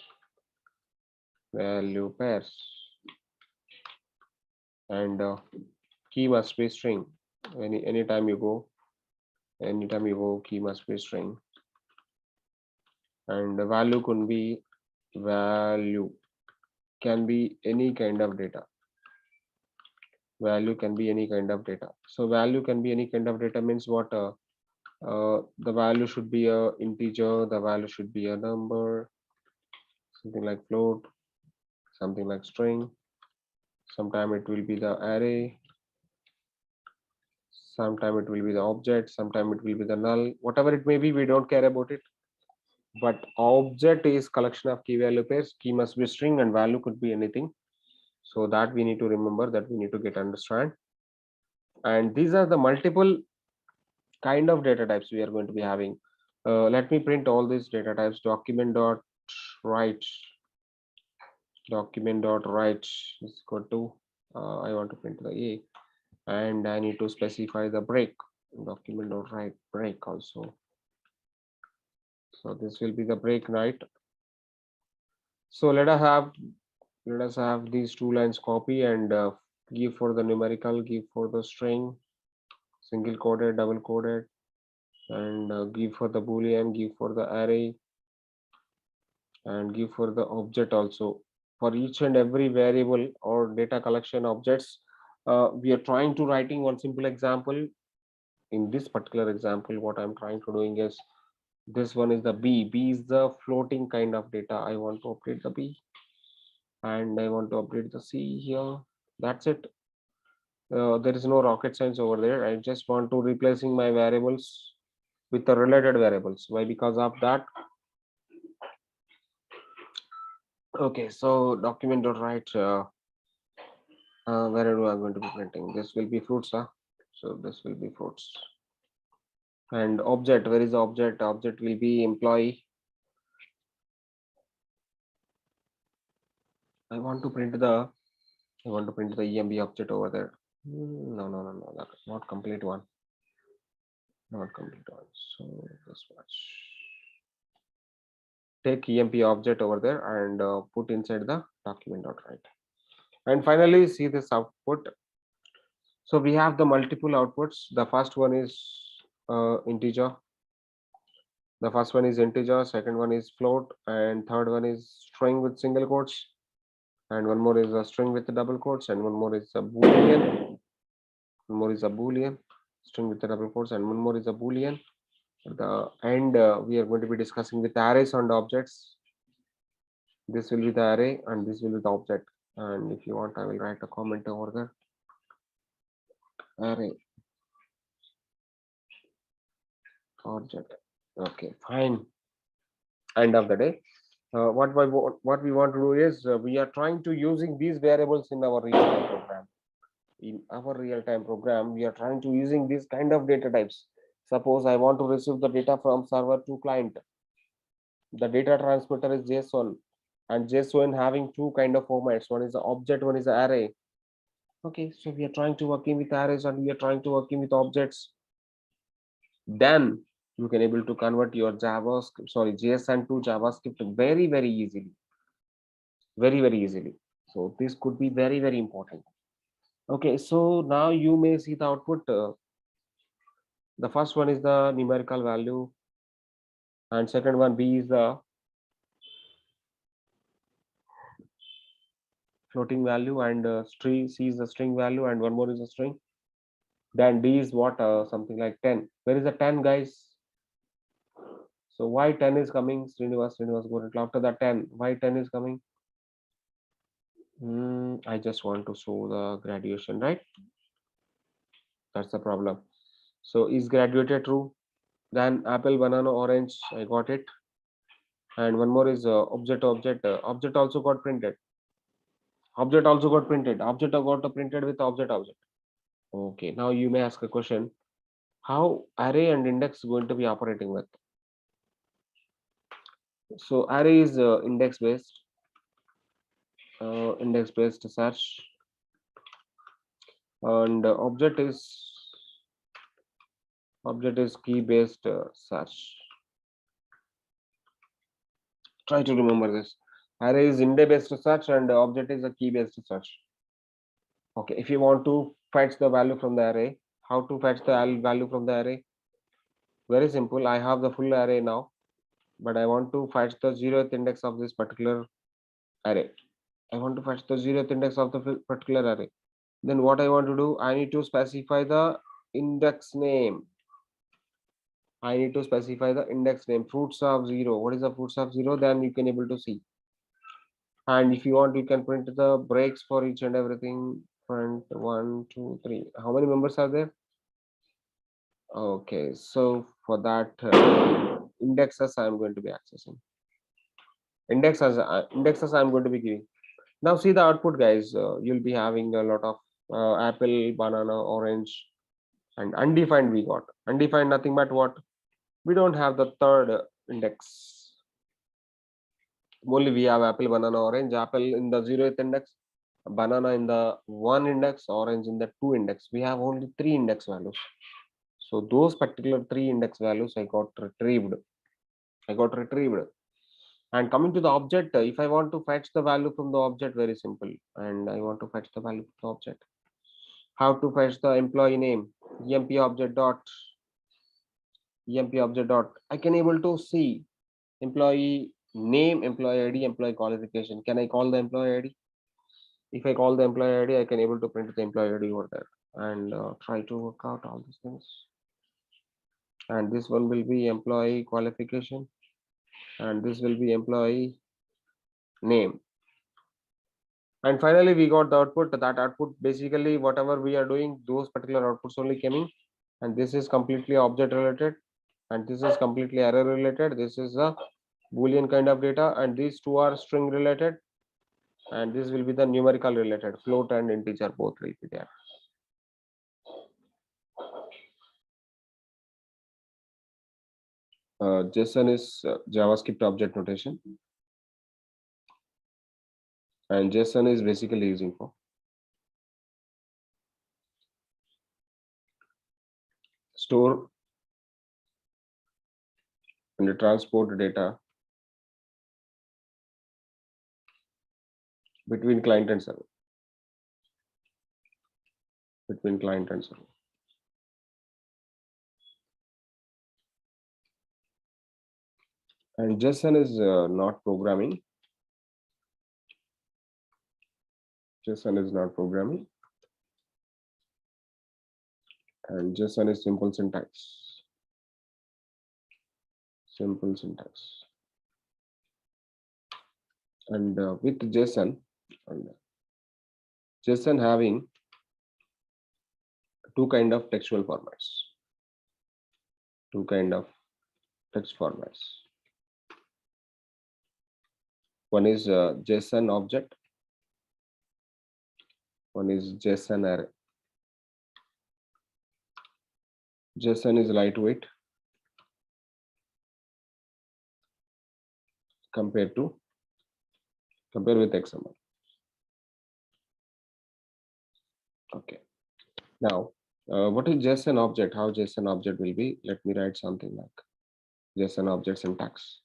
value pairs, and key must be string. Anytime you go, key must be string, and the value can be any kind of data. Value can be any kind of data. So value can be any kind of data means what? The value should be a integer, the value should be a number, something like float, something like string. Sometime it will be the array, sometime it will be the object, sometime it will be the null. Whatever it may be, we don't care about it. But object is collection of key value pairs. Key must be string and value could be anything. So that we need to remember, that we need to get understand. And these are the multiple kind of data types we are going to be having. Let me print all these data types. Document.write is equal to, I want to print the A, and I need to specify the break. Document.write break also. So this will be the break, right? So let us have these two lines copy and give for the numerical, give for the string, single quoted, double quoted, and give for the boolean, give for the array, and give for the object also. For each and every variable or data collection objects, we are trying to writing one simple example. In this particular example, what I'm trying to doing is, this one is the B is the floating kind of data. I want to update the B, and I want to update the C here. That's it. There is no rocket science over there. I just want to replacing my variables with the related variables. Why? Because of that. Okay, so document.write, where do I going to be printing? This will be fruits, huh? So this will be fruits. And object, where is the object? Object will be employee. I want to print the EMB object over there. No, that's not complete one. Not complete one. So this much. Take EMP object over there and put inside the document.write. And finally, see this output. So we have the multiple outputs. The first one is integer. The first one is integer, second one is float, and third one is string with single quotes, and one more is a string with the double quotes, and one more is a boolean. One more is a boolean, string with the double quotes, and one more is a boolean. We are going to be discussing with arrays and objects. This will be the array, and this will be the object. And if you want, I will write a comment over there. Array object. Okay, fine. End of the day. What we want to do is, we are trying to using these variables in our real-time program. In our real-time program, we are trying to using these kind of data types. Suppose I want to receive the data from server to client. The data transmitter is JSON, and JSON having two kind of formats. One is the object, one is the array. Okay, so we are trying to working with arrays and we are trying to working with objects. Then you can able to convert your JavaScript, sorry, JSON to JavaScript very easily, very easily. So this could be very important. Okay, so now you may see the output. The first one is the numerical value, and second one B is the floating value, and string C is the string value, and one more is a string. Then D is what? Something like 10. Where is the 10, guys? So why 10 is coming? Srinivas, go ahead. After that 10, why 10 is coming? I just want to show the graduation, right? That's the problem. So is graduated true? Then apple, banana, orange, I got it. And one more is object. Object also got printed. Object also got printed. Object got printed with object. Okay, now you may ask a question. How array and index going to be operating with? So array is index based search, and object is key based search. Try to remember this. Array is index based search and object is a key based search. Okay, if you want to fetch the value from the array, how to fetch the value from the array? Very simple. I have the full array now, but I want to fetch the 0th index of this particular array. I want to fetch the 0th index of the particular array. Then what I want to do, I need to specify the index name. I need to specify the index name. Fruits of 0. What is the fruits of 0? Then you can able to see. And if you want, you can print the breaks for each and everything. Print 1, 2, 3. How many members are there? Okay, so for that indexes I'm going to be accessing. Indexes I'm going to be giving. Now see the output, guys. You'll be having a lot of apple, banana, orange, and undefined. We got undefined, nothing but what? We don't have the third index. Only we have apple, banana, orange. Apple in the 0th index, banana in the 1 index, orange in the 2 index. We have only 3 index values. So those particular 3 index values I got retrieved. And coming to the object, if I want to fetch the value from the object, very simple. And I want to fetch the value from the object. How to fetch the employee name? emp object dot. I can able to see employee name, employee ID, employee qualification. Can I call the employee ID? If I call the employee ID, I can able to print the employee ID over there and try to work out all these things. And this one will be employee qualification, and this will be employee name. And finally, we got the output. That output basically whatever we are doing, those particular outputs only coming. And this is completely object related, and this is completely array related. This is a Boolean kind of data, and these two are string related, and this will be the numerical related. Float and integer both will be there. JSON is JavaScript object notation, and JSON is basically using for store and transport data between client and server. And JSON is not programming. JSON is not programming. And JSON is simple syntax. And with JSON, having two kind of textual formats. Text formats. One is Json Object. One is Json Array. Json is lightweight compare with XML. Okay. Now, what is JSON object? How JSON object will be? Let me write something like JSON object syntax.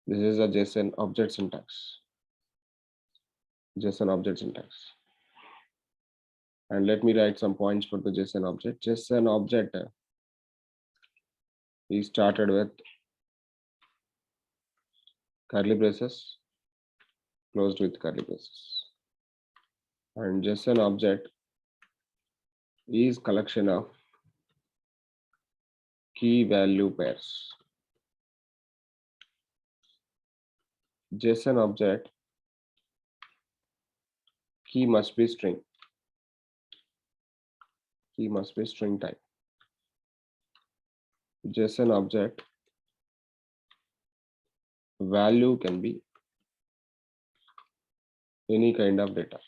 This is a JSON object syntax. JSON object syntax. And let me write some points for the JSON object. JSON object is started with curly braces, closed with curly braces. And JSON object is collection of key value pairs. JSON object key must be string. Key must be string type. JSON object value can be any kind of data.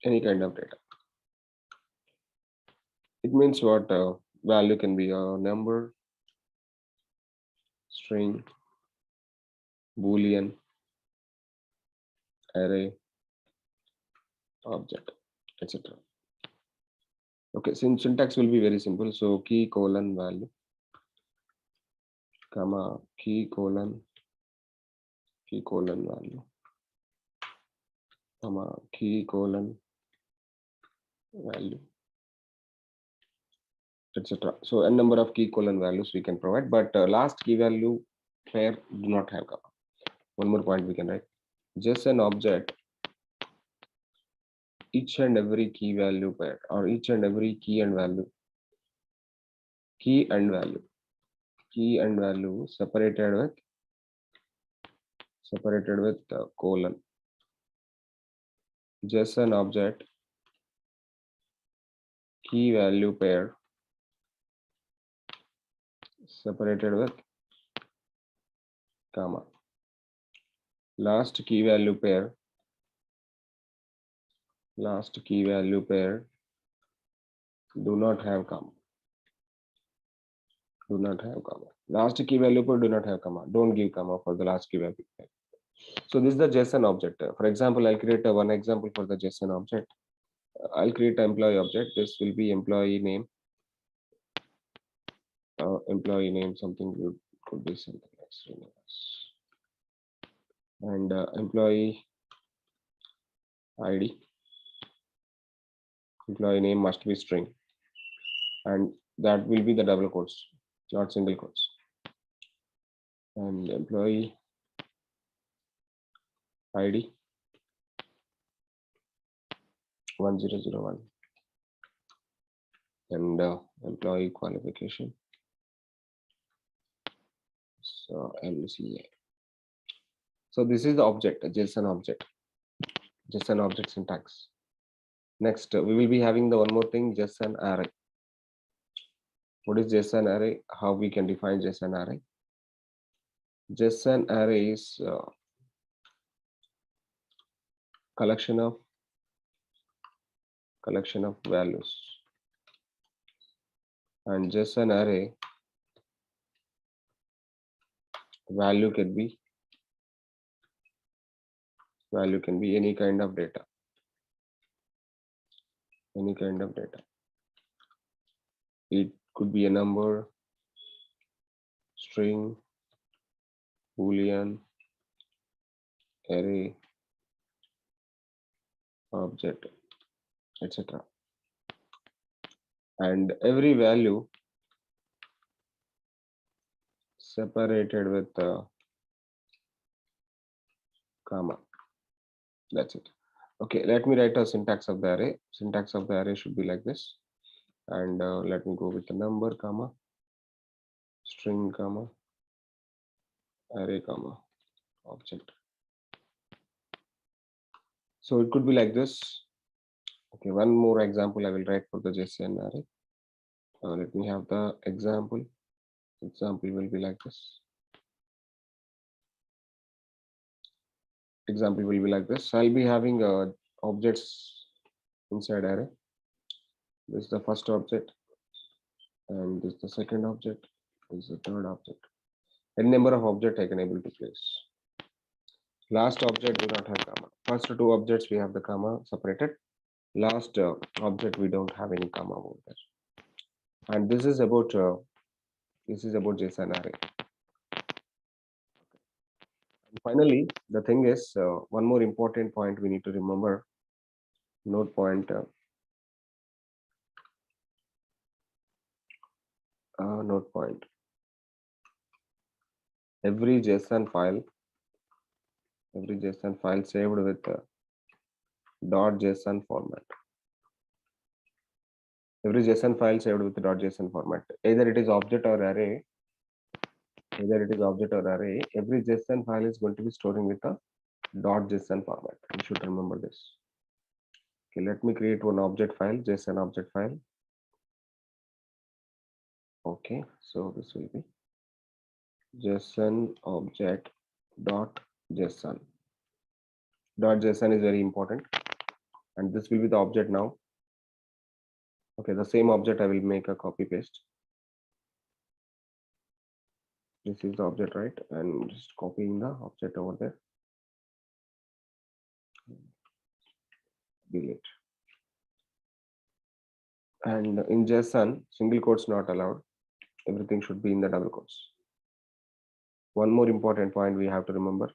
Any kind of data. It means what? Value can be a number, string, boolean, array, object, etc. Okay, syntax will be very simple. So key colon value, comma key colon value, comma key colon value, etc. So n number of key colon values we can provide, but last key value pair do not have comma. One more point we can write. JSON object each and every key value pair, or each and every key and value separated with colon. JSON object key value pair separated with comma. Last key value pair do not have comma. Do not have comma. Last key value pair do not have comma. Don't give comma for the last key value pair. So this is the JSON object. For example, I'll create one example for the JSON object. I'll create an employee object. This will be employee name. Employee name, something good, could be something like Srinivas. And employee ID. Employee name must be string, and that will be the double quotes, not single quotes. And employee ID 1001, and employee qualification, so MCA. So this is the object, a JSON object syntax. Next, we will be having the one more thing, JSON array. What is JSON array? How we can define JSON array? JSON array is collection of values, and JSON array value can be any kind of data. It could be a number, string, boolean, array, object, etc. And every value separated with comma. That's it. Okay, let me write a syntax of the array. Syntax of the array should be like this. And let me go with the number, comma, string, comma, array, comma, object. So it could be like this. Okay, one more example I will write for the JSON array. Let me have the example. Example will be like this. Example will be like this. I'll be having objects inside array. This is the first object, and this is the second object. This is the third object. Any number of object I can able to place. Last object do not have comma. First two objects we have the comma separated. Last object we don't have any comma over there. And this is about Json array. And finally, the thing is one more important point we need to remember. Note point. Note point. Every JSON file saved with .json format. Every JSON file saved with .json format. Either it is object or array. Every JSON file is going to be storing with a .json format. You should remember this. Okay, let me create one object file, JSON object file. Okay, so this will be Json Object .json. .json is very important, and this will be the object now. Okay, the same object I will make a copy paste. This is the object, right? And just copying the object over there. Delete. And in JSON, single quotes not allowed. Everything should be in the double quotes. One more important point we have to remember.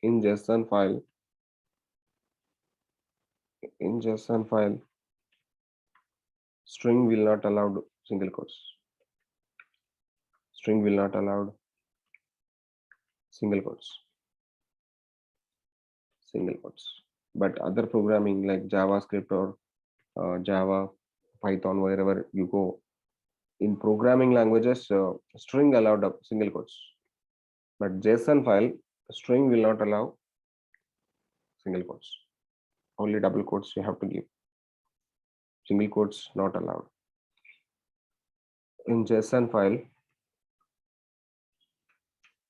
In JSON file, string will not allowed single quotes. String will not allowed single quotes. But other programming like JavaScript or Java, Python, wherever you go, in programming languages, string allowed single quotes. But JSON file, string will not allow single quotes. Only double quotes you have to give. Single quotes not allowed. In JSON file,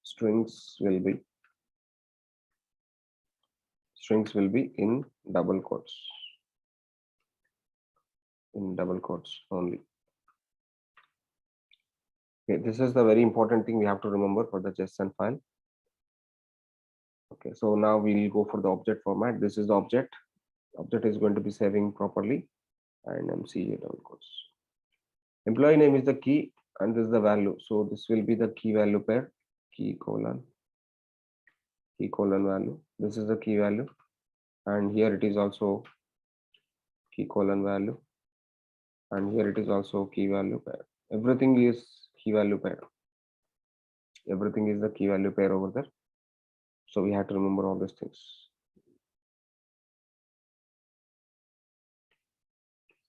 strings will be in double quotes. In double quotes only. Okay, this is the very important thing we have to remember for the JSON file. Okay, so now we will go for the object format. This is the object. Object is going to be saving properly, and MC double quotes. Employee name is the key, and this is the value. So this will be the key value pair, key colon value. This is the key value, and here it is also key colon value, and here it is also key value pair. Everything is key value pair. Everything is the key value pair over there. So we have to remember all these things.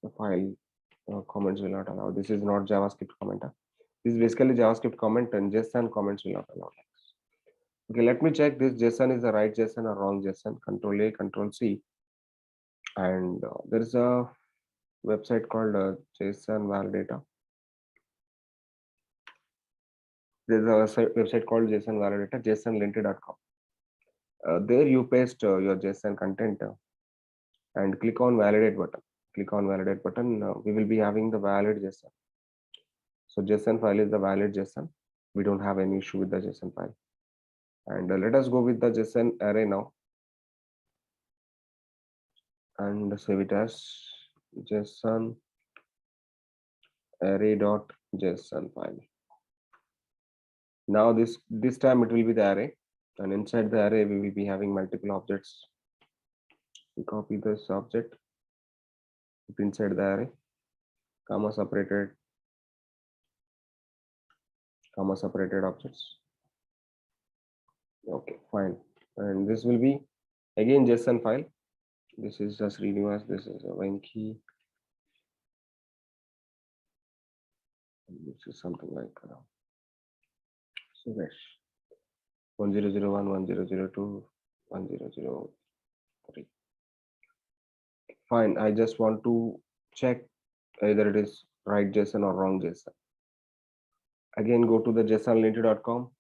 The file comments will not allow. This is not JavaScript comment. This is basically JavaScript comment, and JSON comments will not allow. Okay, let me check this JSON is the right JSON or wrong JSON. Control A, Control C, and there is a website called Json Validator. There's a website called Json Validator, jsonlinted.com. There you paste your JSON content and click on validate button. We will be having the valid JSON. So JSON file is the valid JSON. We don't have any issue with the JSON file. And let us go with the JSON array now. And save it as JSON array.json file. Now this time it will be the array, and inside the array we will be having multiple objects. We copy this object, put inside the array, comma separated objects. Okay, fine. And this will be again JSON file. This is just Srinivas, this is a Venki. This is something like Suresh. 1001, 1002, 1003. Fine. I just want to check either it is right JSON or wrong JSON. Again, go to the jsonlinted.com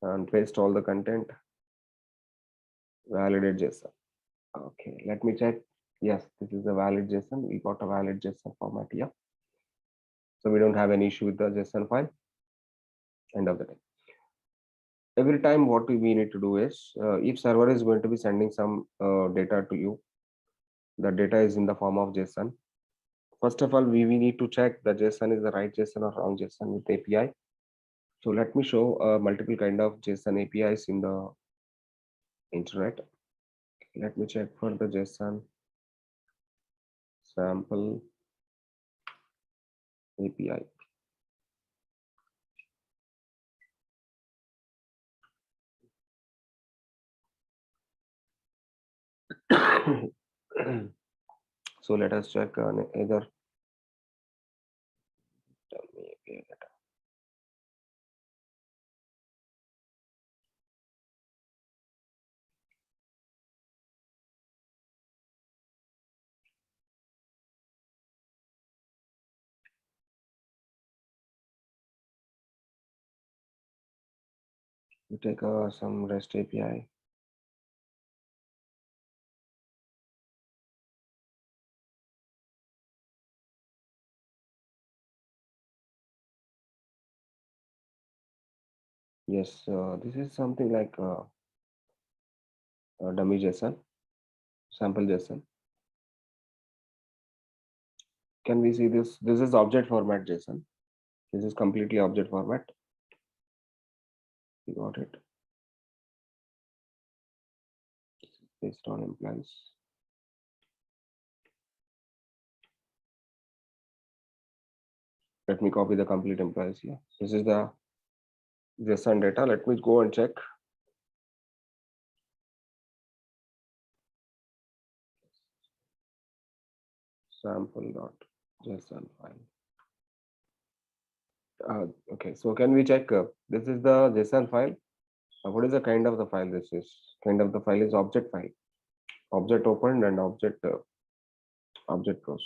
and paste all the content. Validate JSON. Okay, let me check. Yes, this is a valid JSON. We got a valid JSON format here. So we don't have any issue with the JSON file. End of the day. every time what we need to do is, if server is going to be sending some data to you, the data is in the form of JSON. First of all, we need to check the JSON is the right JSON or wrong JSON with API. So let me show multiple kind of JSON APIs in the internet. Let me check for the JSON sample API. So let us check on either. Tell me API data. We take some REST API. Yes, this is something like dummy JSON, sample JSON. Can we see this? This is object format JSON. This is completely object format. We got it. Based on implies. Let me copy the complete implies here. This is the JSON data. Let me go and check. Sample.json file. Okay, so can we check? This is the JSON file. What is the kind of the file? This is kind of the file is object file. Object opened and object closed.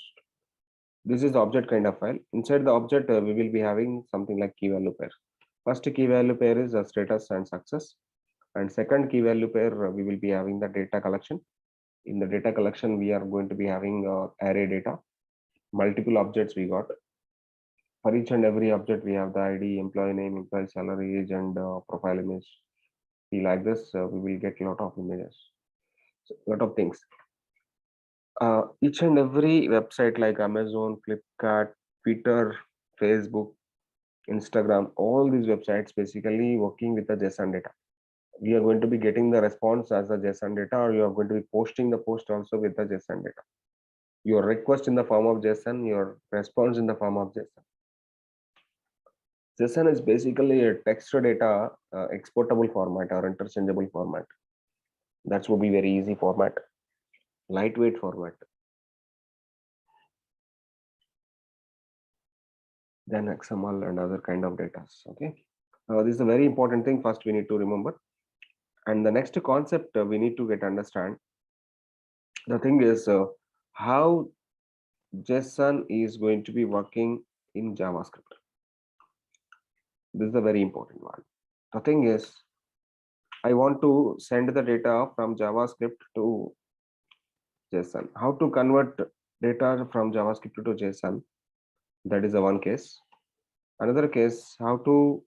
This is the object kind of file. Inside the object, we will be having something like key value pair. First key value pair is status and success, and second key value pair we will be having the data collection. In the data collection, we are going to be having array data. Multiple objects we got. For each and every object, we have the ID, employee name, employee salary, age, and profile image. See, like this, we will get a lot of images, a lot of things. Each and every website like Amazon, Flipkart, Twitter, Facebook, Instagram, all these websites basically working with the JSON data. We are going to be getting the response as a JSON data, or you are going to be posting the post also with the JSON data. Your request in the form of JSON, your response in the form of JSON. JSON is basically a text data exportable format or interchangeable format. That would be very easy format, lightweight format. Then XML and other kind of data. Okay, this is a very important thing. First, we need to remember, and the next concept we need to get understand. The thing is how JSON is going to be working in JavaScript. This is a very important one. The thing is, I want to send the data from JavaScript to JSON. How to convert data from JavaScript to JSON? That is the one case. Another case, how to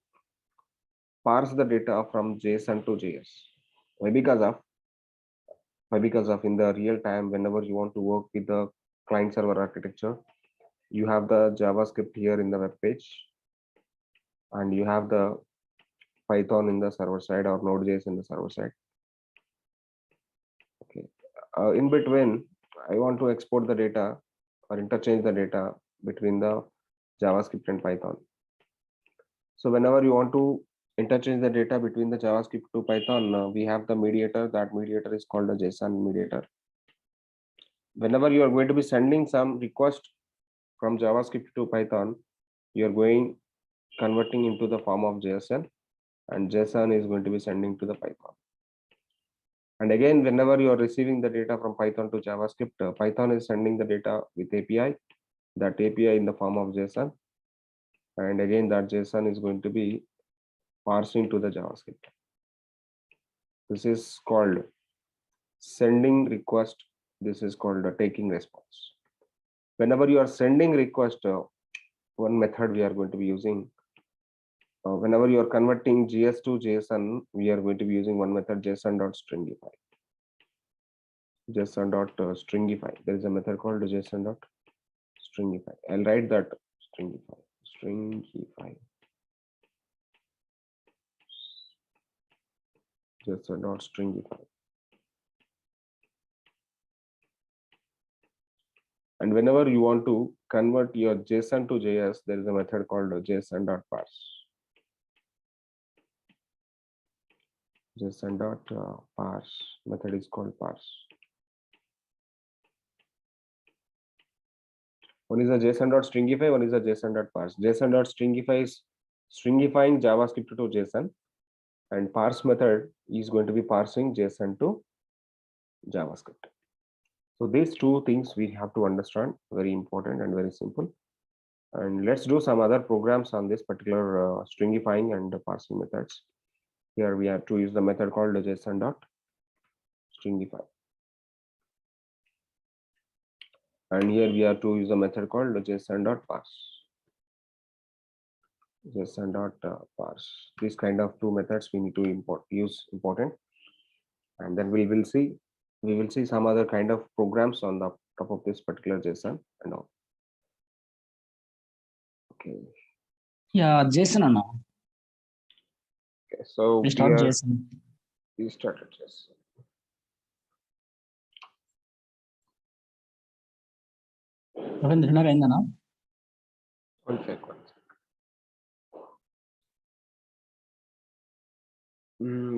parse the data from JSON to JS. Why? Because of in the real time, whenever you want to work with the client server architecture, you have the JavaScript here in the web page, and you have the Python in the server side or Node.js in the server side. Okay. In between, I want to export the data or interchange the data between the JavaScript and Python. So whenever you want to interchange the data between the JavaScript to Python, we have the mediator. That mediator is called the Json Mediator. Whenever you are going to be sending some request from JavaScript to Python, you are going converting into the form of JSON, and JSON is going to be sending to the Python. And again, whenever you are receiving the data from Python to JavaScript, Python is sending the data with API, that API in the form of JSON. And again, that JSON is going to be parsing to the JavaScript. This is called sending request. This is called taking response. Whenever you are sending request, one method we are going to be using whenever you are converting JS to JSON, we are going to be using one method, json.stringify. Json.stringify. There is a method called json.stringify. I'll write that stringify. Stringify. Json.stringify. And whenever you want to convert your JSON to JS, there is a method called json.parse. Json.parse method is called parse. One is a json.stringify, one is a json.parse. Json.stringify is stringifying JavaScript to JSON, and parse method is going to be parsing JSON to JavaScript. So these two things we have to understand, very important and very simple. And let's do some other programs on this particular stringifying and parsing methods. Here we have to use the method called json.stringify. And here we have to use a method called json.parse. Json.parse. These kind of two methods we need to use important. And then we will see some other kind of programs on the top of this particular JSON and all. Okay. Yeah, Json or no? Okay, so We start Json. We started JSON. One second.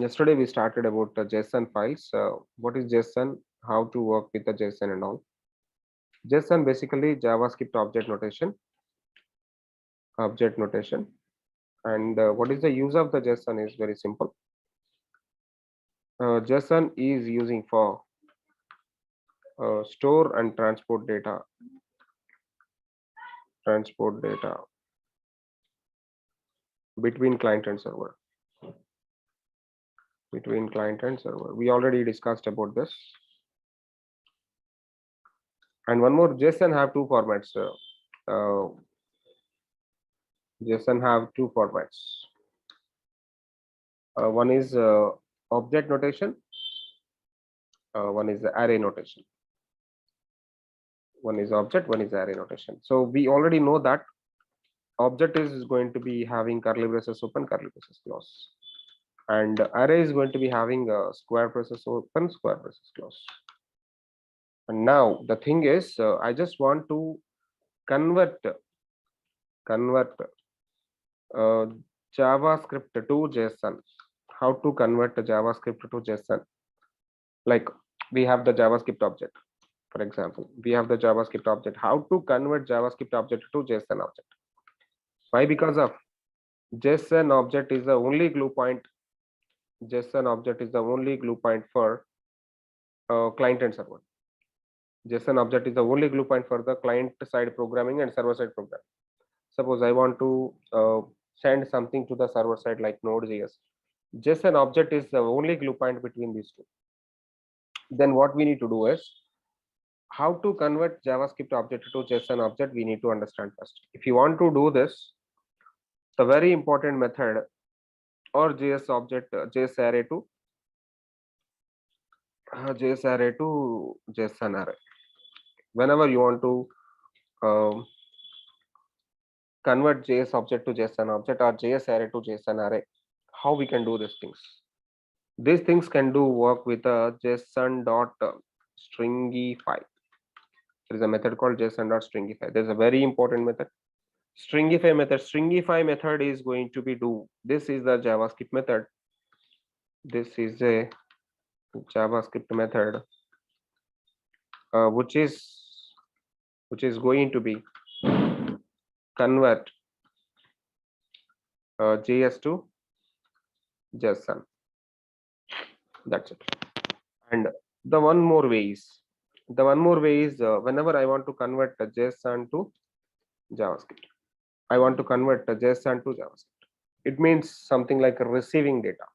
Yesterday we started about the JSON files. What is JSON? How to work with the JSON and all. JSON basically JavaScript object notation. And what is the use of the JSON is very simple. JSON is using for store and transport data. Between client and server. We already discussed about this. And one more, JSON have two formats. JSON have two formats. One is object notation. One is array notation. One is object, one is array notation. So we already know that object is going to be having curly braces open, curly braces close. And array is going to be having square braces open, square braces close. And now the thing is, I just want to convert JavaScript to JSON. How to convert the JavaScript to JSON? Like we have the JavaScript object, for example. We have the JavaScript object. How to convert JavaScript object to JSON object? Why? Because of JSON object is the only glue point. JSON object is the only glue point for client and server. JSON object is the only glue point for the client side programming and server side programming. Suppose I want to send something to the server side like Node.js. JSON object is the only glue point between these two. Then what we need to do is how to convert JavaScript object to JSON object. We need to understand first. If you want to do this, the very important method or JS object, JS array to JSON array. Whenever you want to convert JS object to JSON object or JS array to JSON array, how we can do these things? These things can do work with a json.stringify. There is a method called json.stringify. There's a very important method, stringify method. Stringify method is going to be do. This is the JavaScript method. This is a JavaScript method, which is going to be convert JS to JSON. That's it. And the one more way is whenever I want to convert a JSON to JavaScript, I want to convert a JSON to JavaScript. It means something like receiving data,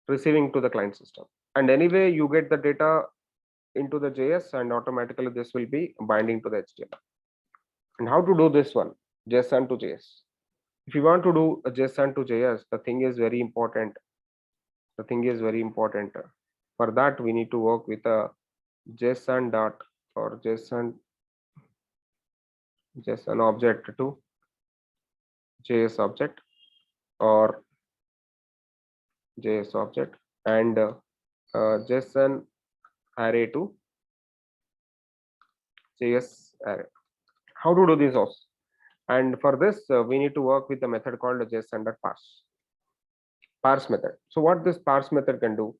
receiving to the client system. And anyway, you get the data into the JS and automatically this will be binding to the HTML. And how to do this one? JSON to JS. if you want to do a JSON to JS, the thing is very important. The thing is very important. For that, we need to work with a JSON dot or JSON object to JS object or JS object and JSON array to JS array. How to do this also? And for this, we need to work with a method called JSON.parse method. So what this parse method can do?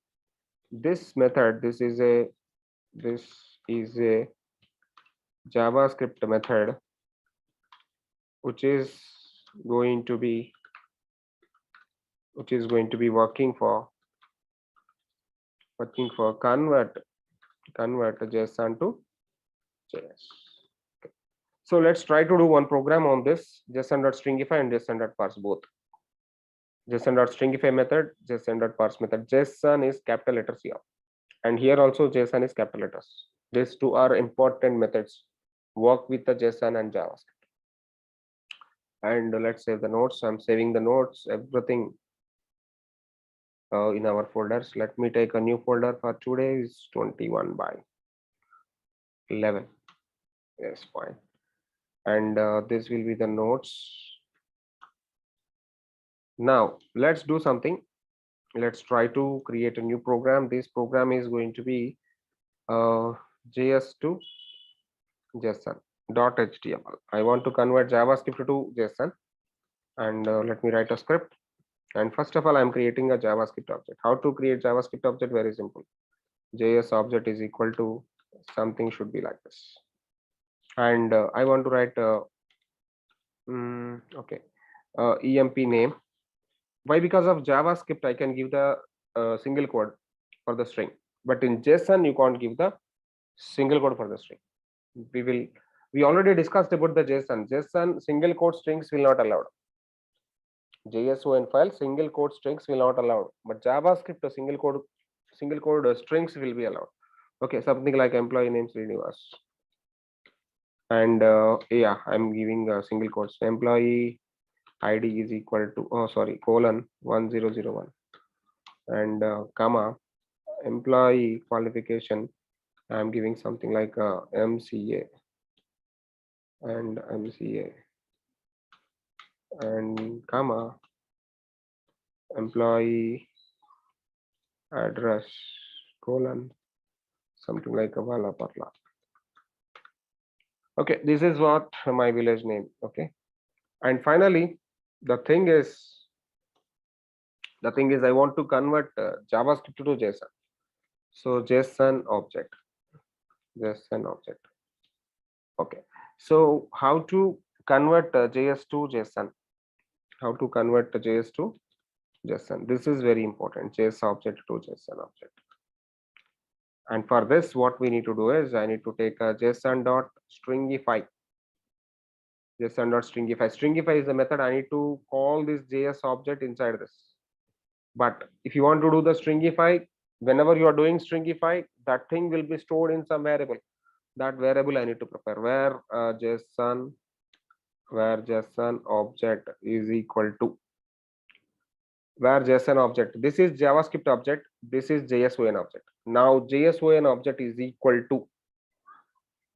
This method, this is a JavaScript method which is going to be working for convert JSON to JS. Okay. So let's try to do one program on this JSON.stringify and JSON.parse both. JSON.stringify method, JSON.parse method. JSON is capital letters here, and here also JSON is capital letters. These two are important methods. Work with the JSON and JavaScript. And let's save the notes. I'm saving the notes, everything in our folders. Let me take a new folder for today. Is 21 by 11. Yes, fine. And this will be the notes. Now let's do something. Let's try to create a new program. This program is going to be JS to JSON.html. I want to convert JavaScript to JSON, and let me write a script. And first of all, I'm creating a JavaScript object. How to create JavaScript object? Very simple. JS object is equal to something should be like this. And I want to write emp name. Why? Because of JavaScript, I can give the single quote for the string, but in JSON you can't give the single quote for the string. We already discussed about the JSON single quote strings will not allowed. JSON file single quote strings will not allowed, but JavaScript single quote strings will be allowed. Okay, something like employee name Srinivas, and yeah, I'm giving a single quotes. Employee ID is equal to colon 1001 and comma employee qualification. I'm giving something like MCA and comma employee address colon something like a Vala Parla. Okay, this is what my village name. Okay, and finally the thing is I want to convert JavaScript to JSON. So JSON object. Okay, so how to convert JS to JSON? How to convert the JS to JSON? This is very important. JS object to JSON object. And for this, what we need to do is I need to take a JSON.stringify. JSON.stringify. Stringify is the method. I need to call this JS object inside this. But if you want to do the stringify, whenever you are doing stringify, that thing will be stored in some variable. That variable I need to prepare where JSON object is equal to where JSON object. This is JavaScript object. This is JSON object. Now JSON object is equal to.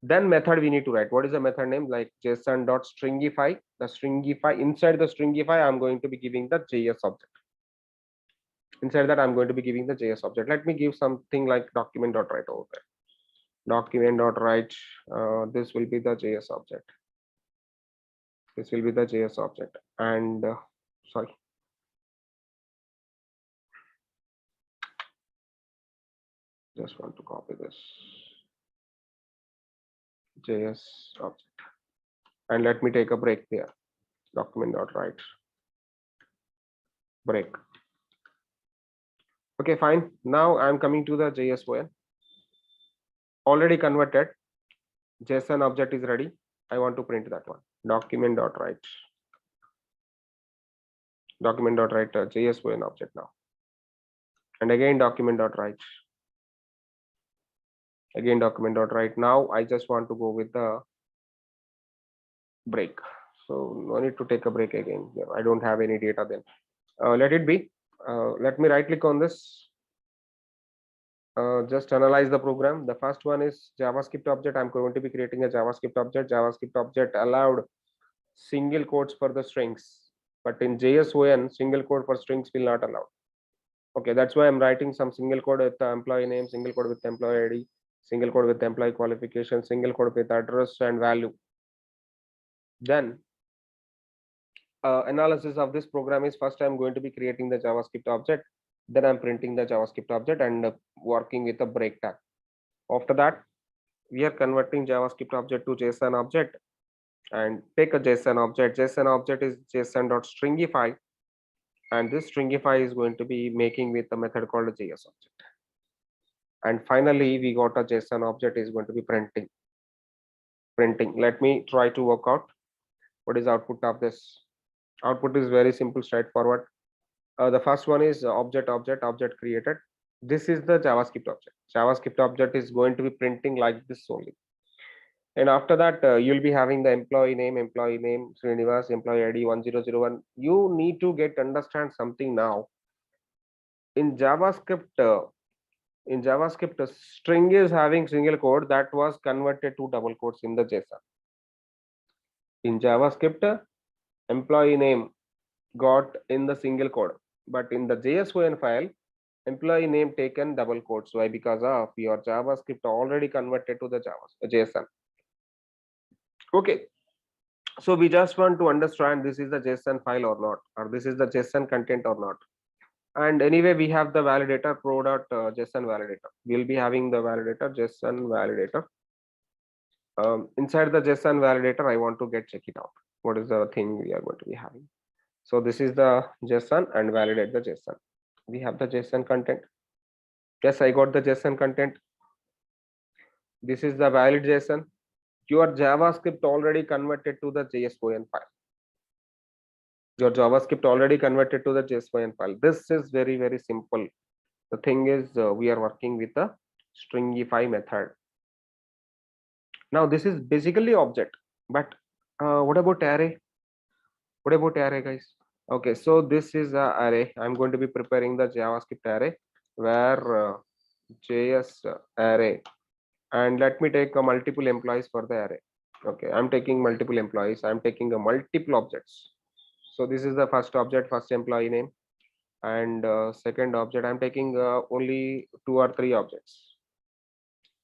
Then method we need to write. What is the method name? Like JSON.stringify. The stringify, inside the stringify, I'm going to be giving the JS object. Inside that, I'm going to be giving the JS object. Let me give something like document.write over there. Document.write. This will be the JS object. This will be the JS object. And sorry. Just want to copy this JS object. And let me take a break there. Document.write. Break. Okay, fine. Now I'm coming to the JSON. Already converted. JSON object is ready. I want to print that one. Document.write. Document.write JSON object now. And again document.write. Again document.write. Now I just want to go with the break. So no need to take a break again. Yeah, I don't have any data then. Let it be. Let me right click on this. Just analyze the program. The first one is JavaScript object. I'm going to be creating a JavaScript object. JavaScript object allowed single quotes for the strings, but in JSON, single quote for strings will not allow. Okay, that's why I'm writing some single code with the employee name, single code with employee ID, single code with employee qualification, single code with address and value. Then analysis of this program is, first I'm going to be creating the JavaScript object, then I'm printing the JavaScript object and working with a break tag. After that, we are converting JavaScript object to JSON object and take a JSON object. JSON object is json.stringify, and this stringify is going to be making with a method called a JS object. And finally, we got a JSON object is going to be printing. Let me try to work out what is output of this. Output is very simple, straightforward. The first one is object created. This is the JavaScript object. JavaScript object is going to be printing like this only. And after that, you'll be having the employee name, Srinivas, employee ID 1001. You need to understand something now. In JavaScript, a string is having single quote that was converted to double quotes in the JSON. In JavaScript, employee name got in the single quote, but in the JSON file, employee name taken double quotes. Why? Because of your JavaScript already converted to the JSON. Okay, so we just want to understand this is the JSON file or not, or this is the JSON content or not. And anyway, we have the validator pro.json validator. We'll be having the validator JSON validator. Inside the JSON validator, I want to check it out. What is the thing we are going to be having? So this is the JSON and validate the JSON. We have the JSON content. Yes, I got the JSON content. This is the valid JSON. Your JavaScript already converted to the JSON file. Your JavaScript already converted to the JSON file. This is very, very simple. The thing is, we are working with a stringify method. Now, this is basically object, but what about array? What about array, guys? Okay, so this is a array. I'm going to be preparing the JavaScript array where JS array, and let me take a multiple employees for the array. Okay, I'm taking multiple employees. I'm taking a multiple objects. So this is the first object, first employee name, and second object. I'm taking only 2 or 3 objects.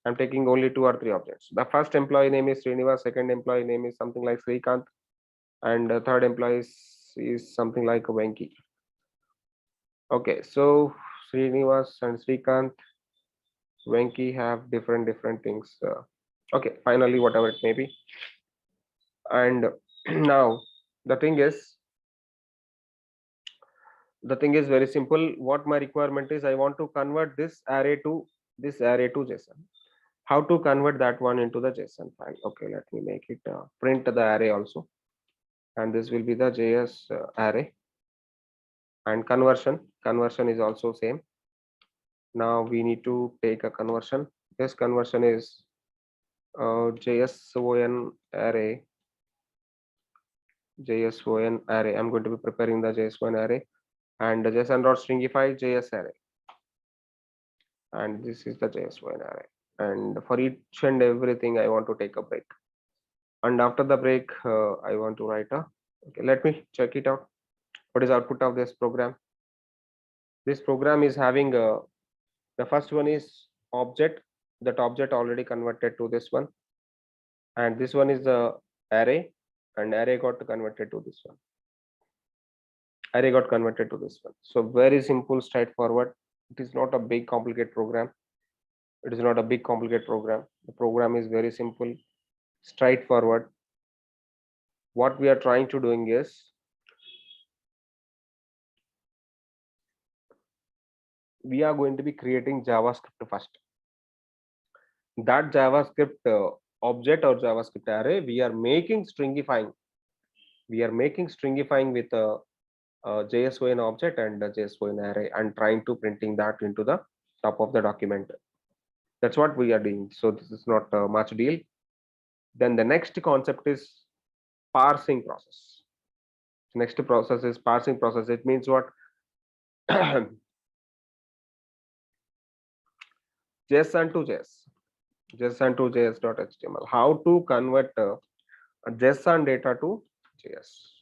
I'm taking only 2 or 3 objects. The first employee name is Srinivas, second employee name is something like Srikanth, and the third employee is something like Venki. Okay, so Srinivas and Srikanth, Venki have different things. Okay, finally, whatever it may be. And now the thing is very simple. What my requirement is, I want to convert this array to JSON. How to convert that one into the JSON file? Okay, let me make it print the array also, and this will be the JS array. And conversion is also same. Now we need to take a conversion. This conversion is JSON array. I'm going to be preparing the JSON array, and the JSON.stringify JS array, and this is the JSON array. And for each and everything, I want to take a break. And after the break, I want to write a. Okay, let me check it out. What is output of this program? This program is having the first one is object. That object already converted to this one, and this one is the array, and array got converted to this one. Array got converted to this one. So very simple, straightforward. It is not a big complicated program. It is not a big complicated program. The program is very simple, straightforward. What we are trying to doing is we are going to be creating JavaScript first. That JavaScript object or JavaScript array, we are making stringifying. We are making stringifying with a JSON object and a JSON array, and trying to printing that into the top of the document. That's what we are doing. So this is not much deal. Then the next concept is parsing process. Next process is parsing process. It means what? JSON to JS, JSON to JS.html. How to convert JSON data to JS?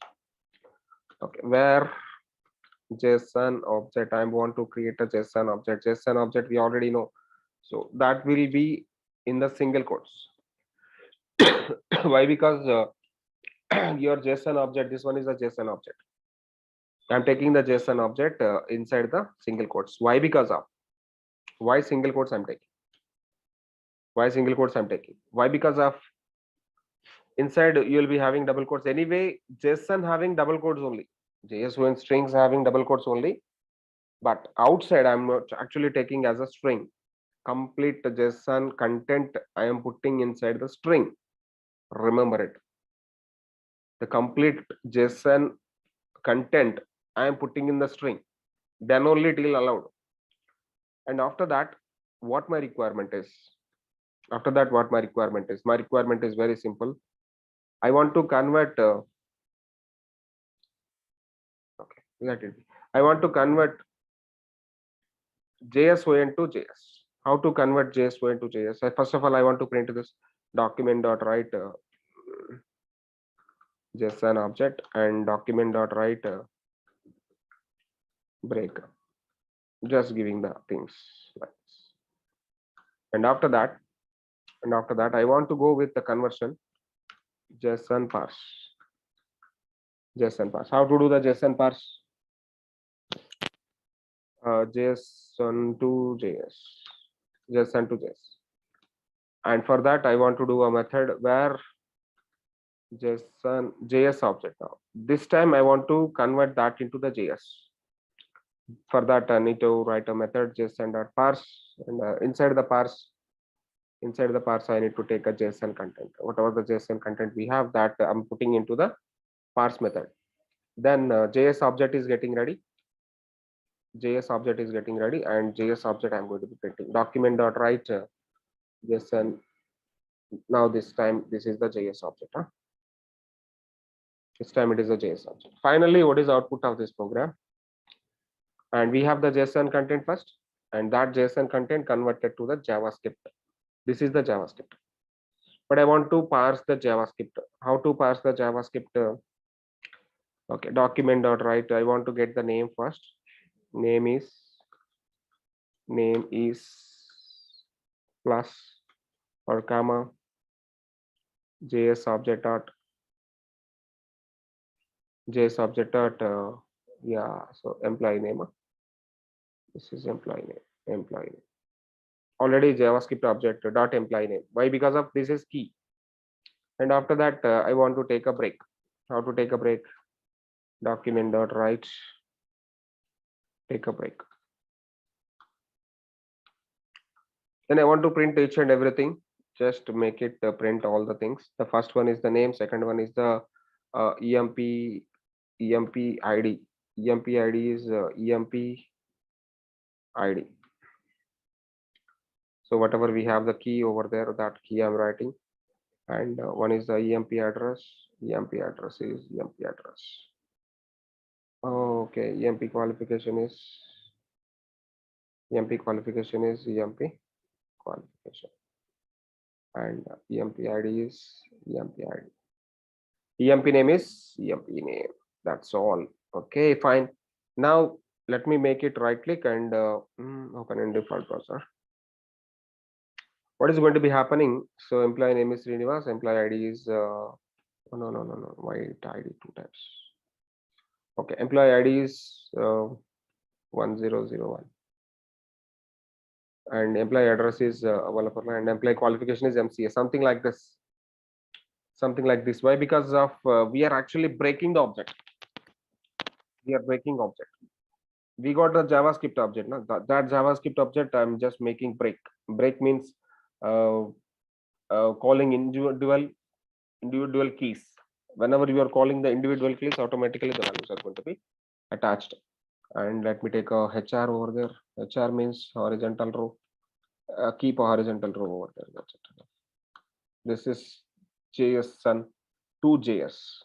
Okay, where JSON object, I want to create a JSON object. JSON object we already know, so that will be in the single quotes. Why? Because your JSON object, this one is a JSON object. I'm taking the JSON object inside the single quotes. Why? Because of why single quotes I'm taking. Why single quotes I'm taking? Why? Because of inside you will be having double quotes anyway. JSON having double quotes only. JSON strings having double quotes only. But outside I'm not actually taking as a string. Complete JSON content I am putting inside the string. Remember it. The complete JSON content I am putting in the string. Then only it will allowed. And after that, what my requirement is? After that, what my requirement is? My requirement is very simple. I want to convert. Okay, let it be. I want to convert JSON to JS. How to convert JSON to JS? First of all, I want to print this document.write JSON object and document.write break. Just giving the things like this. And after that, I want to go with the conversion JSON parse. JSON parse. How to do the JSON parse? JSON to JS. JSON to JS. And for that, I want to do a method where JSON JS object. Now, this time I want to convert that into the JS. For that, I need to write a method JSON.parse, and inside the parse, I need to take a JSON content. Whatever the JSON content we have, that I'm putting into the parse method. Then JS object is getting ready. JS object is getting ready, and JS object I'm going to be printing. Document.write JSON. Now this time this is the JS object. This time it is a JS object. Finally, what is output of this program? And we have the JSON content first, and that JSON content converted to the JavaScript. This is the JavaScript. But I want to parse the JavaScript. How to parse the JavaScript? Okay, document.write. I want to get the name first. Name is plus or comma JS object dot yeah, so employee name. This is employee name. Already JavaScript object dot employee name. Why? Because of this is key. And after that, I want to take a break. How to take a break? Document.write take a break. Then I want to print each and everything. Just make it print all the things. The first one is the name. Second one is the EMP ID. EMP ID is EMP ID. So whatever we have the key over there, that key I'm writing. And one is the EMP address. EMP address is EMP address. Okay, EMP qualification is EMP qualification, and EMP ID is EMP ID. EMP name is EMP name. That's all. Okay, fine. Now let me make it right click and open in default browser. What is going to be happening? So employee name is Srinivas, employee ID is no, why ID two times? Okay, employee ID is 1001, and employee address is and employee qualification is MCA, something like this. Why? Because of we are actually breaking the object. We got the JavaScript object. No? That JavaScript object I'm just making break. Break means calling individual keys. Whenever you are calling the individual keys, automatically the values are going to be attached. And let me take a HR over there. HR means horizontal row. Keep a horizontal row over there. That's it. This is JSON to JS.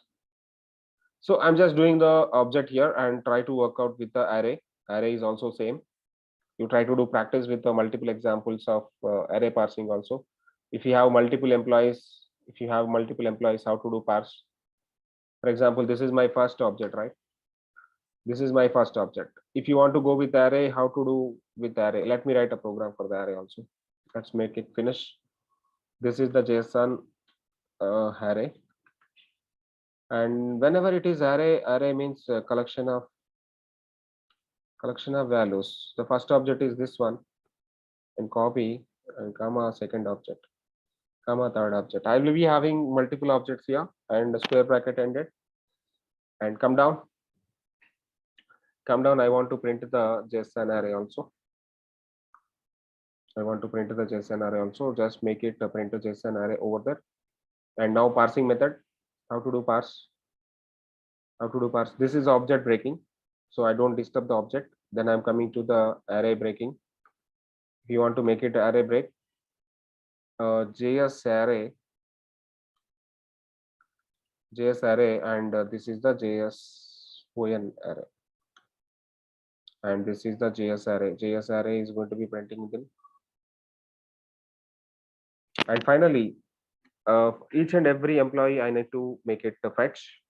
So I'm just doing the object here and try to work out with the array. Array is also same. You try to do practice with the multiple examples of array parsing also. If you have multiple employees, how to do parse? For example, this is my first object, right? This is my first object. If you want to go with array, how to do with array? Let me write a program for the array also. Let's make it finish. This is the JSON array, and whenever it is array means collection of values. The first object is this one, and copy and comma second object, comma third object. I will be having multiple objects here and square bracket ended, and come down. I want to print the JSON array also. Just make it print a JSON array over there. And now parsing method. How to do parse? This is object breaking, so I don't disturb the object. Then I'm coming to the array breaking. If you want to make it array break, JS array, and this is the JSON array, and this is the JS array. JS array is going to be printing them. And finally, each and every employee I need to make it fetch,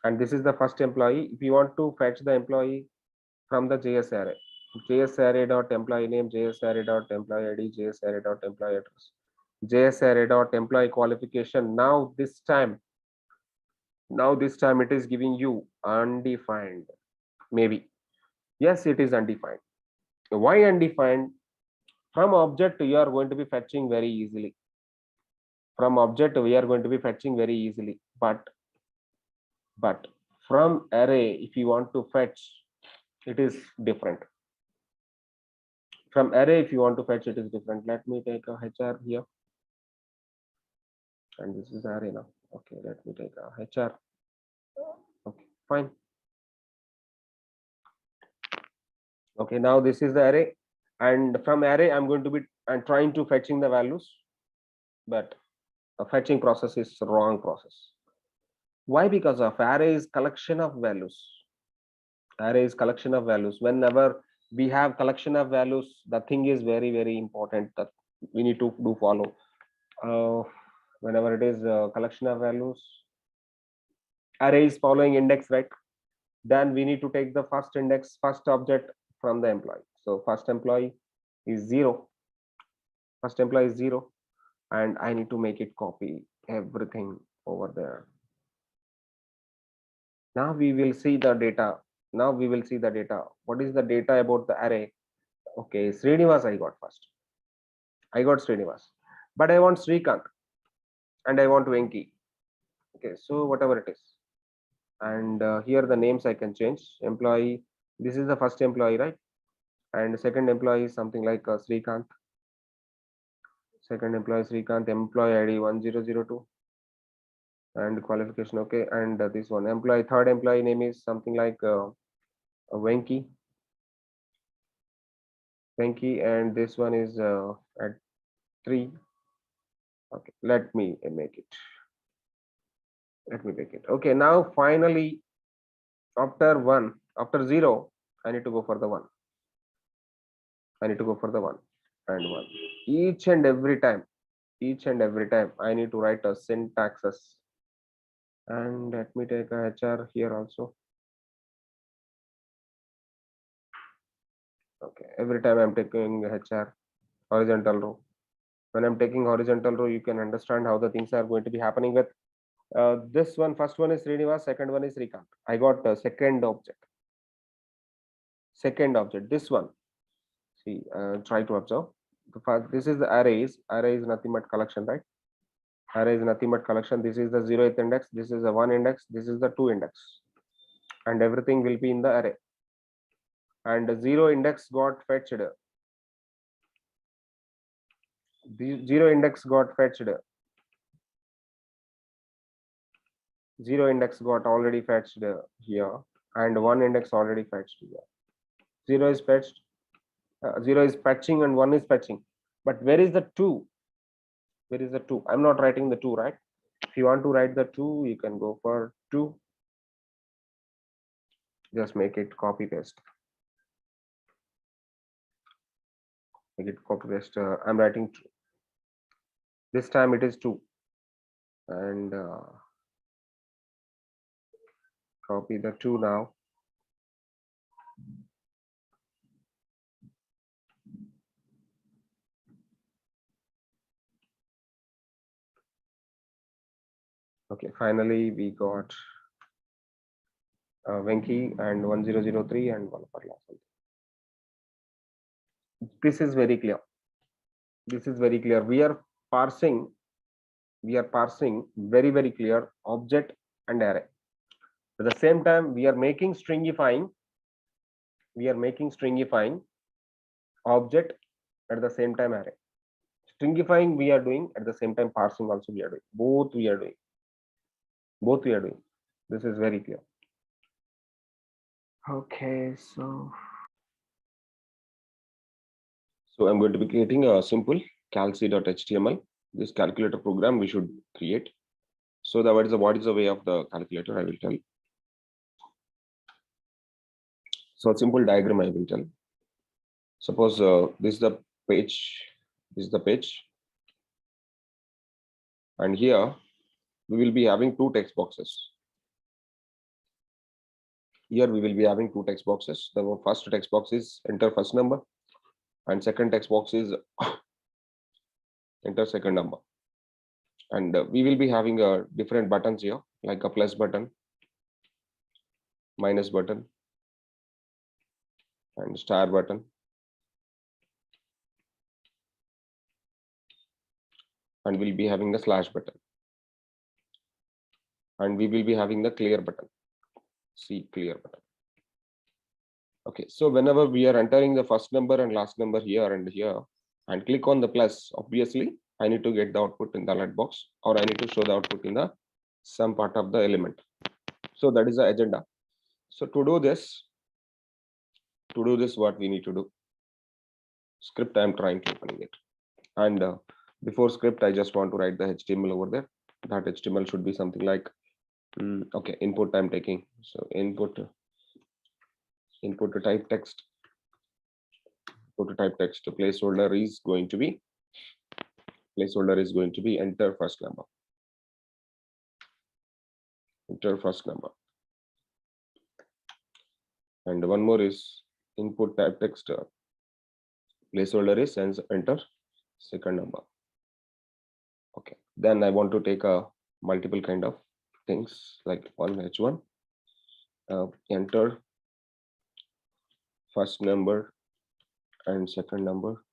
and this is the first employee. If you want to fetch the employee from the JS array, JS array dot employee name, JS array dot employee ID, JS array dot employee address, JS array dot employee qualification. Now this time it is giving you undefined. Maybe yes, it is undefined. Why undefined? From object you are going to be fetching very easily. But from array, if you want to fetch, it is different. Let me take a HR here, and this is array now. Okay, let me take a HR. Okay, fine. Okay, now this is the array, and from array I'm trying to fetching the values, but a fetching process is wrong process. Why? Because of array is collection of values. Whenever we have collection of values, the thing is very, very important that we need to do follow. Whenever it is collection of values, array is following index, right? Then we need to take the first object from the employee. So first employee is 0. And I need to make it copy everything over there. Now we will see the data. What is the data about the array? Okay, Srinivas I got first. But I want Srikant and I want Venki. Okay, so whatever it is. And here the names I can change. Employee, this is the first employee, right? And the second employee is something like Srikant. Employee ID 1002. And qualification, okay. And this one, third employee name is something like Venki, and this one is at 3. Okay, let me make it. Okay, now finally after 0, I need to go for the 1. And 1. Each and every time I need to write a syntaxes. And let me take a HR here also. Okay, every time I'm taking HR horizontal row. When I'm taking horizontal row, you can understand how the things are going to be happening with this one. First one is Srinivas, second one is Srikant. I got the second object. This one. See, try to observe. This is the arrays. Array is nothing but collection, right? This is the 0th index. This is the 1 index. This is the 2 index, and everything will be in the array. And the 0 index got fetched. The 0 index got fetched. 0 index got already fetched here, and 1 index already fetched here. 0 is fetched. 0 is fetching and 1 is fetching. But where is the 2? I'm not writing the 2, right? If you want to write the 2, you can go for 2. Just make it copy paste. Make it copy paste. I'm writing 2. This time it is 2. And copy the 2 now. Okay, finally we got Venki and 1003 and one for last. This is very clear. This is very clear. We are parsing very, very clear object and array. At the same time, we are making stringifying. We are making stringifying object at the same time array. Stringifying we are doing at the same time parsing also we are doing. Both we are doing. Both we are doing. This is very clear. Okay, so I'm going to be creating a simple calc.html. This calculator program we should create. So what is the way of the calculator? I will tell. So a simple diagram I will tell. Suppose this is the page. This is the page, and here we will be having 2 text boxes. Here we will be having 2 text boxes. The first text box is enter first number, and second text box is enter second number. And we will be having different buttons here, like a plus button, minus button, and star button. And we'll be having the slash button. And we will be having the clear button. See clear button. Okay, so whenever we are entering the first number and last number here and here, and click on the plus, obviously I need to get the output in the alert box, or I need to show the output in the some part of the element. So that is the agenda. So to do this, what we need to do? Script, I am trying to open it. And before script, I just want to write the HTML over there. That HTML should be something like, okay, input I'm taking. So input to type text. Input to type text. Placeholder is going to be enter first number. Enter first number. And one more is input type text. Placeholder is enter second number. Okay, then I want to take a multiple kind of things like h1, enter first number and second number,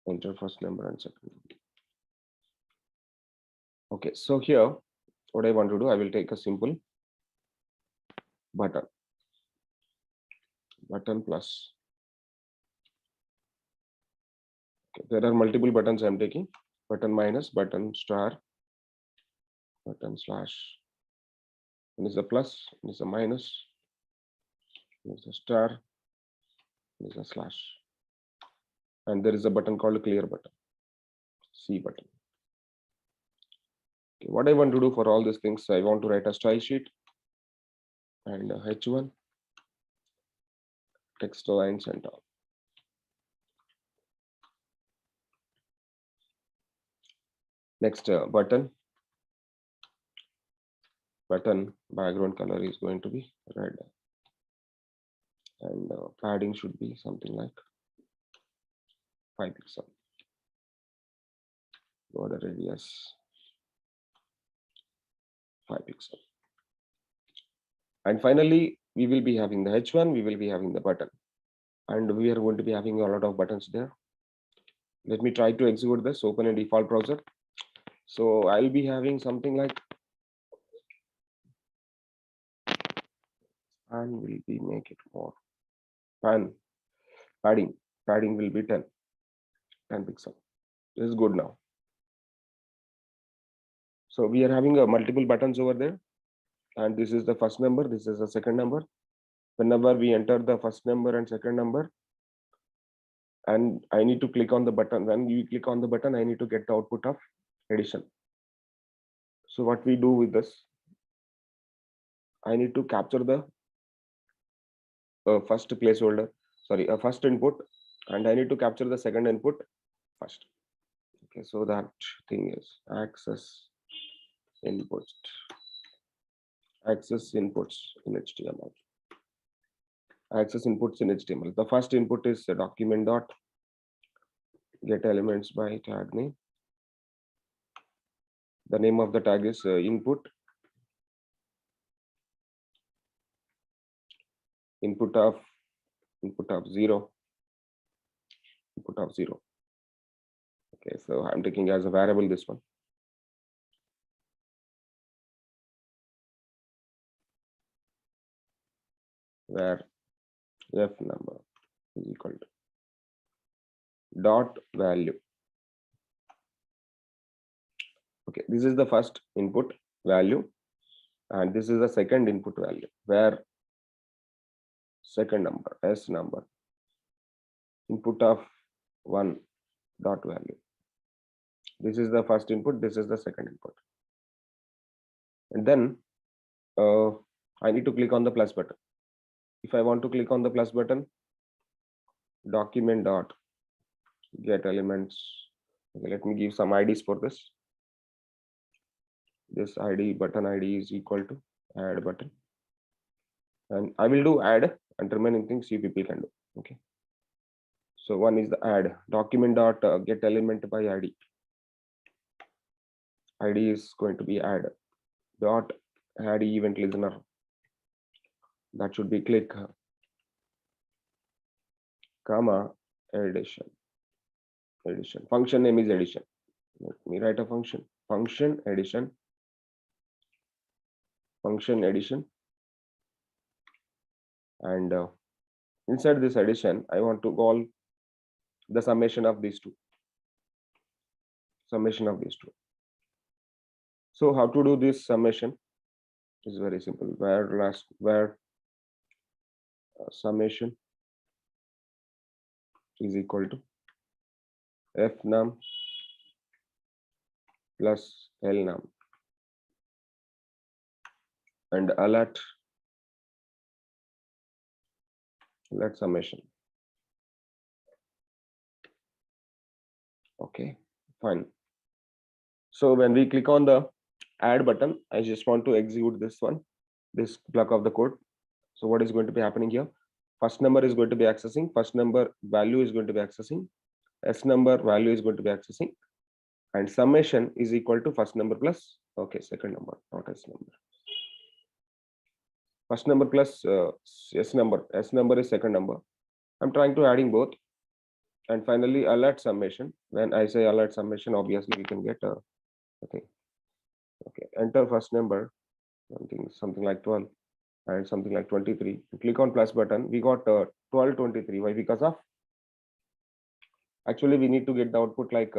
enter first number and second number. Okay, so here what I want to do, I will take a simple button plus. Okay, there are multiple buttons I'm taking, button minus, button star, button slash. One is a plus, one is a minus, one is a star, one is a slash. And there is a button called clear button, C button. Okay, what I want to do for all these things, I want to write a style sheet and h1 text align center. Next button background color is going to be red, and padding should be something like 5 pixels. Border radius 5 pixels. And finally, we will be having the h1, we will be having the button, and we are going to be having a lot of buttons there. Let me try to execute this. Open a default browser. So I'll be having something like, and will be make it more padding will be 10 pixel. This is good now. So we are having multiple buttons over there, and this is the first number, this is the second number. Whenever we enter the first number and second number, and I need to click on the button. When you click on the button, I need to get the output of addition. So what we do with this, I need to capture the first placeholder, sorry, a first input, and I need to capture the second input first. Okay, so that thing is access inputs in HTML. Access inputs in HTML. The first input is a document dot get elements by tag name. The name of the tag is input of 0. Input of 0. Okay, so I'm taking as a variable this one. Where f number is equal to dot value. Okay, this is the first input value, and this is the second input value, where second number s number input of 1 dot value. This is the first input, this is the second input, and then I need to click on the plus button. If I want to click on the plus button, document dot get elements. Okay, let me give some IDs for this. This ID, button ID is equal to add button, and I will do add, and remaining things CPP can do. Okay, so one is the add, document dot get element by ID. ID is going to be add dot add event listener. That should be click comma addition. Function name is addition. Let me write a function addition. Function addition, and inside this addition, I want to call the summation of these two. So how to do this summation is very simple. Where summation is equal to fnum plus lnum and alert summation. Okay, fine. So when we click on the add button, I just want to execute this block of the code. So what is going to be happening here? First number is going to be accessing, first number value is going to be accessing, s number value is going to be accessing, and summation is equal to first number plus, okay, second number, not s number. First number plus s number is second number. I'm trying to adding both, and finally alert summation. When I say alert summation, obviously we can get a okay. Enter first number, something like 12 and something like 23. Click on plus button. We got 12, 23. Why? Because of actually we need to get the output like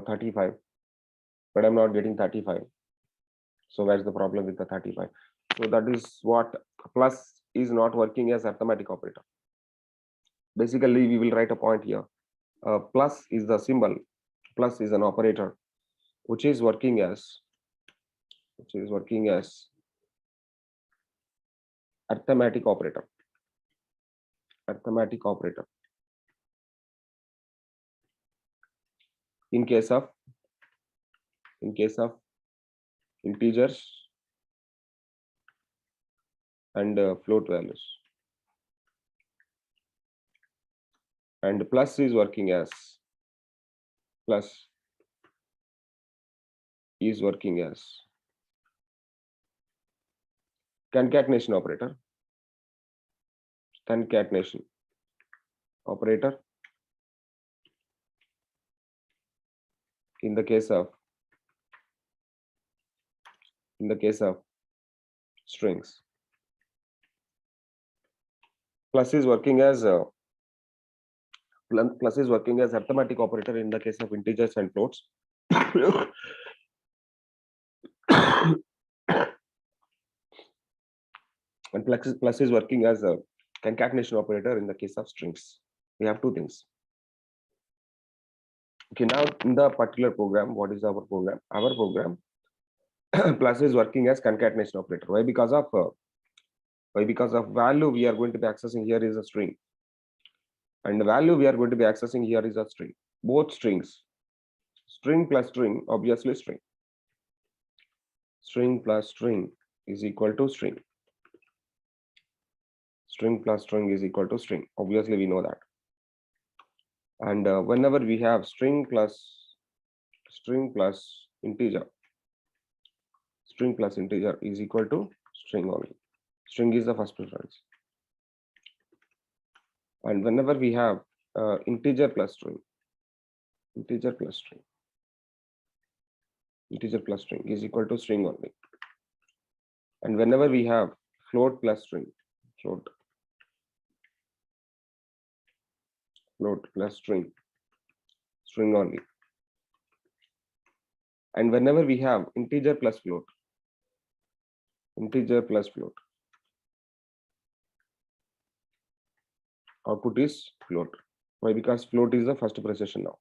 35, but I'm not getting 35. So where's the problem with the 35? So that is what plus is not working as arithmetic operator. Basically, we will write a point here. Plus is the symbol. Plus is an operator which is working as arithmetic operator. In case of integers and float values, and plus is working as concatenation operator. In the case of strings. Plus is working as arithmetic operator in the case of integers and floats. And plus is working as a concatenation operator in the case of strings. We have two things. Okay, now in the particular program, what is our program? Our program plus is working as concatenation operator. Why? Because of value we are going to be accessing here is a string, and the value we are going to be accessing here is a string. Both strings, string plus string, obviously string. String plus string is equal to string. String plus string is equal to string. Obviously, we know that. And whenever we have string plus integer, string plus integer is equal to string only. String is the first preference. And whenever we have integer plus string is equal to string only. And whenever we have float plus string only. And whenever we have integer plus float, output is float. Why? Because float is the first precision now.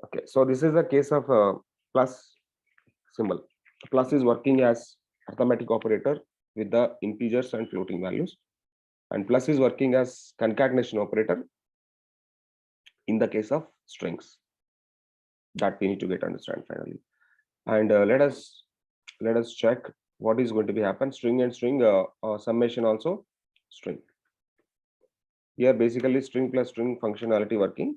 Okay, so this is the case of plus symbol. Plus is working as arithmetic operator with the integers and floating values, and plus is working as concatenation operator in the case of strings. That we need to get understand finally. And let us check what is going to be happen. String and string summation also string. Here basically string plus string functionality working.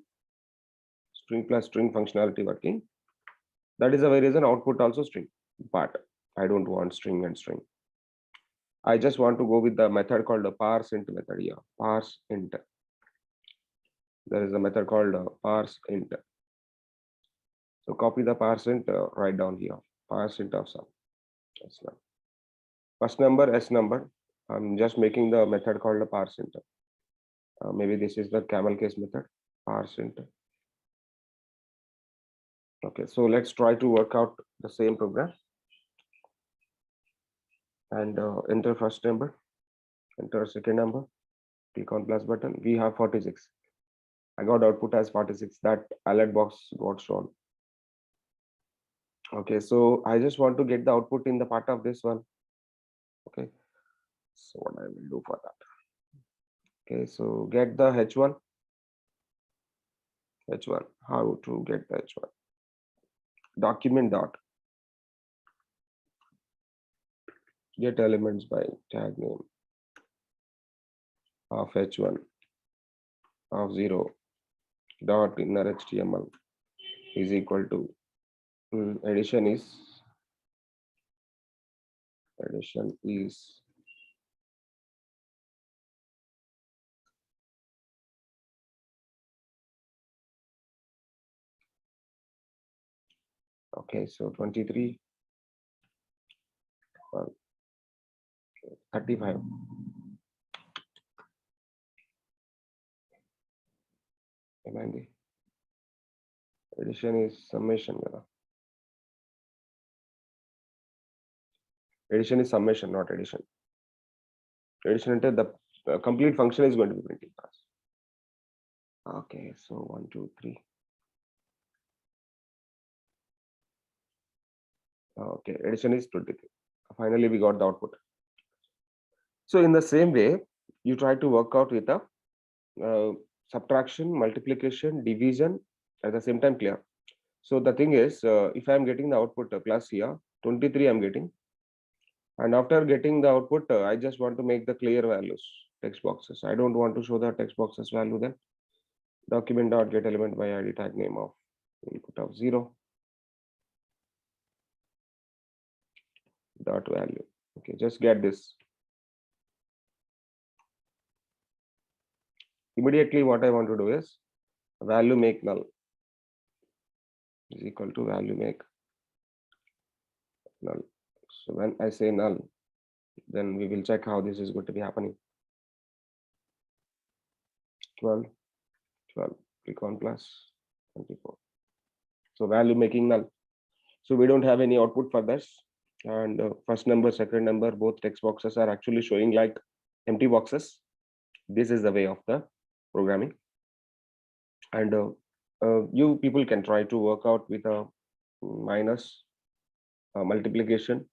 That is the way reason output also string. But I don't want string and string. I just want to go with the method called the parseInt method here. ParseInt. There is a method called parseInt. So copy the parseInt, write down here. ParseInt of sum. First number, S number. I'm just making the method called the parseInt. Maybe this is the camel case method. ParseInt. Okay, so let's try to work out the same program. And enter first number, enter second number, click on plus button. We have 46. I got output as 46. That alert box got shown. Okay, so I just want to get the output in the part of this one. Okay, so what I will do for that? Okay, so get the h1. How to get the h1? Document dot get elements by tag name of h1 of 0 dot inner HTML is equal to addition is okay, so 23 35. Addition is summation. Addition is summation, not addition. Addition into the complete function is going to be printing class. Okay, so 1, 2, 3. Okay, addition is 23. Finally, we got the output. So in the same way, you try to work out with a subtraction, multiplication, division at the same time clear. So the thing is, if I am getting the output plus here, 23 I'm getting. And after getting the output, I just want to make the clear values, text boxes. I don't want to show the text boxes value then. Document dot get element by ID tag name of input of 0 dot value. Okay, just get this. Immediately what I want to do is value make null is equal to value make null. So when I say null, then we will check how this is going to be happening. 12, click on plus 24. So value making null. So we don't have any output for this. And first number, second number, both text boxes are actually showing like empty boxes. This is the way of the programming. And you people can try to work out with a minus, multiplication,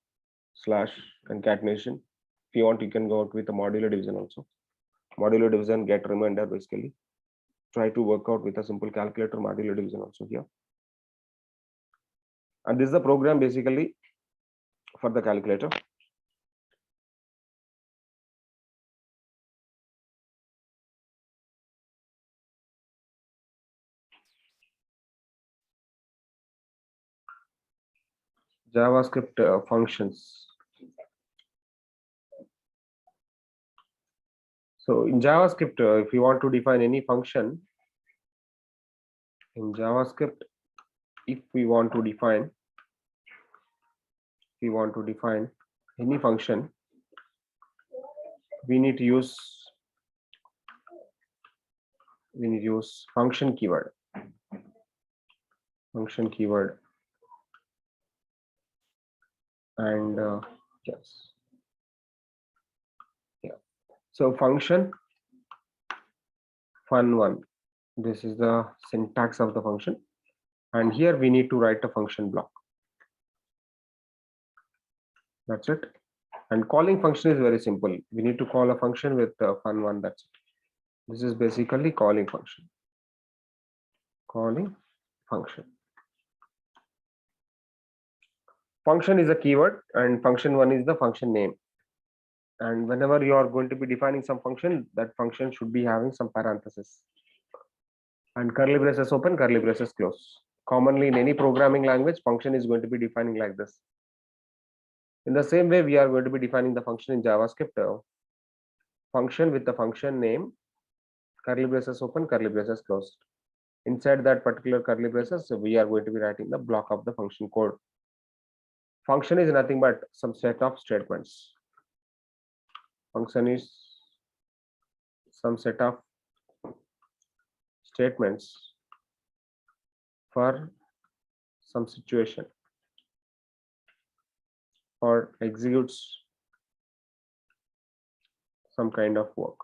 slash, concatenation. If you want, you can go out with a modular division also. Modular division, get remainder, basically. Try to work out with a simple calculator modular division also here. And this is the program basically for the calculator. JavaScript functions. So in JavaScript, if you want to define any function in JavaScript, if we want to define any function, we need to use function keyword. And yes, yeah. So function fun1. This is the syntax of the function, and here we need to write a function block. That's it. And calling function is very simple. We need to call a function with fun1. That's it. This is basically calling function. Function is a keyword, and function1 is the function name. And whenever you are going to be defining some function, that function should be having some parentheses and curly braces open, curly braces close. Commonly in any programming language, function is going to be defining like this. In the same way, we are going to be defining the function in JavaScript. Function with the function name, curly braces open, curly braces closed. Inside that particular curly braces, we are going to be writing the block of the function code. Function is nothing but some set of statements. Function is some set of statements for some situation, or executes some kind of work.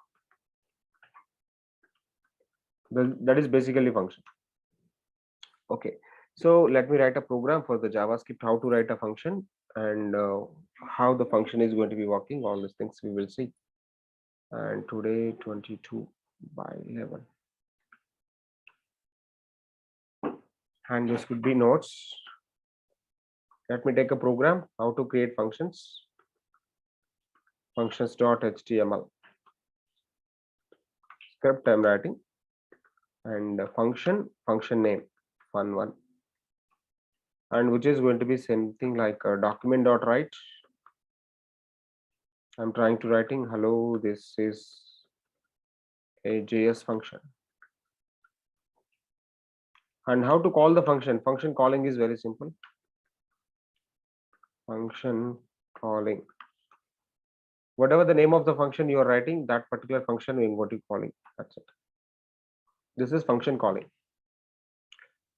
That is basically function. Okay, so let me write a program for the JavaScript, how to write a function, and how the function is going to be working. All these things we will see. And today 22/11, and this could be notes. Let me take a program how to create functions. Functions.html script I'm writing, and function name fun1, and which is going to be something like a document.write. I'm trying to writing hello, this is a JS function. And how to call the function? Function calling is very simple. Function calling, whatever the name of the function you are writing, that particular function we what you calling. That's it. This is function calling.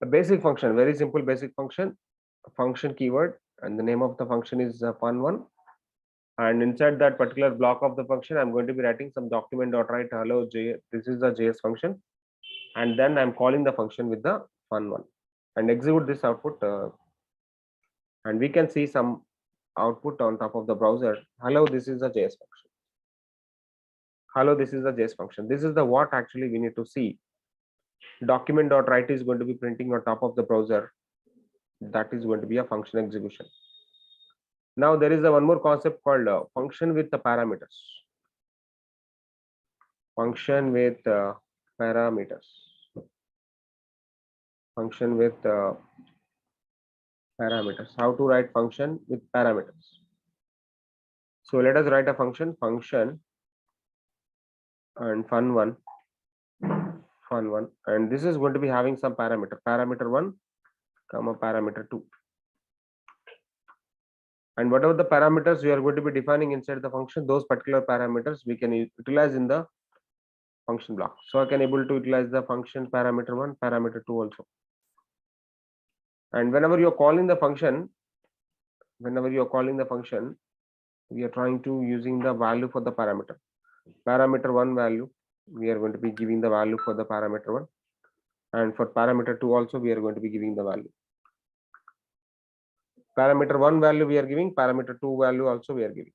A basic function, very simple basic function. Function keyword, and the name of the function is fun1. And inside that particular block of the function, I'm going to be writing some document.write hello J. This is the JS function, and then I'm calling the function with the fun1 and execute this output. And we can see some output on top of the browser. Hello, this is the JS function. Hello, this is the JS function. This is the what actually we need to see. Document.write is going to be printing on top of the browser. That is going to be a function execution. Now there is a one more concept called function with the parameters. Function with parameters. Function with parameters. How to write function with parameters? So let us write a function and fun1, and this is going to be having some parameter 1, comma parameter 2. And whatever the parameters we are going to be defining inside the function, those particular parameters we can utilize in the function block. So I can able to utilize the function parameter 1, parameter 2 also. And whenever you're calling the function, we are trying to using the value for the parameter 1 value. We are going to be giving the value for the parameter 1, And for parameter 2 also we are going to be giving the value. Parameter 1 value we are giving, parameter 2 value also we are giving.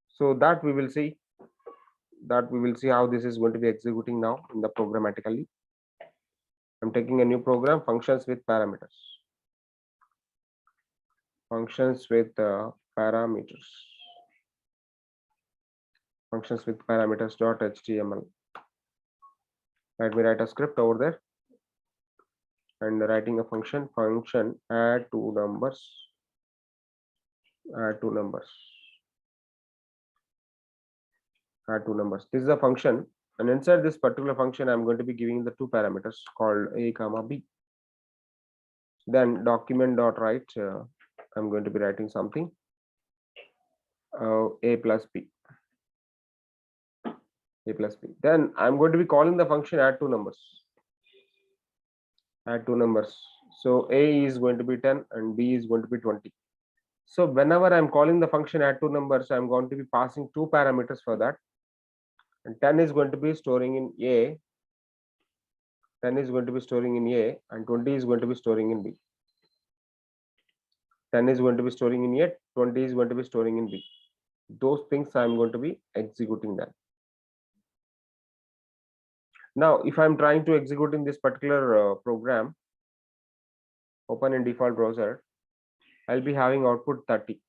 So that we will see how this is going to be executing now in the programmatically. I'm taking a new program, functions with parameters. Functions with parameters. Functions with parameters dot html. Let me write a script over there and writing a function add two numbers. Add two numbers. This is a function, and inside this particular function I'm going to be giving the two parameters called a comma b. Then document.write, I'm going to be writing something a plus b. Then I'm going to be calling the function add two numbers. So a is going to be 10 and b is going to be 20. So whenever I'm calling the function add two numbers, I'm going to be passing two parameters for that. And 10 is going to be storing in a. 10 is going to be storing in a, and 20 is going to be storing in b. 10 is going to be storing in a, 20 is going to be storing in b. Those things I'm going to be executing that. Now, if I'm trying to execute in this particular program, open in default browser, I'll be having output 30.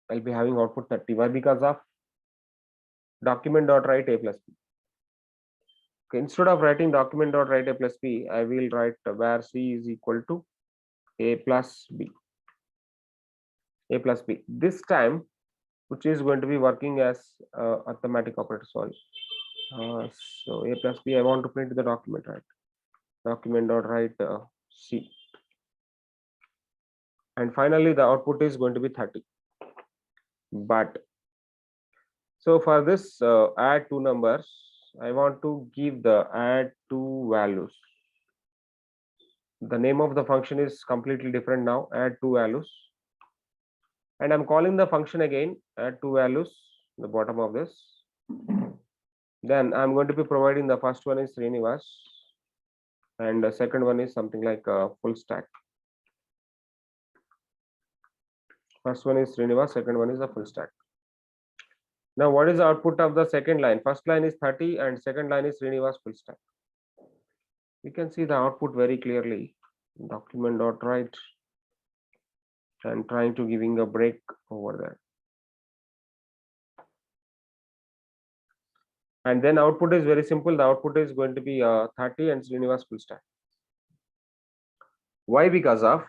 Why? Because of document.write a plus b. Okay, instead of writing document.write a plus b, I will write where c is equal to a plus b. This time, which is going to be working as arithmetic operator. Sorry. So a plus b, I want to print the document, right? Document.write c. And finally, the output is going to be 30. But so for this add two numbers, I want to give the add two values. The name of the function is completely different now, add two values. And I'm calling the function again, add two values, the bottom of this. Then I'm going to be providing the first one is Srinivas, and the second one is something like a full stack. First one is Srinivas, second one is a full stack. Now, what is the output of the second line? First line is 30 and second line is Srinivas full stack. You can see the output very clearly. Document.write and trying to giving a break over there. And then output is very simple. The output is going to be 30 and Srinivas full stack. Why? Because of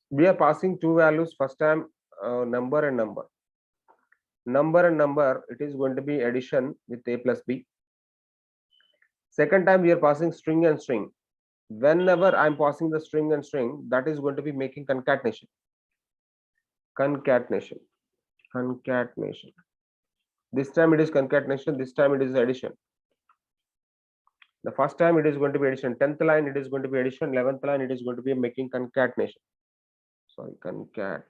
we are passing two values. First time number and number. It is going to be addition with a plus b. Second time we are passing string and string. Whenever I'm passing the string and string, that is going to be making concatenation. This time it is concatenation, this time it is addition. The first time it is going to be addition, 10th line it is going to be addition, 11th line it is going to be making concatenation. Sorry, concatenation.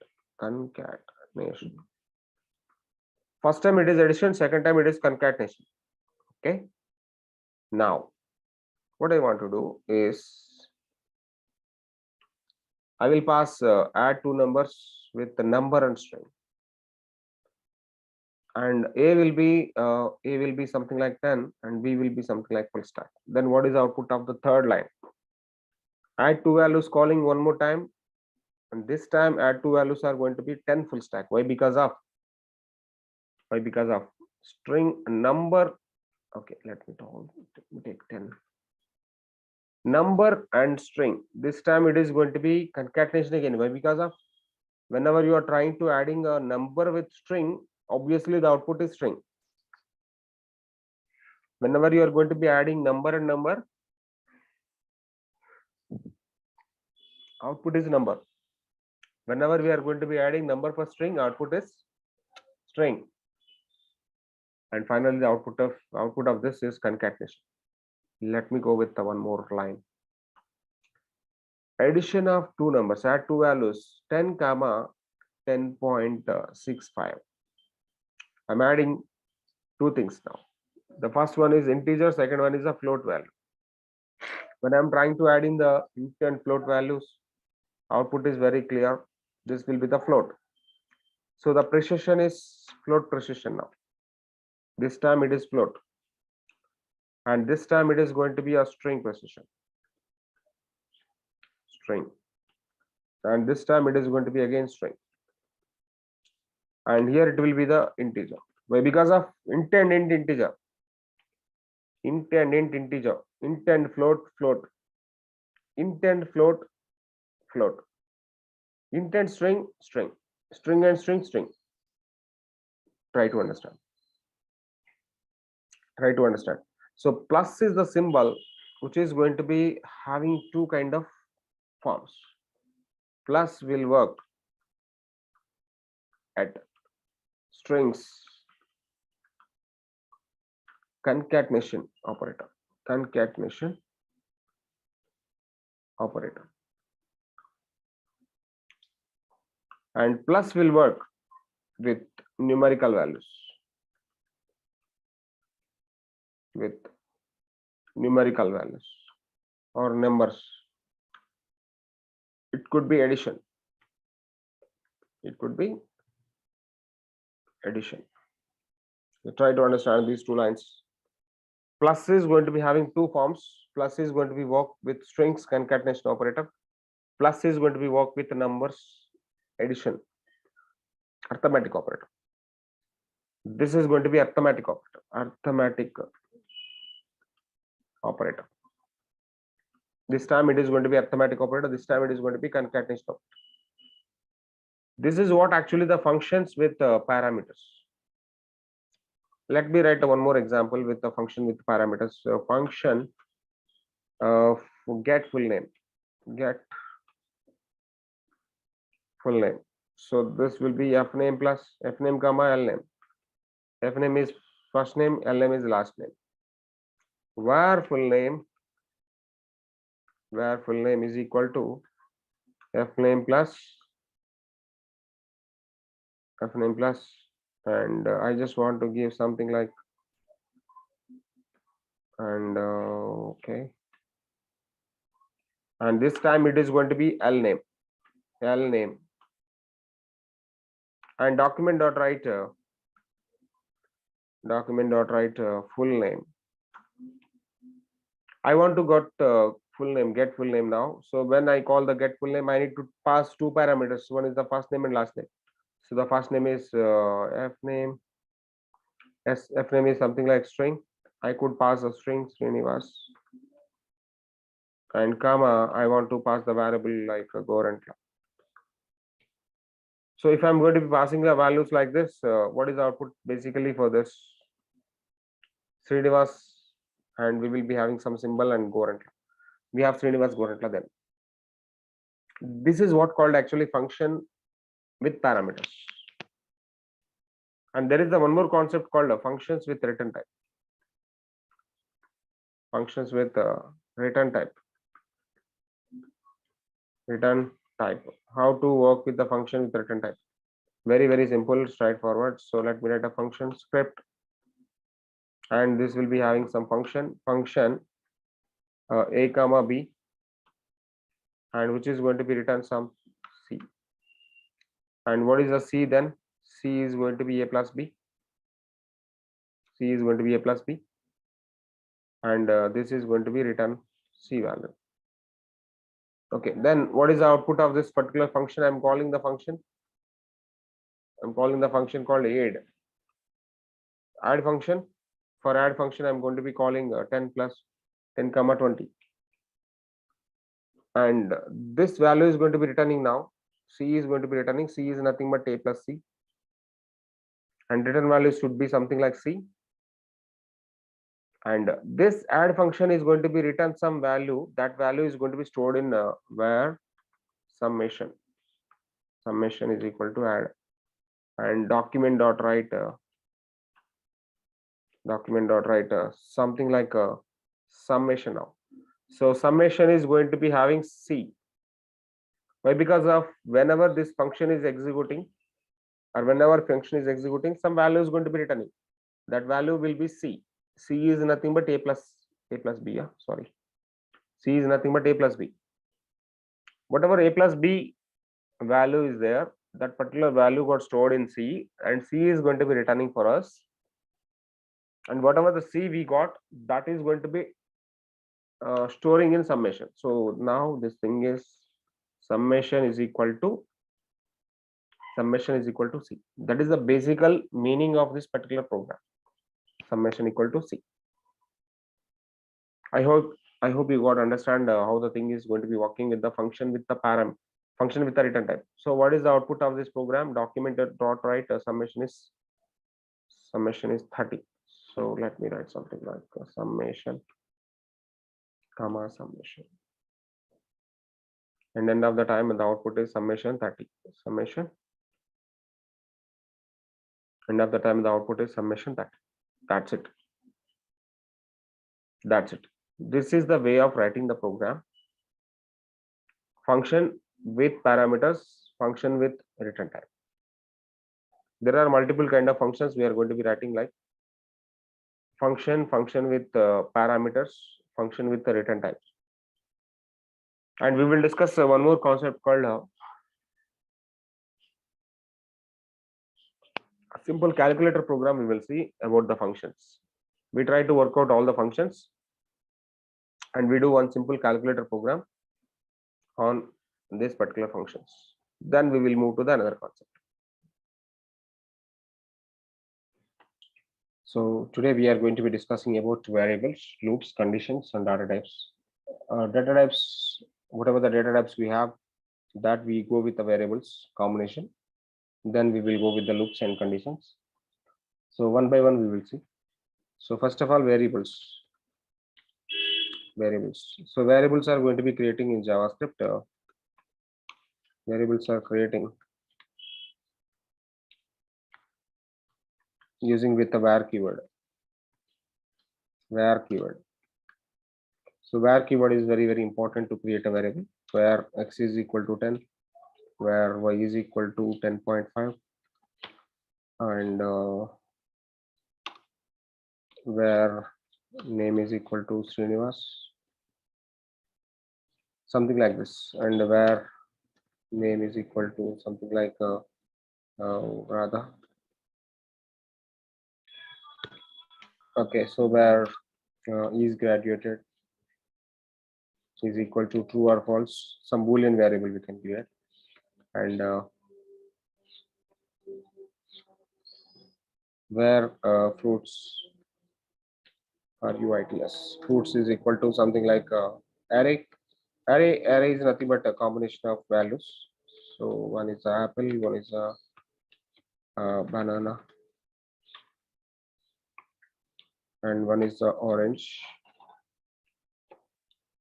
First time it is addition, second time it is concatenation. Okay. Now, what I want to do is I will pass add two numbers with the number and string. And a will be something like 10 and b will be something like full stack. Then what is the output of the third line? Add two values calling one more time, and this time add two values are going to be 10 full stack. Why? Because of string number. Okay, let me take 10. Number and string. This time it is going to be concatenation again. Why? Because of whenever you are trying to adding a number with string, obviously the output is string. Whenever you are going to be adding number and number, output is number. Whenever we are going to be adding number for string, output is string. And finally, the output of this is concatenation. Let me go with the one more line. Addition of two numbers, add two values, 10 comma 10.65. I'm adding two things now. The first one is integer, second one is a float value. When I'm trying to add in the int and float values, output is very clear. This will be the float. So the precision is float precision now. This time it is float. And this time it is going to be a string precision. String. And this time it is going to be again string. And here it will be the integer. Why? Because of int and int integer. Int and int integer. Int and float float. Int and float float. Int and string string. String and string string. Try to understand. Try to understand. So plus is the symbol which is going to be having two kind of forms. Plus will work at strings concatenation operator. Concatenation operator. And plus will work with numerical values. With numerical values or numbers. It could be addition. It could be addition. You try to understand these two lines. Plus is going to be having two forms. Plus is going to be work with strings concatenation operator. Plus is going to be work with numbers addition. Arithmetic operator. This is going to be arithmetic operator. Arithmetic operator. This time it is going to be arithmetic operator. This time it is going to be concatenation operator. This is what actually the functions with parameters. Let me write one more example with the function with parameters. So function get full name. Get full name. So this will be fname plus fname comma lname. Fname is first name, lname is last name. Where full name is equal to fname plus and I just want to give something like and okay, and this time it is going to be lname and document dot write full name. I want to get full name now. So when I call the get full name, I need to pass two parameters. One is the first name and last name. So the first name is fname. Fname is something like string. I could pass a string Srinivas and comma. I want to pass the variable like Gorantla. So if I'm going to be passing the values like this, what is the output basically for this? Srinivas, and we will be having some symbol and Gorantla. We have Srinivas Gorantla then. This is what called actually function with parameters. And there is the one more concept called functions with return type. Functions with return type. Return type. How to work with the function with return type? Very, very simple, straightforward. So let me write a function script. And this will be having some function a comma b, and which is going to be return some c. And what is a c then? C is going to be a plus b. C is going to be a plus b, and this is going to be return c value. Okay, then what is the output of this particular function? I'm calling the function called add function. For add function, I'm going to be calling 10 plus 10 comma 20, and this value is going to be returning now. C is going to be returning. C is nothing but a plus c, and return value should be something like c. And this add function is going to be return some value. That value is going to be stored in where summation. Summation is equal to add, and document dot write something like a summation now. So summation is going to be having c. Why? Because of whenever this function is executing, or whenever function is executing, some value is going to be returning. That value will be c. C is nothing but a plus b. Yeah, sorry, C is nothing but a plus b. Whatever a plus b value is there, that particular value got stored in C, and C is going to be returning for us. And whatever the C we got, that is going to be storing in summation. So now this thing is summation is equal to C. That is the basic meaning of this particular program. Summation equal to C. I hope you got understand how the thing is going to be working with the function with the function with the return type. So what is the output of this program? Documented dot write summation is 30. So let me write something like summation comma summation, and end of the time the output is summation 30. Summation, end of the time the output is summation 30. That's it. That's it. This is the way of writing the program. Function with parameters, function with return type. There are multiple kind of functions we are going to be writing, like function with parameters, function with the return types. And we will discuss one more concept called a simple calculator program. We will see about the functions. We try to work out all the functions, and we do one simple calculator program on this particular functions. Then we will move to the another concept. So today we are going to be discussing about variables, loops, conditions, and data types. Data types, whatever the data types we have, that we go with the variables combination. Then we will go with the loops and conditions. So one by one we will see. So first of all, variables. So variables are going to be creating in JavaScript. Variables are creating using with the var keyword. So var keyword is very, very important to create a variable where x is equal to 10, where y is equal to 10.5, and where name is equal to Srinivas, something like this, and where name is equal to something like Radha. Okay, so where is graduated is equal to true or false, some boolean variable we can create, and where fruits are UITS, fruits is equal to something like array. Array is nothing but a combination of values. So one is a apple, one is a banana, and one is a orange,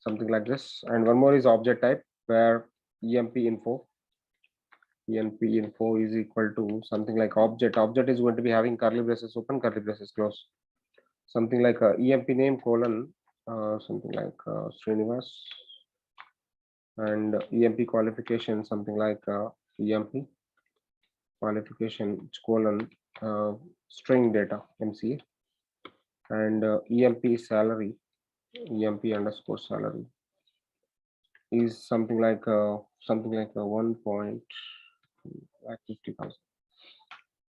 something like this. And one more is object type, where emp info is equal to something like object. Object is going to be having curly braces open, curly braces close, something like emp name colon something like Srinivas, and emp qualification something like emp qualification colon string data mca, and emp salary, emp underscore salary is something like 1.50,000.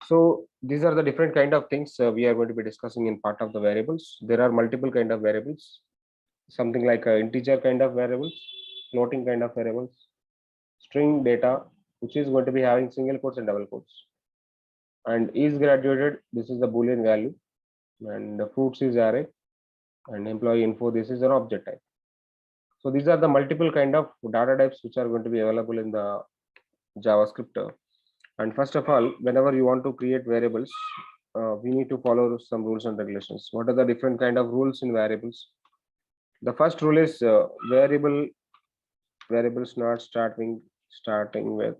So these are the different kind of things we are going to be discussing in part of the variables. There are multiple kind of variables, something like integer kind of variables, floating kind of variables, string data, which is going to be having single quotes and double quotes, and is graduated, this is the boolean value, and the fruits is array, and employee info, this is an object type. So these are the multiple kind of data types which are going to be available in the JavaScript. And first of all, whenever you want to create variables, we need to follow some rules and regulations. What are the different kind of rules in variables? The first rule is variables not starting with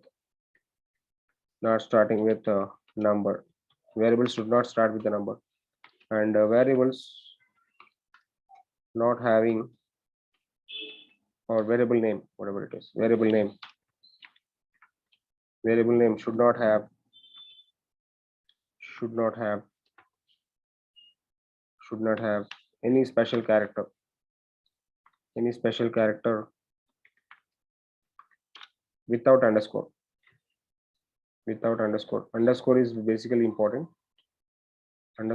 a number. Variables should not start with a number, and variables not having, or variable name, whatever it is, variable name should not have should not have any special character, without underscore. Underscore is basically important. And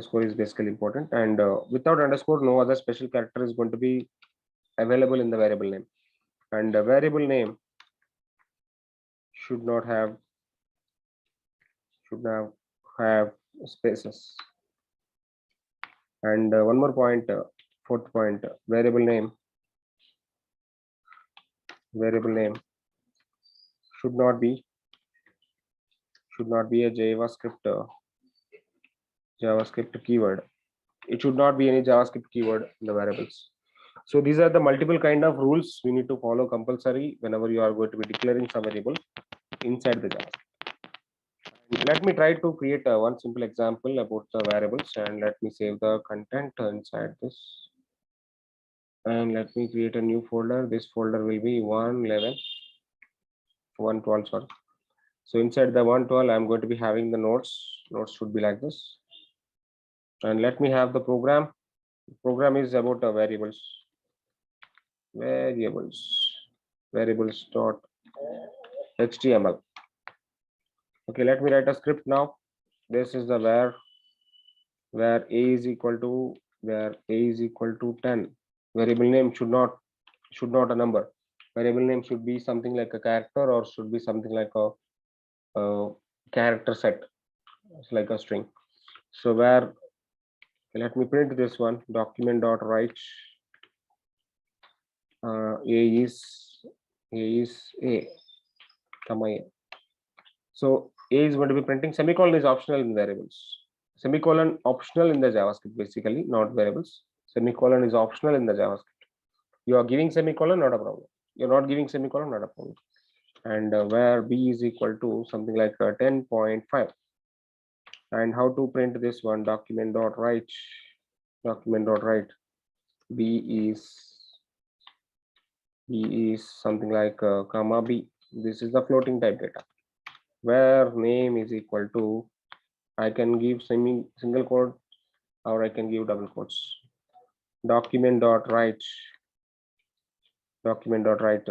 without underscore, no other special character is going to be available in the variable name. And the variable name should not have spaces. And one more point, fourth point, variable name should not be a JavaScript keyword. It should not be any JavaScript keyword in the variables. So these are the multiple kind of rules we need to follow compulsory whenever you are going to be declaring some variable inside the JavaScript. Let me try to create one simple example about the variables, and let me save the content inside this. And let me create a new folder. This folder will be 112, sorry. So inside the 112, I'm going to be having the nodes. Nodes should be like this. And let me have the program. Program is about the variables dot HTML. Okay, let me write a script now. This is the where a is equal to 10. Variable name should not a number. Variable name should be something like a character, or should be something like a character set. It's like a string. So where, let me print this one, document dot write a is a, comma a. So a is going to be printing. Semicolon is optional in variables. Semicolon optional in the JavaScript, basically, not variables. Semicolon is optional in the JavaScript. You are giving semicolon, not a problem. You're not giving semicolon, not a problem. And where b is equal to something like 10.5. And how to print this one? Document dot write b is something like comma b. This is the floating type data, where name is equal to, I can give single quote, or I can give double quotes. Document dot write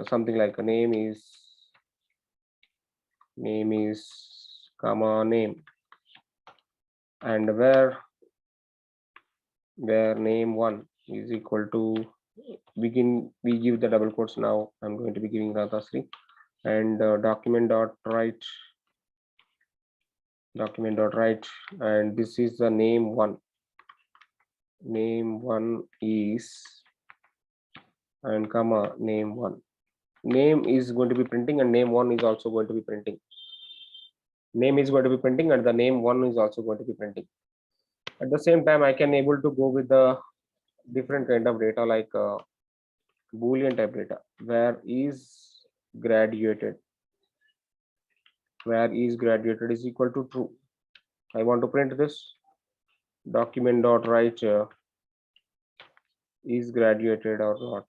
something like a name is comma name, and where name 1 is equal to, we give the double quotes. Now I'm going to be giving Radhasri, and document dot write, and this is the name 1. Name 1 is, and comma name 1. Name is going to be printing, and name 1 is also going to be printing. Name is going to be printing, and the name 1 is also going to be printing. At the same time, I can able to go with the different kind of data, like Boolean type data, where is graduated is equal to true. I want to print this. Document dot write is graduated or not.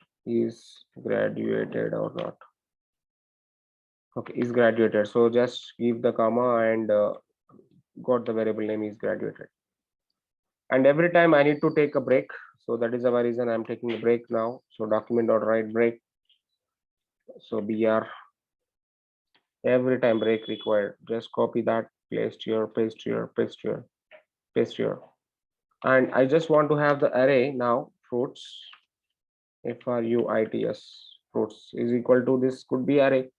Okay, is graduated. So just give the comma and got the variable name is graduated. And every time I need to take a break. So that is the reason I'm taking a break now. So document dot write break. So br, every time break required. Just copy that, paste here. And I just want to have the array now, fruits, fruits is equal to, this could be array.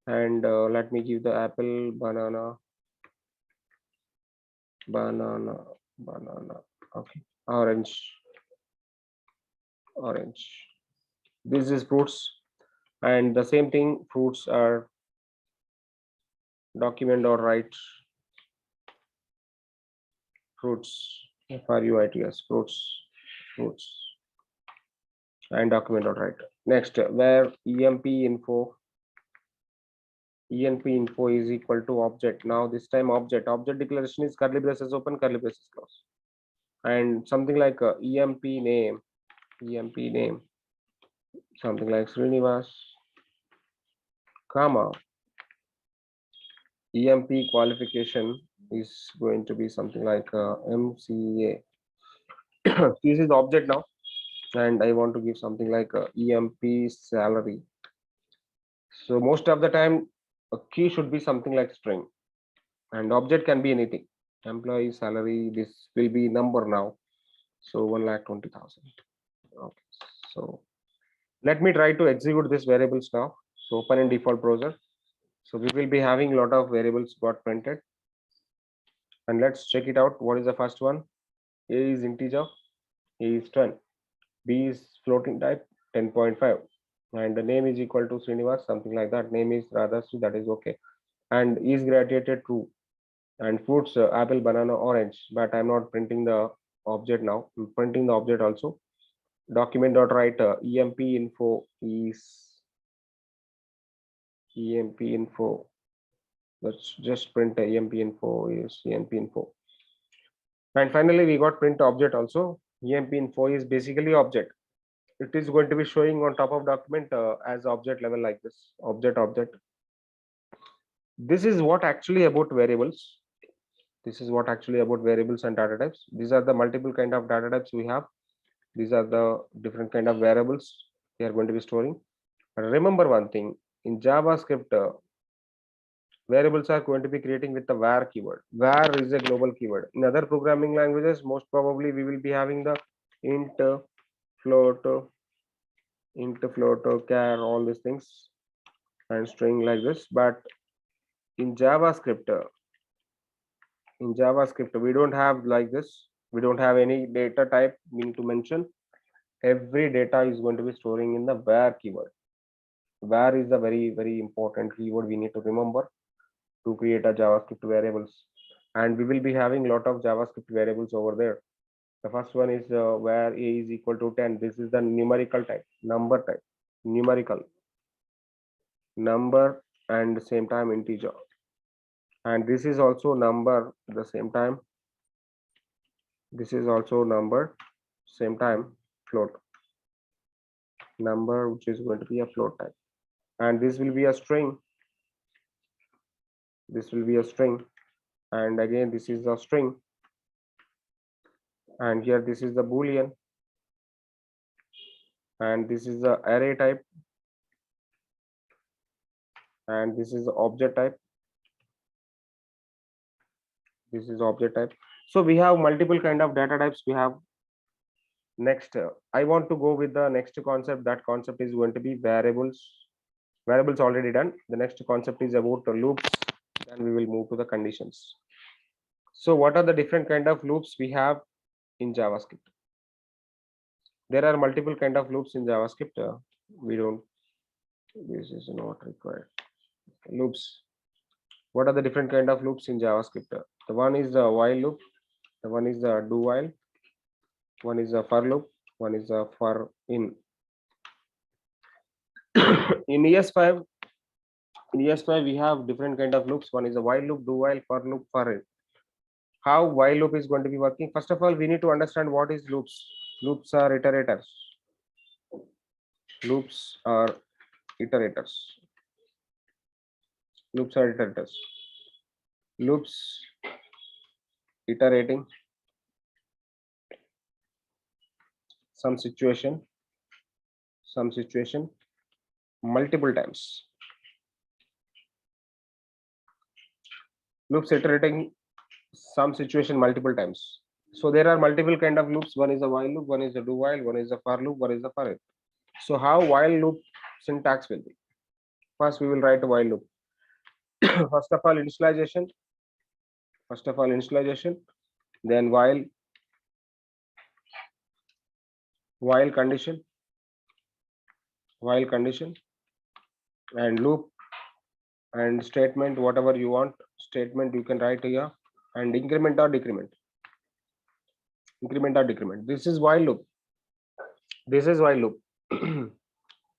And let me give the apple, banana, okay, orange. This is fruits, and the same thing, fruits are document dot write fruits, fruits, and document dot write. Next, where enp info is equal to object. Now this time object declaration is curly braces open, curly braces close, and something like emp name, something like Srinivas, comma, emp qualification is going to be something like MCA, This is the object now, and I want to give something like emp salary. So most of the time, a key should be something like string, and object can be anything. Employee salary, this will be number now. So 1,20,000. Okay. So let me try to execute this variables now. So open in default browser. So we will be having a lot of variables got printed, and let's check it out. What is the first one? A is integer, A is 10, B is floating type 10.5, and the name is equal to Srinivas, something like that. Name is Radhasu, that is okay. And is graduated true, and fruits apple, banana, orange. But I'm not printing the object now. I'm printing the object also. Document.write emp info is emp info. Let's just print emp info is emp info. And finally, we got print object also. Emp info is basically object. It is going to be showing on top of document as object level like this. Object. This is what actually about variables. This is what actually about variables and data types. These are the multiple kind of data types we have. These are the different kind of variables we are going to be storing. Remember one thing, in JavaScript, variables are going to be creating with the var keyword. Var is a global keyword. In other programming languages, most probably we will be having the int, float, char, all these things, and string like this. But in JavaScript, we don't have like this. We don't have any data type meaning to mention. Every data is going to be storing in the var keyword. Var is a very important keyword we need to remember to create a JavaScript variables, and we will be having a lot of JavaScript variables over there. The first one is where a is equal to 10. This is the numerical type, number type, numerical, number, and same time integer. And this is also number at the same time. This is also number, same time float. Number, which is going to be a float type, and this will be a string. This will be a string, and again this is a string, and here this is the boolean, and this is the array type, and this is the object type. This is object type. So we have multiple kind of data types we have. Next, I want to go with the next concept. That concept is going to be variables. Variables already done. The next concept is about the loops. Then we will move to the conditions. So what are the different kind of loops we have in JavaScript? There are multiple kind of loops in JavaScript. This is not required. Loops. What are the different kind of loops in JavaScript? The one is the while loop. The one is the do while. One is a for loop. One is a for in. In ES5, we have different kind of loops. One is a while loop, do while, for loop, for in. How while loop is going to be working? First of all, we need to understand what is loops. Loops are iterators. Loops are iterators. Loops are iterators. Loops iterating some situation multiple times. Loops iterating some situation multiple times. So there are multiple kind of loops. One is a while loop, one is a do while, one is a for loop, one is a for in. So how while loop syntax will be? First we will write a while loop. First of all initialization, then while condition, and loop and statement, whatever you want statement you can write here, and increment or decrement. This is while loop.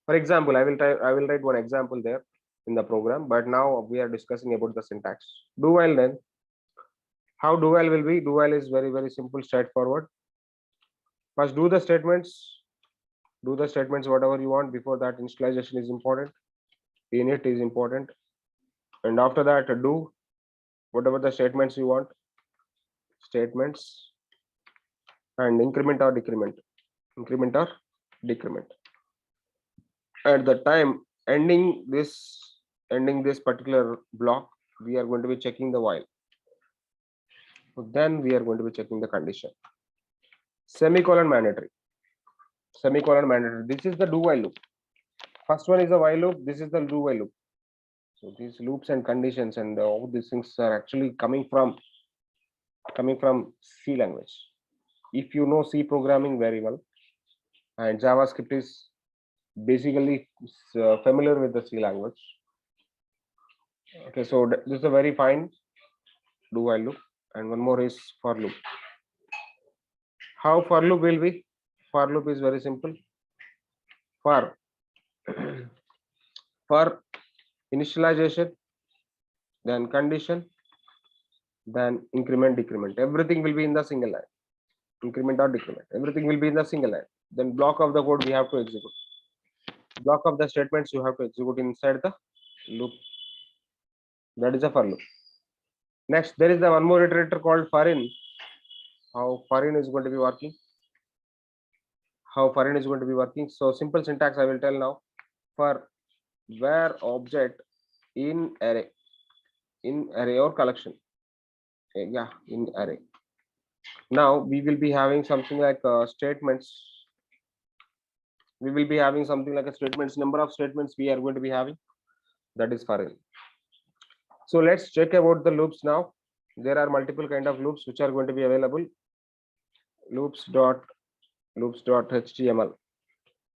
For example, I will write one example there in the program, but now we are discussing about the syntax. Do while, then how do while will be? Do while is very simple, straightforward. First do the statements whatever you want. Before that, initialization is important, init is important, and after that do whatever the statements you want. Statements and increment or decrement, increment or decrement. At the time ending this particular block, we are going to be checking the while. So then we are going to be checking the condition. Semicolon mandatory. Semicolon mandatory. This is the do while loop. First one is the while loop. This is the do while loop. So these loops and conditions and all these things are actually coming from C language. If you know C programming very well, and JavaScript is basically familiar with the C language. Okay, so this is a very fine do while loop, and one more is for loop. How for loop will be? For loop is very simple. For for initialization, then condition, then increment, decrement. Everything will be in the single line. Increment or decrement. Everything will be in the single line. Then block of the code we have to execute. Block of the statements you have to execute inside the loop. That is a for loop. Next, there is the one more iterator called for in. How for in is going to be working? How for in is going to be working? So simple syntax I will tell now. For where object in array or collection. Yeah, in array. Now we will be having something like statements. We will be having something like a statements, number of statements we are going to be having. That is for in. So let's check about the loops now. There are multiple kind of loops which are going to be available. Loops.html.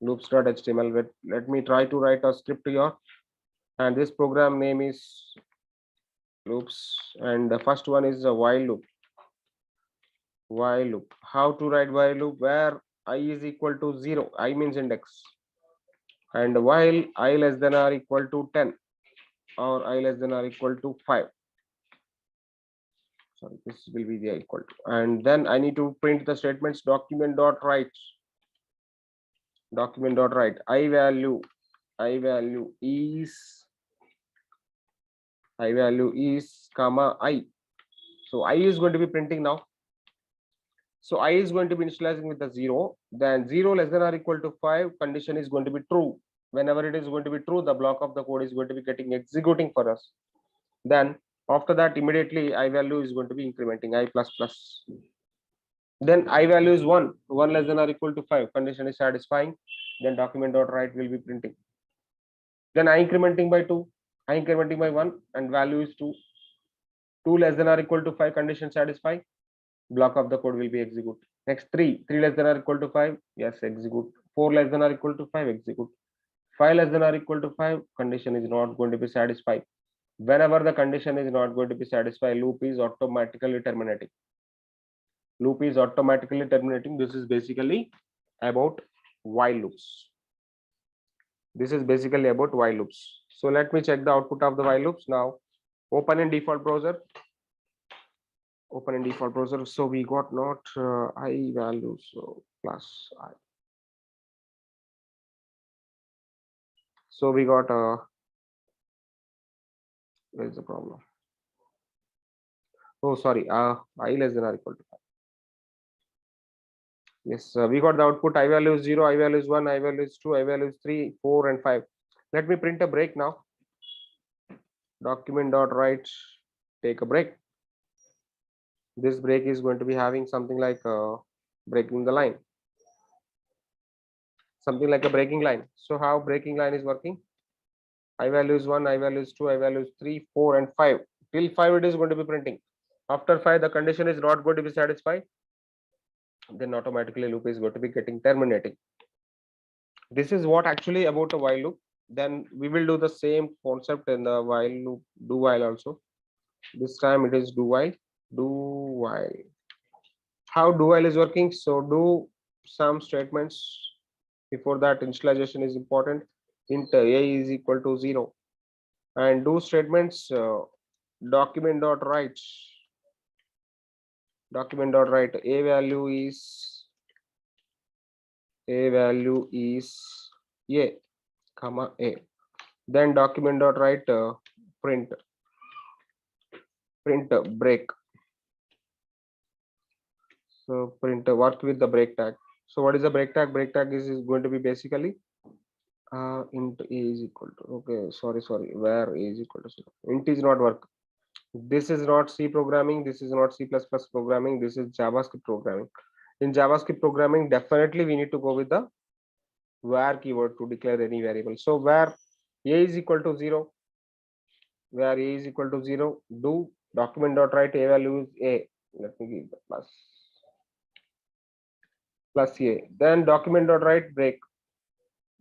Let me try to write a script here. And this program name is loops. And the first one is a while loop. While loop. How to write while loop? Where I is equal to 0. I means index. And while I less than or equal to 10. Or I less than or equal to 5. Sorry, this will be the equal to. And then I need to print the statements document.write. Document.write. I value is comma I. So I is going to be printing now. So I is going to be initializing with the 0. Then 0 less than or equal to 5 condition is going to be true. Whenever it is going to be true, the block of the code is going to be executing for us. Then after that, immediately I value is going to be incrementing I plus plus. Then I value is 1 less than or equal to 5 condition is satisfying. Then document.write will be printing. Then I incrementing by 2, I incrementing by 1, and value is 2 less than or equal to 5 condition satisfy. Block of the code will be execute. Next 3 less than or equal to 5, yes, execute. 4 less than or equal to 5, execute. 5 less than or equal to 5 condition is not going to be satisfied. Whenever the condition is not going to be satisfied, loop is automatically terminating. Loop is automatically terminating. This is basically about while loops. This is basically about while loops. So let me check the output of the while loops now. Open in default browser. Open in default browser. So we got not I value, so plus I. So we got where is the problem? Oh, sorry, I less than or equal to 5. Yes, we got the output. I value is 0, I value is 1, I value is 2, I value is 3, 4, and 5. Let me print a break now. Document.write, take a break. This break is going to be having something like breaking the line. Something like a breaking line. So how breaking line is working? I value is 1, I value is 2, I value is 3, 4, and 5. Till 5 it is going to be printing. After 5 the condition is not going to be satisfied. Then automatically loop is going to be getting terminating. This is what actually about a while loop. Then we will do the same concept in the while loop, do while also. This time it is do while. How do while is working? So do some statements. Before that, initialization is important. Int a is equal to 0, and do statements document.write. Document.write a value is a comma a. Then document.write print break. So print work with the break tag. So what is the break tag? Break tag is going to be basically int a is equal to, okay, sorry, where a is equal to 0. Int is not work. This is not C programming. This is not C++ programming. This is JavaScript programming. In JavaScript programming, definitely we need to go with the where keyword to declare any variable. So where a is equal to 0, where a is equal to 0, do document.write a value is a. Let me give the plus a. Then document.write break.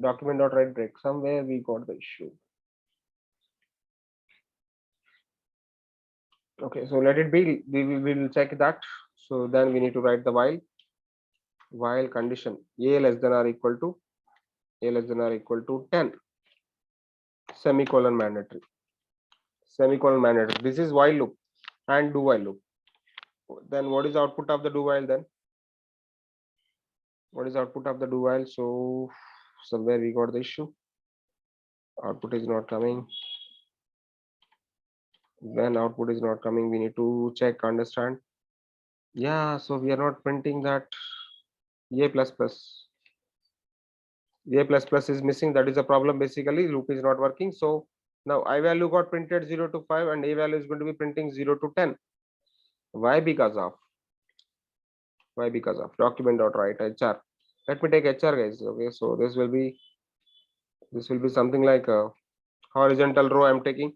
Document.write break. Somewhere we got the issue. Okay, so let it be. We will check that. So then we need to write the while condition a less than or equal to 10, semicolon mandatory. This is while loop and do while loop. Then what is the output of the do while then? What is the output of the do while? So somewhere we got the issue. Output is not coming. When output is not coming, we need to check, understand. Yeah, so we are not printing that a plus plus. A plus plus is missing. That is a problem. Basically, loop is not working. So now I value got printed 0 to 5 and a value is going to be printing 0 to 10. Why? Because of document.write HR. Let me take HR, guys. Okay, so this will be something like a horizontal row I'm taking.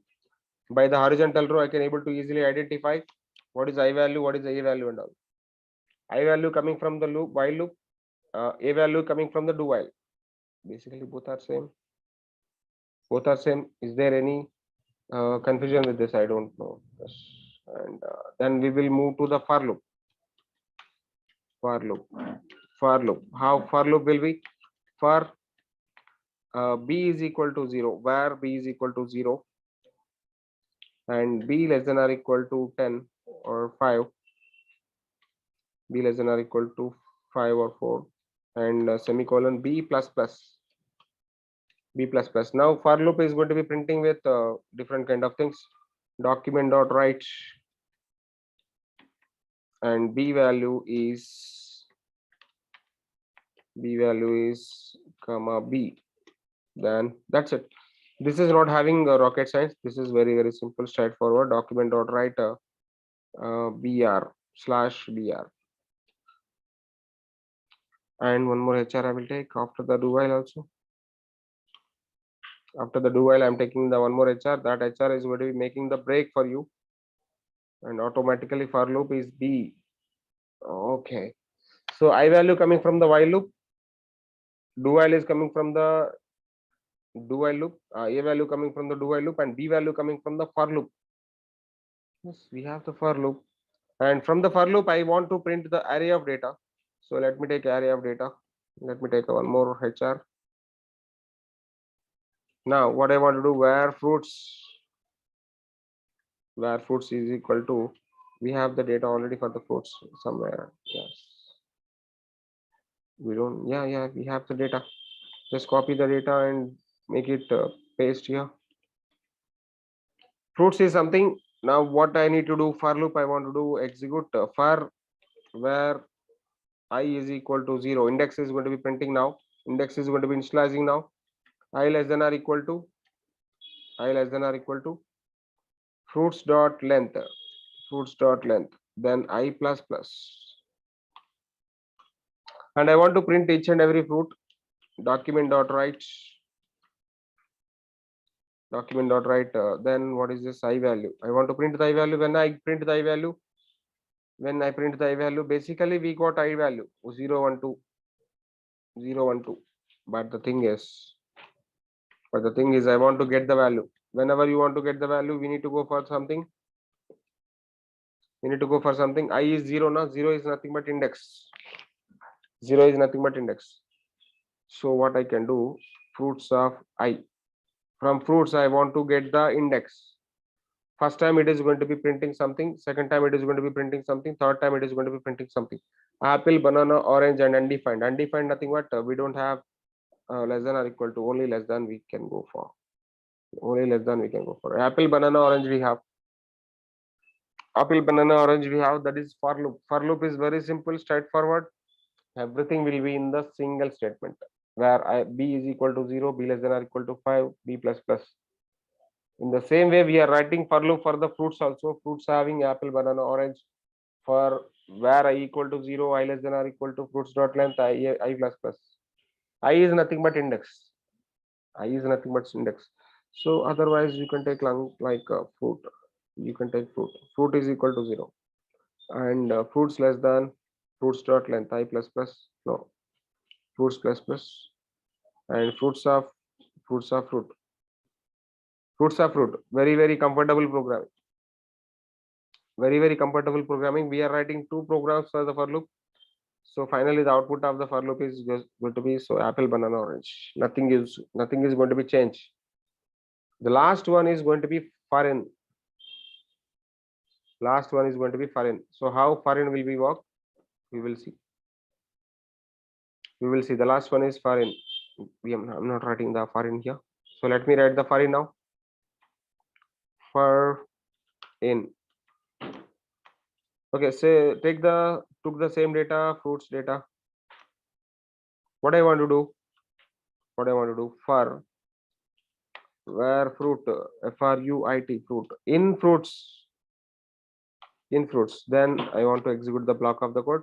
By the horizontal row, I can able to easily identify what is I value, what is a value, and all. I value coming from the loop while loop, a value coming from the do while. Basically, both are same. Is there any confusion with this? I don't know. Yes. And then we will move to the for loop. How for loop will be? For b is equal to 0, where b is equal to 0 and b less than or equal to 10 or 5, b less than or equal to 5 or 4, and semicolon b plus plus. Now for loop is going to be printing with different kind of things. Document.write and b value is comma b. Then that's it. This is not having rocket science. This is very simple, straightforward. Document.write br/br. And one more HR I will take after the do while also. After the do while, I'm taking the one more HR. That HR is going to be making the break for you, and automatically for loop is b. Okay, so I value coming from the while loop, do while is coming from the do while loop, a value coming from the do while loop, and b value coming from the for loop. Yes, we have the for loop, and from the for loop I want to print the array of data. So let me take array of data. Let me take one more HR. Now what I want to do, where fruits is equal to, we have the data already for the fruits somewhere. Yes, we don't. Yeah, we have the data. Just copy the data and make it paste here. Fruits is something. Now what I need to do, for loop I want to do execute for where I is equal to 0. Index is going to be printing now. Index is going to be initializing now. I less than or equal to fruits dot length, then I plus plus, and I want to print each and every fruit. Document.write then what is this I value? I want to print the I value. When I print the I value, basically we got I value 0 1 2 0 1 2. But the thing is I want to get the value. Whenever you want to get the value, we need to go for something. I is 0 now. 0 is nothing but index. So what I can do, fruits of I. From fruits, I want to get the index. First time it is going to be printing something. Second time it is going to be printing something. Third time it is going to be printing something. Apple, banana, orange, and undefined. Undefined, nothing but we don't have less than or equal to. Only less than we can go for. Apple, banana, orange we have. apple, banana, orange we have, that is for loop. For loop is very simple, straightforward. Everything will be in the single statement where b is equal to 0, b less than or equal to 5, b plus plus. In the same way, we are writing for loop for the fruits also. Fruits having apple, banana, orange. For where I equal to 0, I less than or equal to fruits dot length I plus plus. I is nothing but index. I is nothing but index. So otherwise you can take long like fruit. You can take fruit. Fruit is equal to 0, and fruits less than fruits dot length I plus plus. No, fruits plus plus, and fruits of fruit. Fruits of fruit. Very comfortable programming. Very comfortable programming. We are writing two programs for the for loop. So finally, the output of the for loop is just going to be so apple, banana, orange. Nothing is going to be changed. The last one is going to be foreign. Last one is going to be foreign. So how foreign will be work? We will see. We will see. The last one is foreign. I'm not writing the foreign here. So let me write the foreign now. For in. Okay, say took the same data, fruits data. What I want to do? What I want to do for where fruit, fruit, fruit in fruits, then I want to execute the block of the code.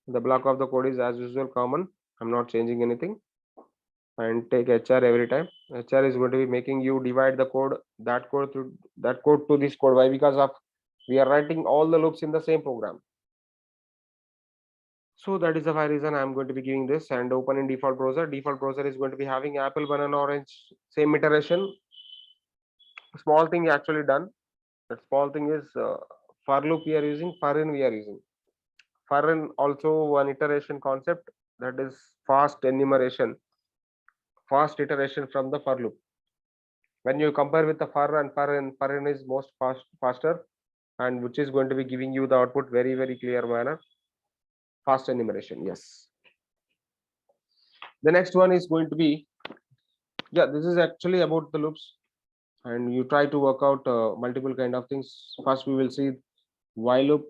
The block of the code is as usual common. I'm not changing anything, and take HR every time. HR is going to be making you divide the code, that code to this code. Why? Because of we are writing all the loops in the same program. So that is the why reason I'm going to be giving this, and open in default browser. Default browser is going to be having apple, banana, orange, same iteration. Small thing actually done. The small thing is for loop we are using, foreign we are using. Foreign also one iteration concept, that is fast enumeration, fast iteration from the for loop. When you compare with the for and foreign is most faster, and which is going to be giving you the output very clear manner. Fast enumeration, yes. The next one is going to be, yeah, this is actually about the loops, and you try to work out multiple kind of things. First we will see while loop,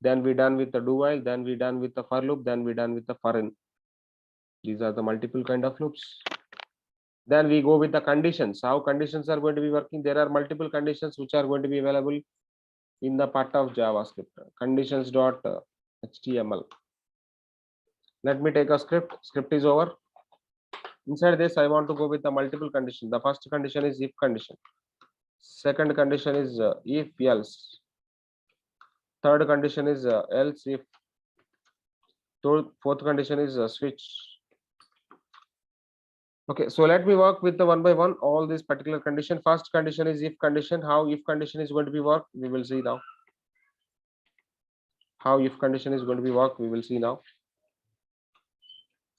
then we done with the do while, then we done with the for loop, then we done with the foreign. These are the multiple kind of loops. Then we go with the conditions, how conditions are going to be working. There are multiple conditions which are going to be available in the part of JavaScript, conditions.html. Let me take a script is over. Inside this I want to go with the multiple condition. The first condition is if condition, second condition is if else, third condition is else if, fourth condition is switch. Okay, so let me work with the one by one all this particular condition. First condition is if condition. How if condition is going to be work, we will see now. How if condition is going to be work, we will see now.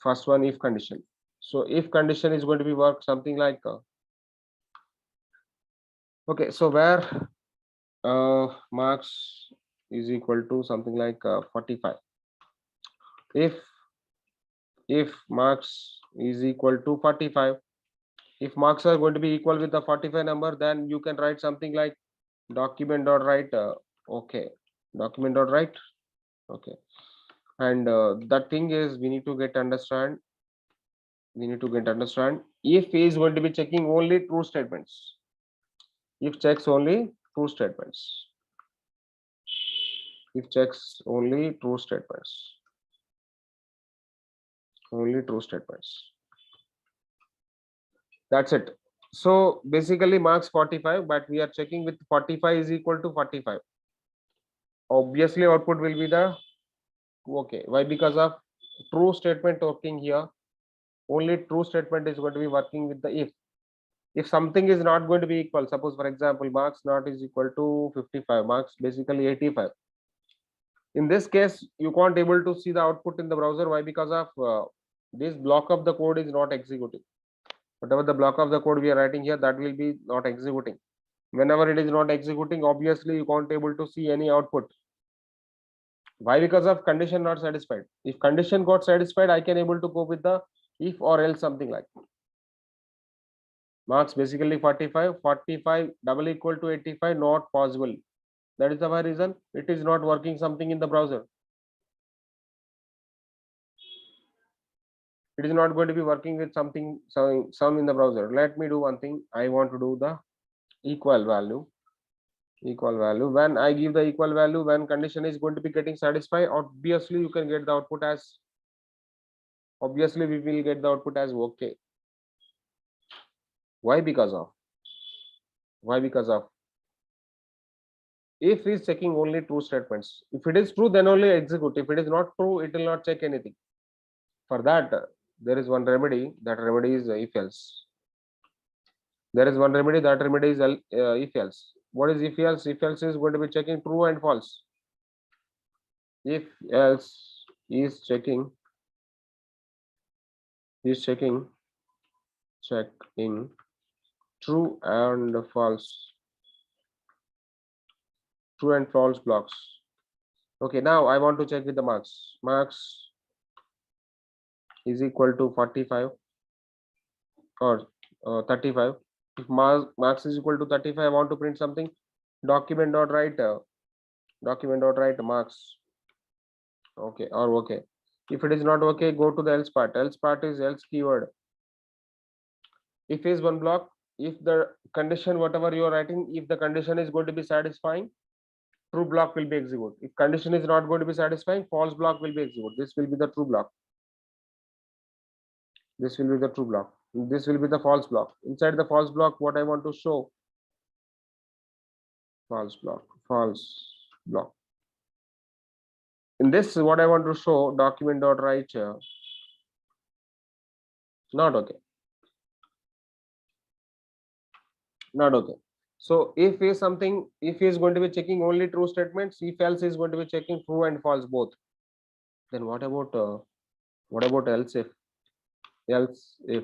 First one, if condition. So if condition is going to be work something like okay, so where marks is equal to something like 45. If marks is equal to 45, if marks are going to be equal with the 45 number, then you can write something like document.write okay, document.write okay. And that thing is we need to get understand if is going to be checking only true statements. If checks only true statements. If checks only true statements. Only true statements. That's it. So basically marks 45, but we are checking with 45 is equal to 45. Obviously output will be the okay. Why? Because of true statement working here. Only true statement is going to be working with the if something is not going to be equal, suppose for example marks not is equal to 55, marks basically 85. In this case you can't able to see the output in the browser. Why? Because of this block of the code is not executing. Whatever the block of the code we are writing here, that will be not executing. Whenever it is not executing, obviously you can't able to see any output. Why? Because of condition not satisfied. If condition got satisfied, I can able to go with the if or else something like marks basically 45 double equal to 85, not possible. That is the why reason it is not working something in the browser. It is not going to be working with something, some in the browser. Let me do one thing. I want to do the equal value. Equal value. When I give the equal value, when condition is going to be getting satisfied, obviously you can get the output as, obviously we will get the output as okay. Why? Because of, why? Because of, if is checking only true statements. If it is true, then only execute. If it is not true, it will not check anything. For that, there is one remedy. That remedy is if else. There is one remedy. That remedy is if else. What is if else? If else is going to be checking true and false. If else is checking checking true and false, true and false blocks. Okay, now I want to check with the marks. Marks is equal to 45 or 35. If marks is equal to 35, I want to print something. Document dot write marks. Okay, or okay. If it is not okay, go to the else part. Else part is else keyword. If is one block, if the condition whatever you are writing, if the condition is going to be satisfying, true block will be executed. If condition is not going to be satisfying, false block will be executed. This will be the true block. This will be the true block. This will be the false block. Inside the false block, what I want to show, false block. In this, what I want to show, document dot write not okay. Not okay. So if is something, if is going to be checking only true statements, if else is going to be checking true and false both. Then what about else if? Else if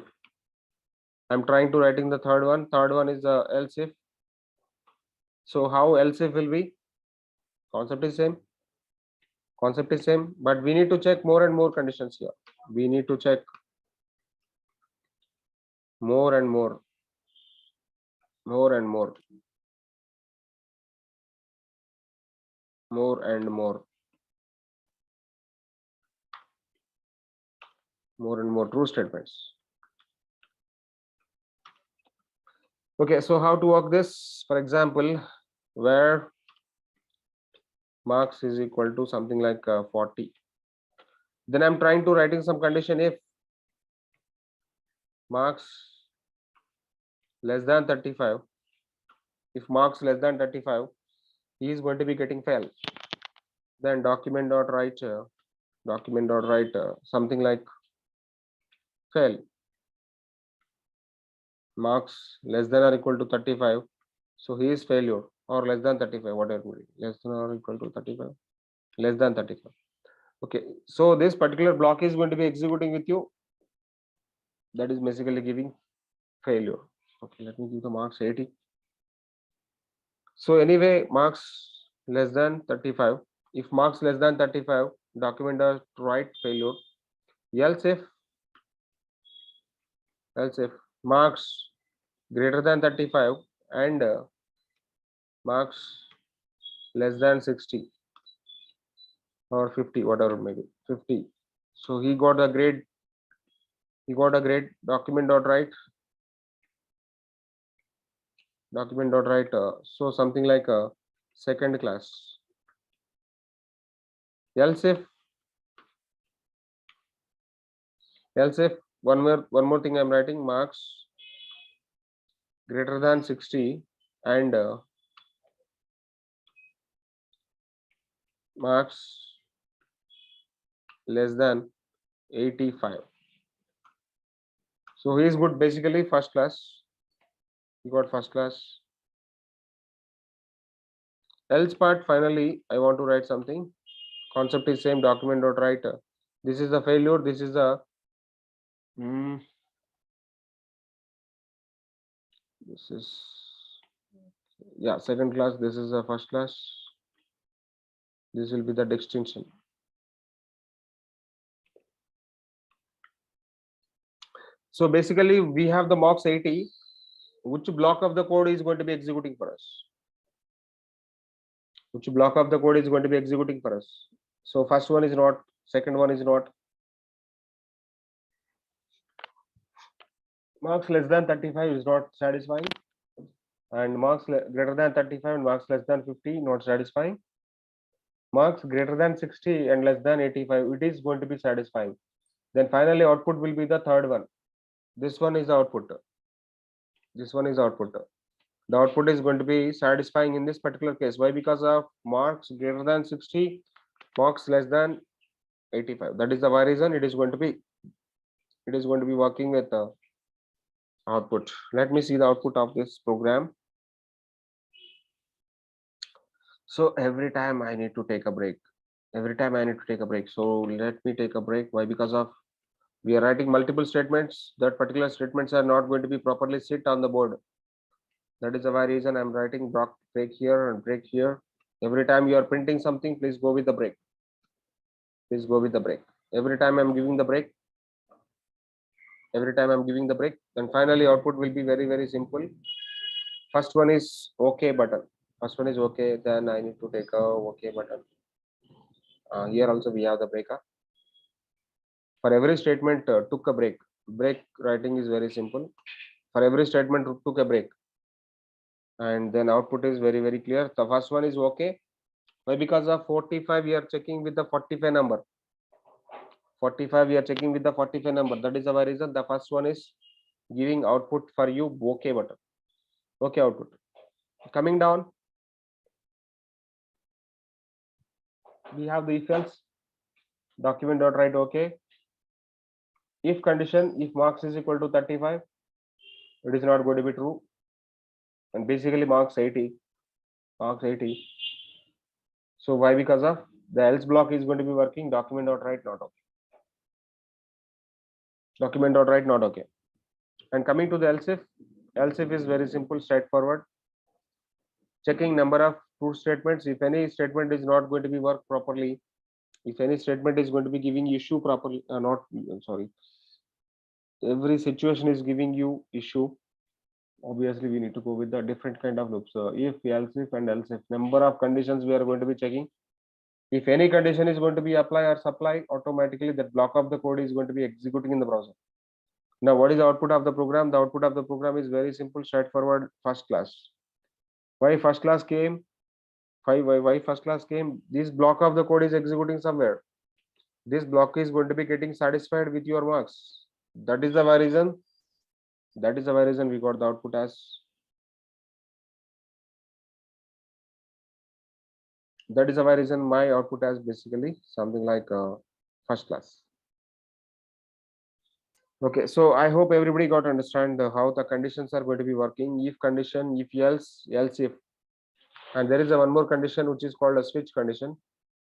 I'm trying to writing the third one. Third one is else if. So how else if will be? Concept is same. Concept is same, but we need to check more and more conditions here. We need to check more and more and more true statements. Okay, so how to work this? For example, where marks is equal to something like 40. Then I'm trying to writing some condition. If marks less than 35, if marks less than 35, he is going to be getting fail. Then document dot write something like fail. Marks less than or equal to 35, so he is failure, or less than 35, whatever, less than or equal to 35, less than 35. Okay, so this particular block is going to be executing with you. That is basically giving failure. Okay, let me give the marks 80. So anyway, marks less than 35. If marks less than 35, document dot write failure. Else if marks greater than 35 and marks less than 60 or 50, whatever, maybe 50. So he got a grade. Document dot write so something like a second class. Else if one more thing I'm writing, marks greater than 60 and marks less than 85. So he is good, basically first class. He got first class. Else part, finally I want to write something. Concept is same, document dot write. This is the failure. This is the this is, yeah, second class. This is the first class. This will be the distinction. So basically we have the mocks 80. Which block of the code is going to be executing for us? which block of the code is going to be executing for us. So first one is not, second one is not. Marks less than 35 is not satisfying, and marks greater than 35 and marks less than 50 not satisfying. Marks greater than 60 and less than 85, it is going to be satisfying. Then finally output will be the third one. This one is the output. This one is output. The output is going to be satisfying in this particular case. Why? Because of marks greater than 60, marks less than 85. That is the why reason it is going to be working with the output. Let me see the output of this program. So every time I need to take a break. So let me take a break. Why? Because of we are writing multiple statements. That particular statements are not going to be properly sit on the board. That is the why reason I'm writing break here and break here. Every time you are printing something, please go with the break. Please go with the break. Every time I'm giving the break. Then finally output will be very, very simple. First one is OK button. First one is OK. Then I need to take a OK button. Here also we have the breaker. For every statement took a break. Break writing is very simple. For every statement took a break. And then output is very, very clear. The first one is OK. Why? Because of 45 we are checking with the 45 number. 45 we are checking with the 45 number. That is our reason. The first one is giving output for you OK button. OK output. Coming down, we have the if else document.write OK. If condition, if marks is equal to 35, it is not going to be true. And basically marks 80. So why? Because of the else block is going to be working, document.write not OK. Document.write not OK. And coming to the else if is very simple, straightforward. Checking number of true statements. If any statement is not going to be work properly, if any statement is going to be giving issue properly, every situation is giving you issue, obviously we need to go with the different kind of loops. If, else if, and else if. Number of conditions we are going to be checking. If any condition is going to be apply or supply, automatically that block of the code is going to be executing in the browser. Now what is the output of the program? The output of the program is very simple, straightforward, first class. Why first class came? Why first class came? This block of the code is executing somewhere. This block is going to be getting satisfied with your marks. That is the why reason. We got the output as. That is the why reason my output as basically something like first class. Okay, so I hope everybody got to understand how the conditions are going to be working. If condition, if else if. And there is one more condition which is called a switch condition.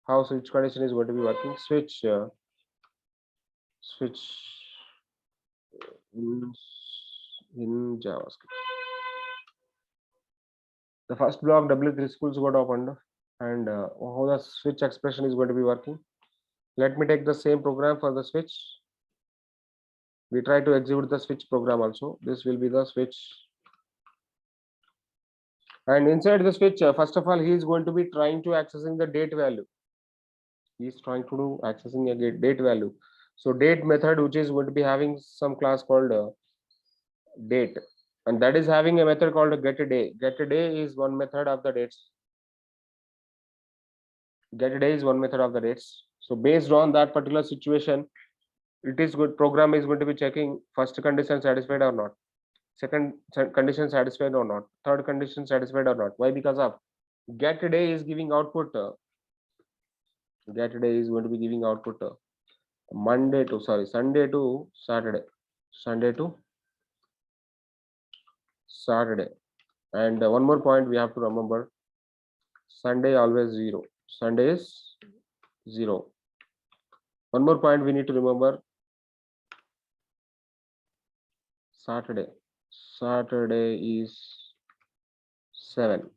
How switch condition is going to be working? Switch in JavaScript. The first block W3 schools got opened, and how the switch expression is going to be working. Let me take the same program for the switch. We try to execute the switch program also. This will be the switch. And inside the switch, first of all, he is going to be trying to accessing the date value. He is trying to do accessing a date value. So date method, which is going to be having some class called date, and that is having a method called getDay. getDay is one method of the dates. getDay is one method of the dates. So based on that particular situation, it is good. Program is going to be checking first condition satisfied or not, second condition satisfied or not, third condition satisfied or not. Why? Because of getDay is giving output. getDay is going to be giving output Sunday to Saturday, and one more point we have to remember: Sunday always 0. Sunday is 0. One more point we need to remember: Saturday is 7.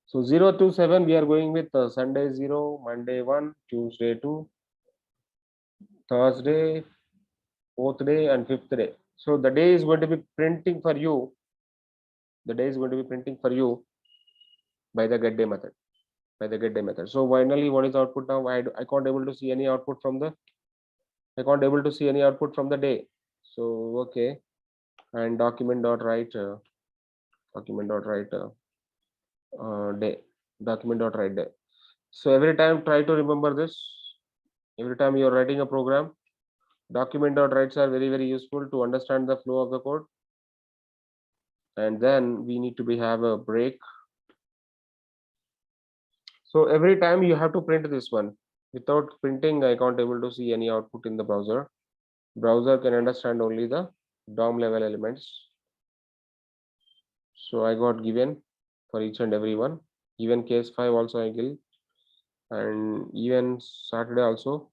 So 0 to 7 we are going with Sunday 0, Monday 1, Tuesday 2, Thursday 4th day, and 5th day. So the day is going to be printing for you. By the getDay method. by the getDay method. So finally, what is output now? I can't able to see any output from the day. So okay, and document.write day, document.write day. So every time try to remember this. Every time you are writing a program, document.writes are very useful to understand the flow of the code. And then we need to have a break. So every time you have to print this one. Without printing, I can't able to see any output in the browser. Browser can understand only the DOM level elements. So I got given for each and every one. Even case 5 also I give, and even Saturday also.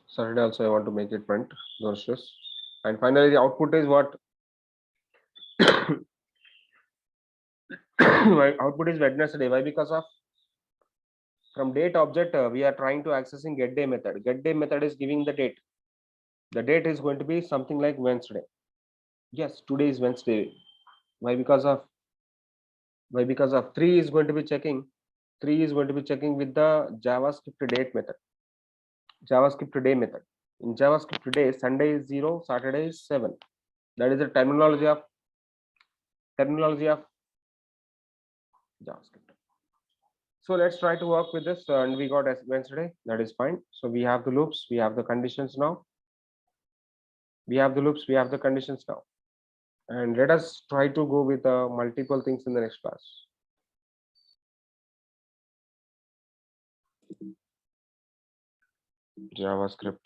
Saturday also I want to make it print versus. And finally the output is what? My output is Wednesday. Why? Because of from date object we are trying to accessing getDay method. GetDay method is giving the date. The date is going to be something like Wednesday. Yes, today is Wednesday. Why? Because of 3 is going to be checking. 3 is going to be checking with the JavaScript date method. JavaScript day method. In JavaScript day, Sunday is 0, Saturday is 7. That is the terminology of JavaScript. So let's try to work with this, and we got Wednesday. That is fine. So we have the loops, we have the conditions now. We have the loops, we have the conditions now. And let us try to go with multiple things in the next class. JavaScript.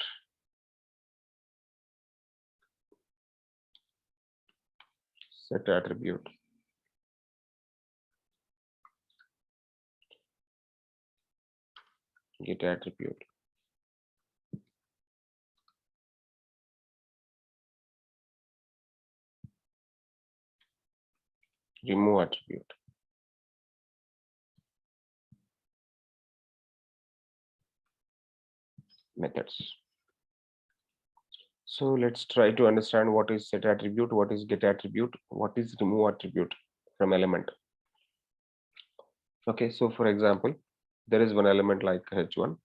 Set attribute. Get attribute. Remove attribute. Methods. So let's try to understand what is set attribute, what is get attribute, what is remove attribute from element. Okay, so for example, there is one element like h1.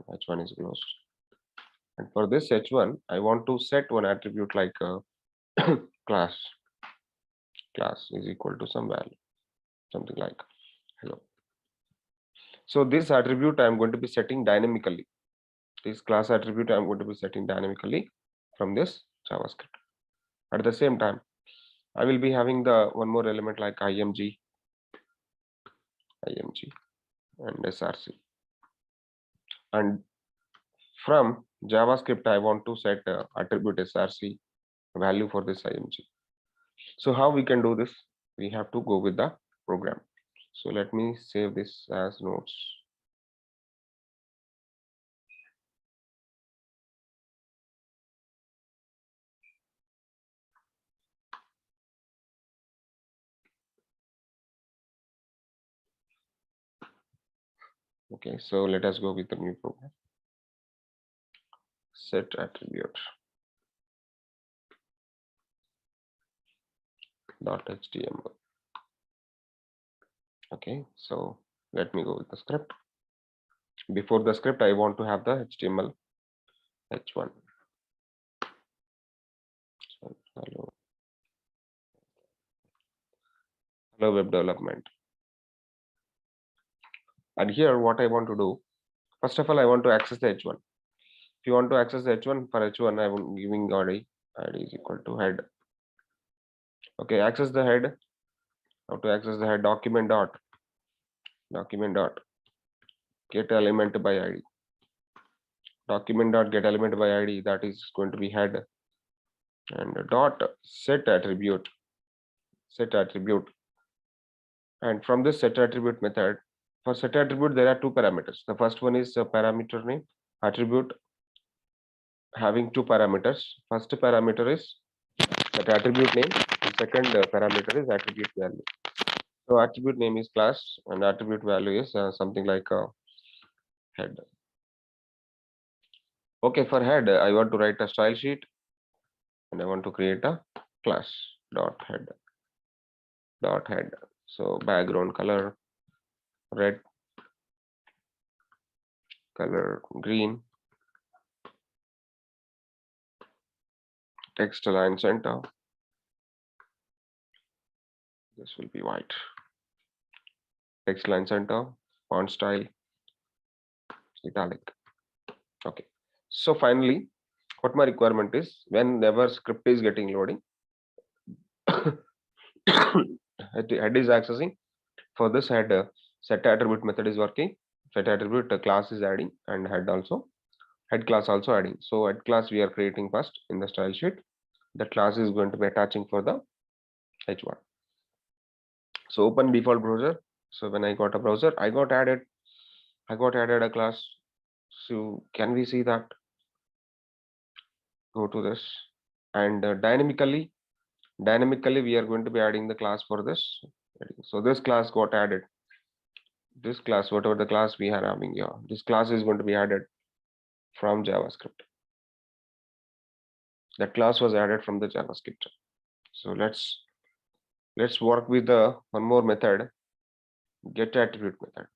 H1 is closed. And for this h1, I want to set one attribute like class. Class is equal to some value, something like hello. So this attribute I'm going to be setting dynamically. This class attribute I'm going to be setting dynamically from this JavaScript. At the same time, I will be having the one more element like img and src. And from JavaScript, I want to set attribute src value for this img. So how we can do this? We have to go with the program. So let me save this as notes. Okay, so let us go with the new program. Set attribute .html. Okay, so let me go with the script. Before the script, I want to have the HTML h1. So, hello web development. And here what I want to do, first of all, I want to access the h1. If you want to access the h1, for h1 I'm giving id is equal to head. Okay, access the head. How to access the head? Document dot get element by id. Document dot get element by id, that is going to be head, and dot set attribute. And from this set attribute method, for set attribute there are two parameters. The first one is a parameter name. Attribute having two parameters. First parameter is that attribute name. The second parameter is attribute value. So attribute name is class and attribute value is something like head. Okay, for head I want to write a style sheet, and I want to create a class dot head. So background color red, color green, text align center. This will be white. Text align center, font style italic. Okay. So finally, what my requirement is, whenever script is getting loading, head is accessing. For this head, set attribute method is working. Set attribute class is adding, and head class also adding. So head class we are creating first in the style sheet. The class is going to be attaching for the h1. So open default browser. So when I got a browser, I got added a class. So can we see that? Go to this, and dynamically we are going to be adding the class for this. So this class got added. This class, whatever the class we are having here, this class is going to be added from JavaScript. That class was added from the JavaScript. So let's work with the one more method, get attribute method.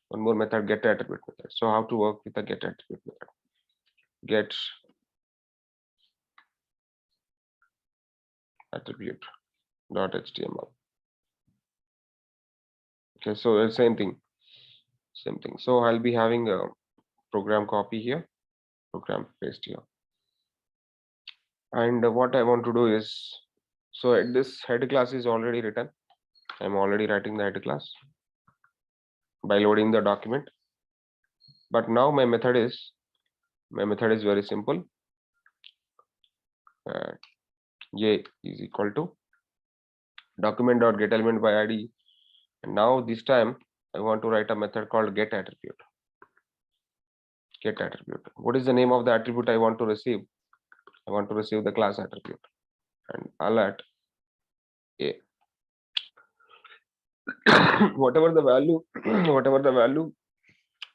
One more method, get attribute method. So how to work with the get attribute method? Get attribute.html. Okay, so same thing. So I'll be having a program copy here, program paste here. And what I want to do is, so this head class is already written. I'm already writing the head class by loading the document. But now my method is very simple. A is equal to document.getElement by ID. And now this time I want to write a method called get attribute. Get attribute. What is the name of the attribute I want to receive? I want to receive the class attribute, and alert A. whatever the value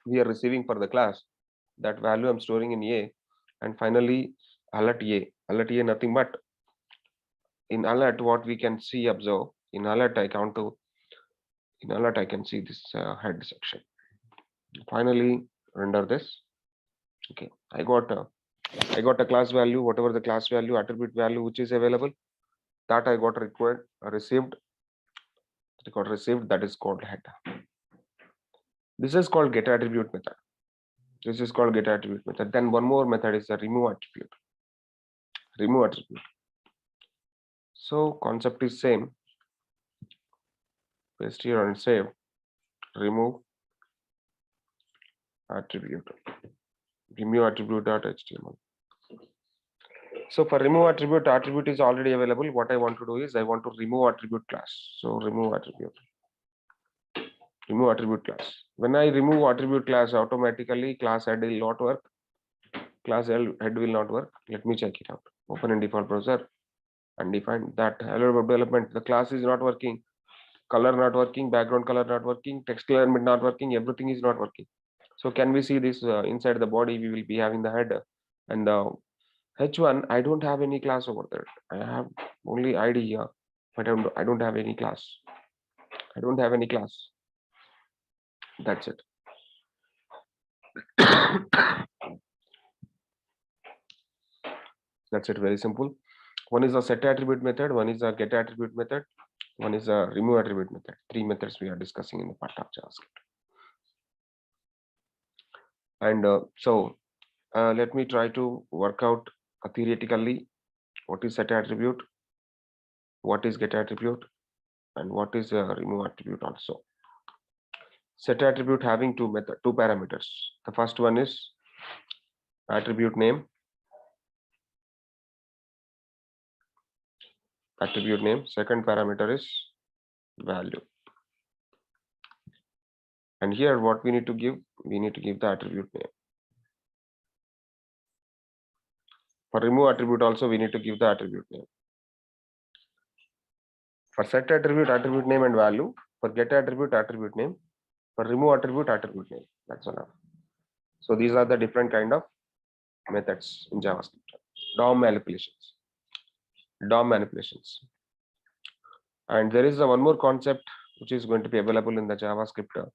we are receiving for the class, that value I'm storing in A, and finally alert A. Alert A nothing but in alert what we can see, observe in alert I can see this head section. Finally render this. Okay, I got a class value, whatever the class value, attribute value which is available, that I got received, that is called head. This is called get attribute method. Then one more method is the remove attribute. So concept is same. Paste here and save. Remove attribute.html. So for remove attribute is already available. What I want to do is I want to remove attribute class. So remove attribute class. When I remove attribute class, automatically class head will not work. Head will not work. Let me check it out. Open in default browser and define that hello web development. The class is not working. Color not working. Background color not working. Text element not working. Everything is not working. So can we see this inside the body? We will be having the header and the H1. I don't have any class over there. I have only ID here, but I don't have any class. That's it. That's it. Very simple. One is a set attribute method. One is a get attribute method. One is a remove attribute method. Three methods we are discussing in the part of JavaScript. And let me try to work out theoretically what is set attribute, what is get attribute, and what is remove attribute also. Set attribute having two parameters. The first one is attribute name. Second parameter is value. And here what we need to give? We need to give the attribute name. For remove attribute also we need to give the attribute name. For set attribute name and value. For get attribute name. For remove attribute name. That's enough. So these are the different kind of methods in JavaScript. DOM manipulations. And there is one more concept which is going to be available in the JavaScript,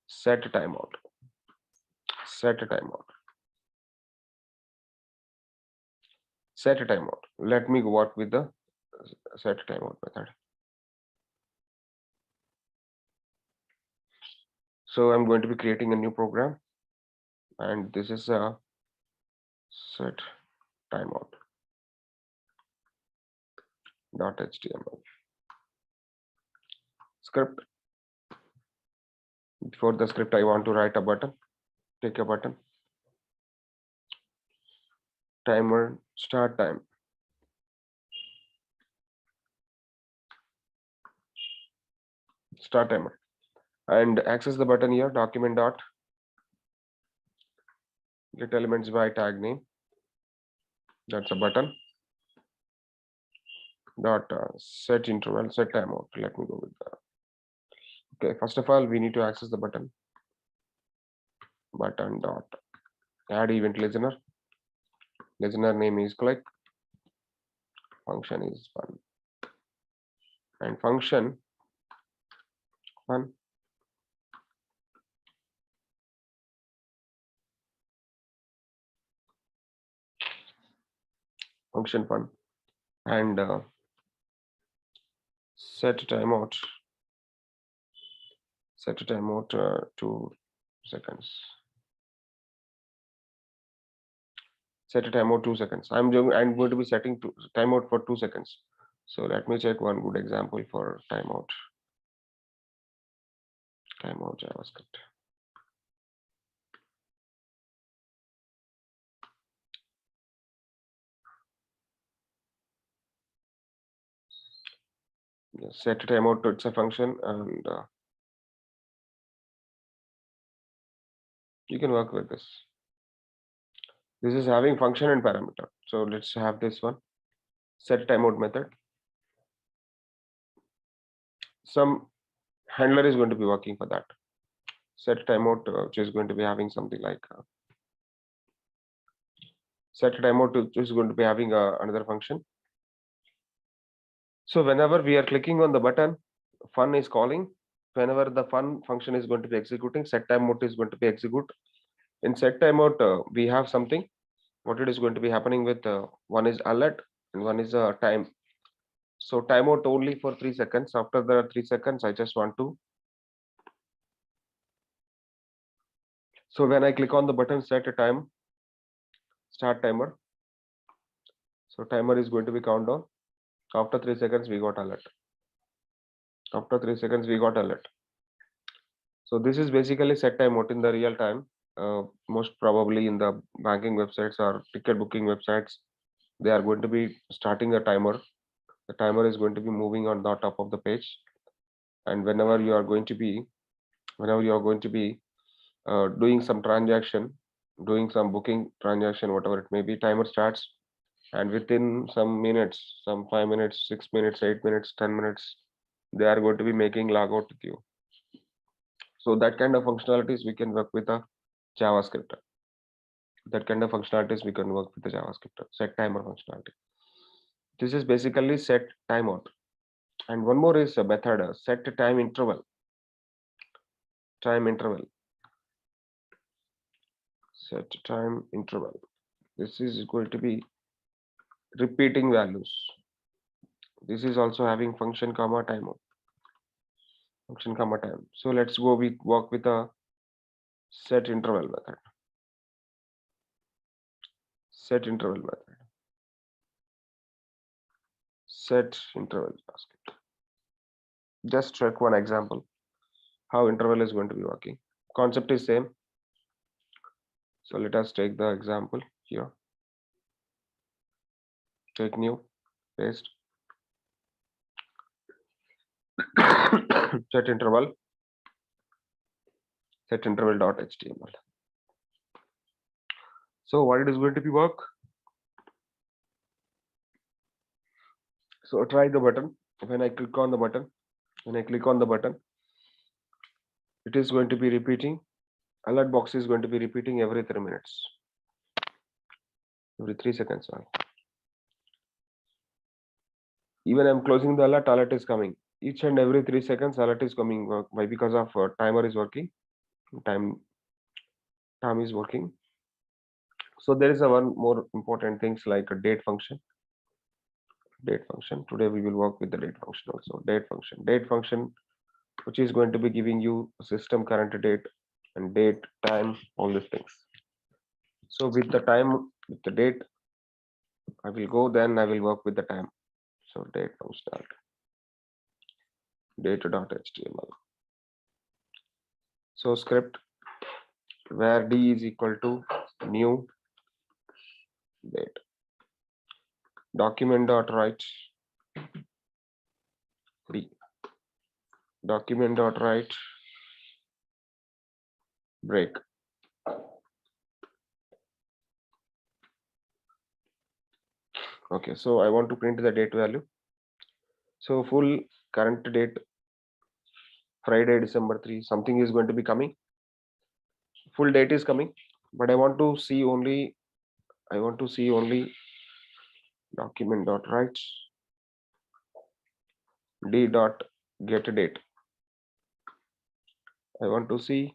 set timeout. Let me work with the set timeout method. So I'm going to be creating a new program, and this is a set timeout.html script. Before the script, I want to write a button. Take a button. Timer start time. Start timer. And access the button here. Document dot get elements by tag name. That's a button. Dot set interval, set timeout. Let me go with that. Okay, first of all, we need to access the button. Button dot add event listener. Listener name is click. Function is fun. And function fun. Function fun. And set timeout. Set timeout 2 seconds. Set a timeout 2 seconds. I'm going to be setting timeout for 2 seconds. So let me check one good example for timeout. Timeout JavaScript. Yes, set timeout, it's a function, and you can work with this. This is having function and parameter. So let's have this one. Set timeout method. Some handler is going to be working for that. Set timeout, which is going to be having something like set timeout, which is going to be having another function. So whenever we are clicking on the button, fun is calling. Whenever the fun function is going to be executing, set timeout is going to be execute. In set timeout, we have something. What it is going to be happening with one is alert and one is time. So timeout only for 3 seconds. After the 3 seconds, I just want to. So when I click on the button, set a time, start timer. So timer is going to be countdown. After 3 seconds, we got alert. After 3 seconds, we got alert. So this is basically set timeout in the real time. Most probably in the banking websites or ticket booking websites, they are going to be starting a timer. The timer is going to be moving on the top of the page, and whenever you are going to be doing some transaction, doing some booking transaction, whatever it may be, timer starts, and within some minutes, some 5 minutes, 6 minutes, 8 minutes, 10 minutes, they are going to be making logout with you. So that kind of functionalities we can work with a JavaScript. That kind of functionalities we can work with the JavaScript. Set timer functionality. This is basically set timeout. And one more is a method, set time interval. Time interval. Set time interval. This is going to be repeating values. This is also having function comma timeout. Function comma time. So let's go work with a set interval method. Set interval method. Set interval JavaScript. Just check one example how interval is going to be working. Concept is same. So let us take the example here. Take new, paste. Set interval. Set interval.html. So what it is going to be work? So try the button. When I click on the button, it is going to be repeating. Alert box is going to be repeating every 3 minutes. Every 3 seconds. Sorry. Even I'm closing the alert is coming. Each and every 3 seconds, alert is coming. Why? Because of timer is working. Time is working. So there is a one more important things like a date function. Date function. Today we will work with the date function also. Date function. Date function, which is going to be giving you system current date and date, time, all these things. So with the time, with the date, I will go. Then I will work with the time. So date function. Date.html. So script where d is equal to new date. Document.write d. Document.write break. Okay, so I want to print the date value. So full current date Friday, December 3, something is going to be coming. Full date is coming, but I want to see only document.write d.get date. I want to see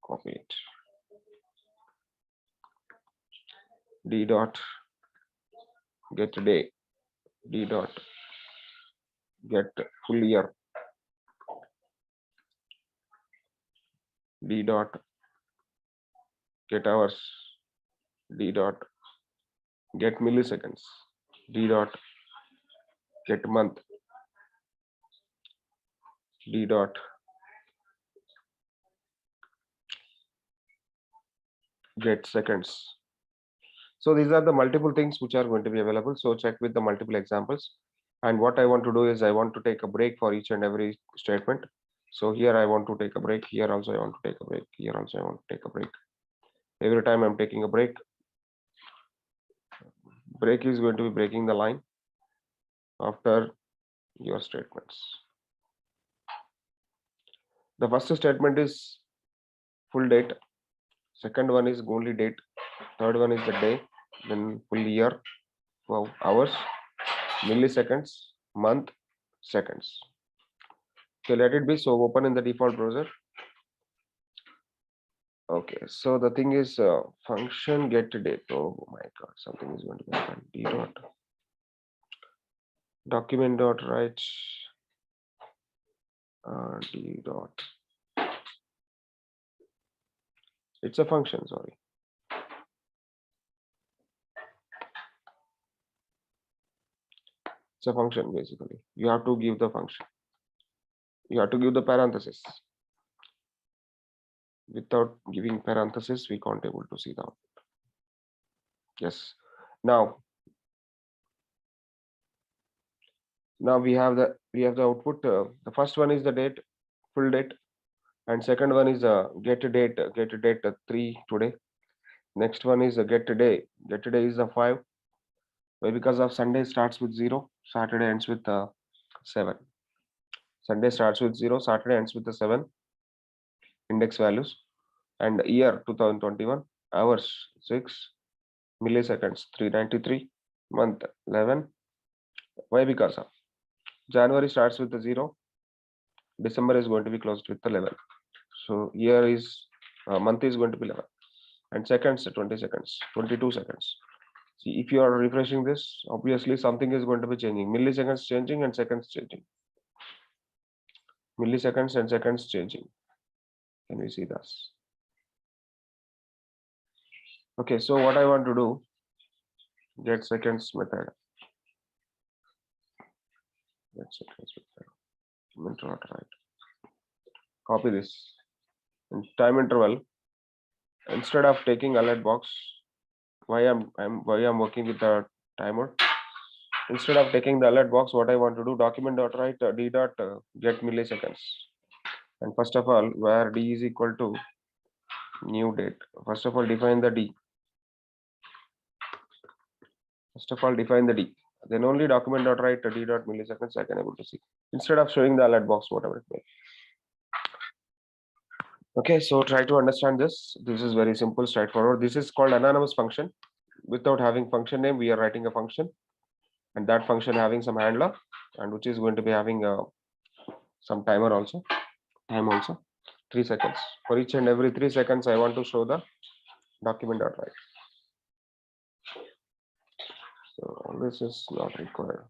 copy it. d.get day, d.get full year, d.get hours, d.get milliseconds, d.get month, d.get seconds. So these are the multiple things which are going to be available. So check with the multiple examples. And what I want to do is I want to take a break for each and every statement. So here I want to take a break. Here also I want to take a break. Here also I want to take a break. Every time I'm taking a break is going to be breaking the line after your statements. The first statement is full date. Second one is only date. Third one is the day. Then full year, hours, milliseconds, month, seconds. Okay, let it be. So open in the default browser. Okay, so the thing is function get date. Oh my god, something is going to happen. D dot document dot write d dot. It's a function, sorry. It's a function basically. You have to give the function. You have to give the parenthesis. Without giving parenthesis, we can't able to see the output. Yes. Now we have the output. The first one is the date, full date, and second one is get date 3 today. Next one is get day. Get day is the 5. Why? Because of Sunday starts with 0, Saturday ends with 7. Sunday starts with 0, Saturday ends with the 7 index values, and year 2021, hours 6, milliseconds 393, month 11. Why? Because of January starts with the 0, December is going to be closed with the 11. So year is month is going to be 11, and seconds 20 seconds, 22 seconds. See, if you are refreshing this, obviously something is going to be changing. Milliseconds changing and seconds changing. Milliseconds and seconds changing. Can we see this? Okay, so what I want to do, get seconds method. Get seconds method. Right. Copy this. In time interval, instead of taking alert box, why I'm working with the timer. Instead of taking the alert box, what I want to do, document.write d.get milliseconds. And first of all, where d is equal to new date. First of all, define the d. Then only document.write d.milliseconds I can able to see. Instead of showing the alert box, whatever it may. Okay, so try to understand this. This is very simple, straightforward. This is called anonymous function. without having function name, we are writing a function, and that function having some handler, and which is going to be having some timer also, time also, 3 seconds. For each and every 3 seconds, I want to show the document.write. So this is not required.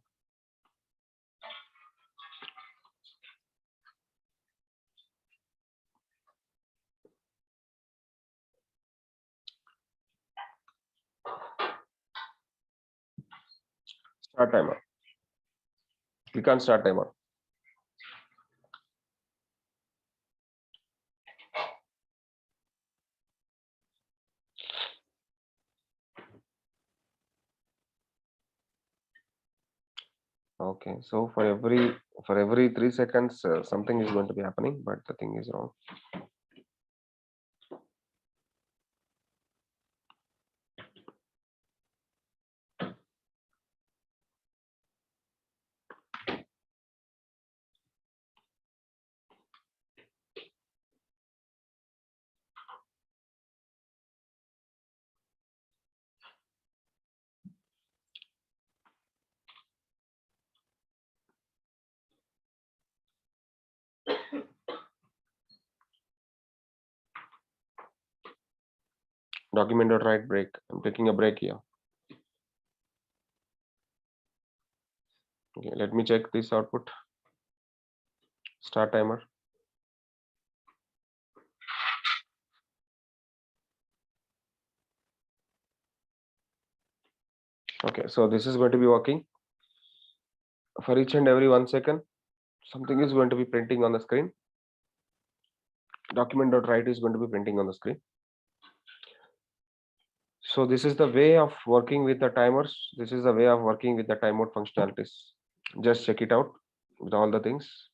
Start timer. Click on start timer. Okay, so for every 3 seconds, something is going to be happening, but the thing is wrong. Document.write break. I'm taking a break here. Okay, let me check this output. Start timer. Okay, so this is going to be working. For each and every 1 second, something is going to be printing on the screen. Document.write is going to be printing on the screen. So this is the way of working with the timers. This is the way of working with the timeout functionalities. Just check it out with all the things.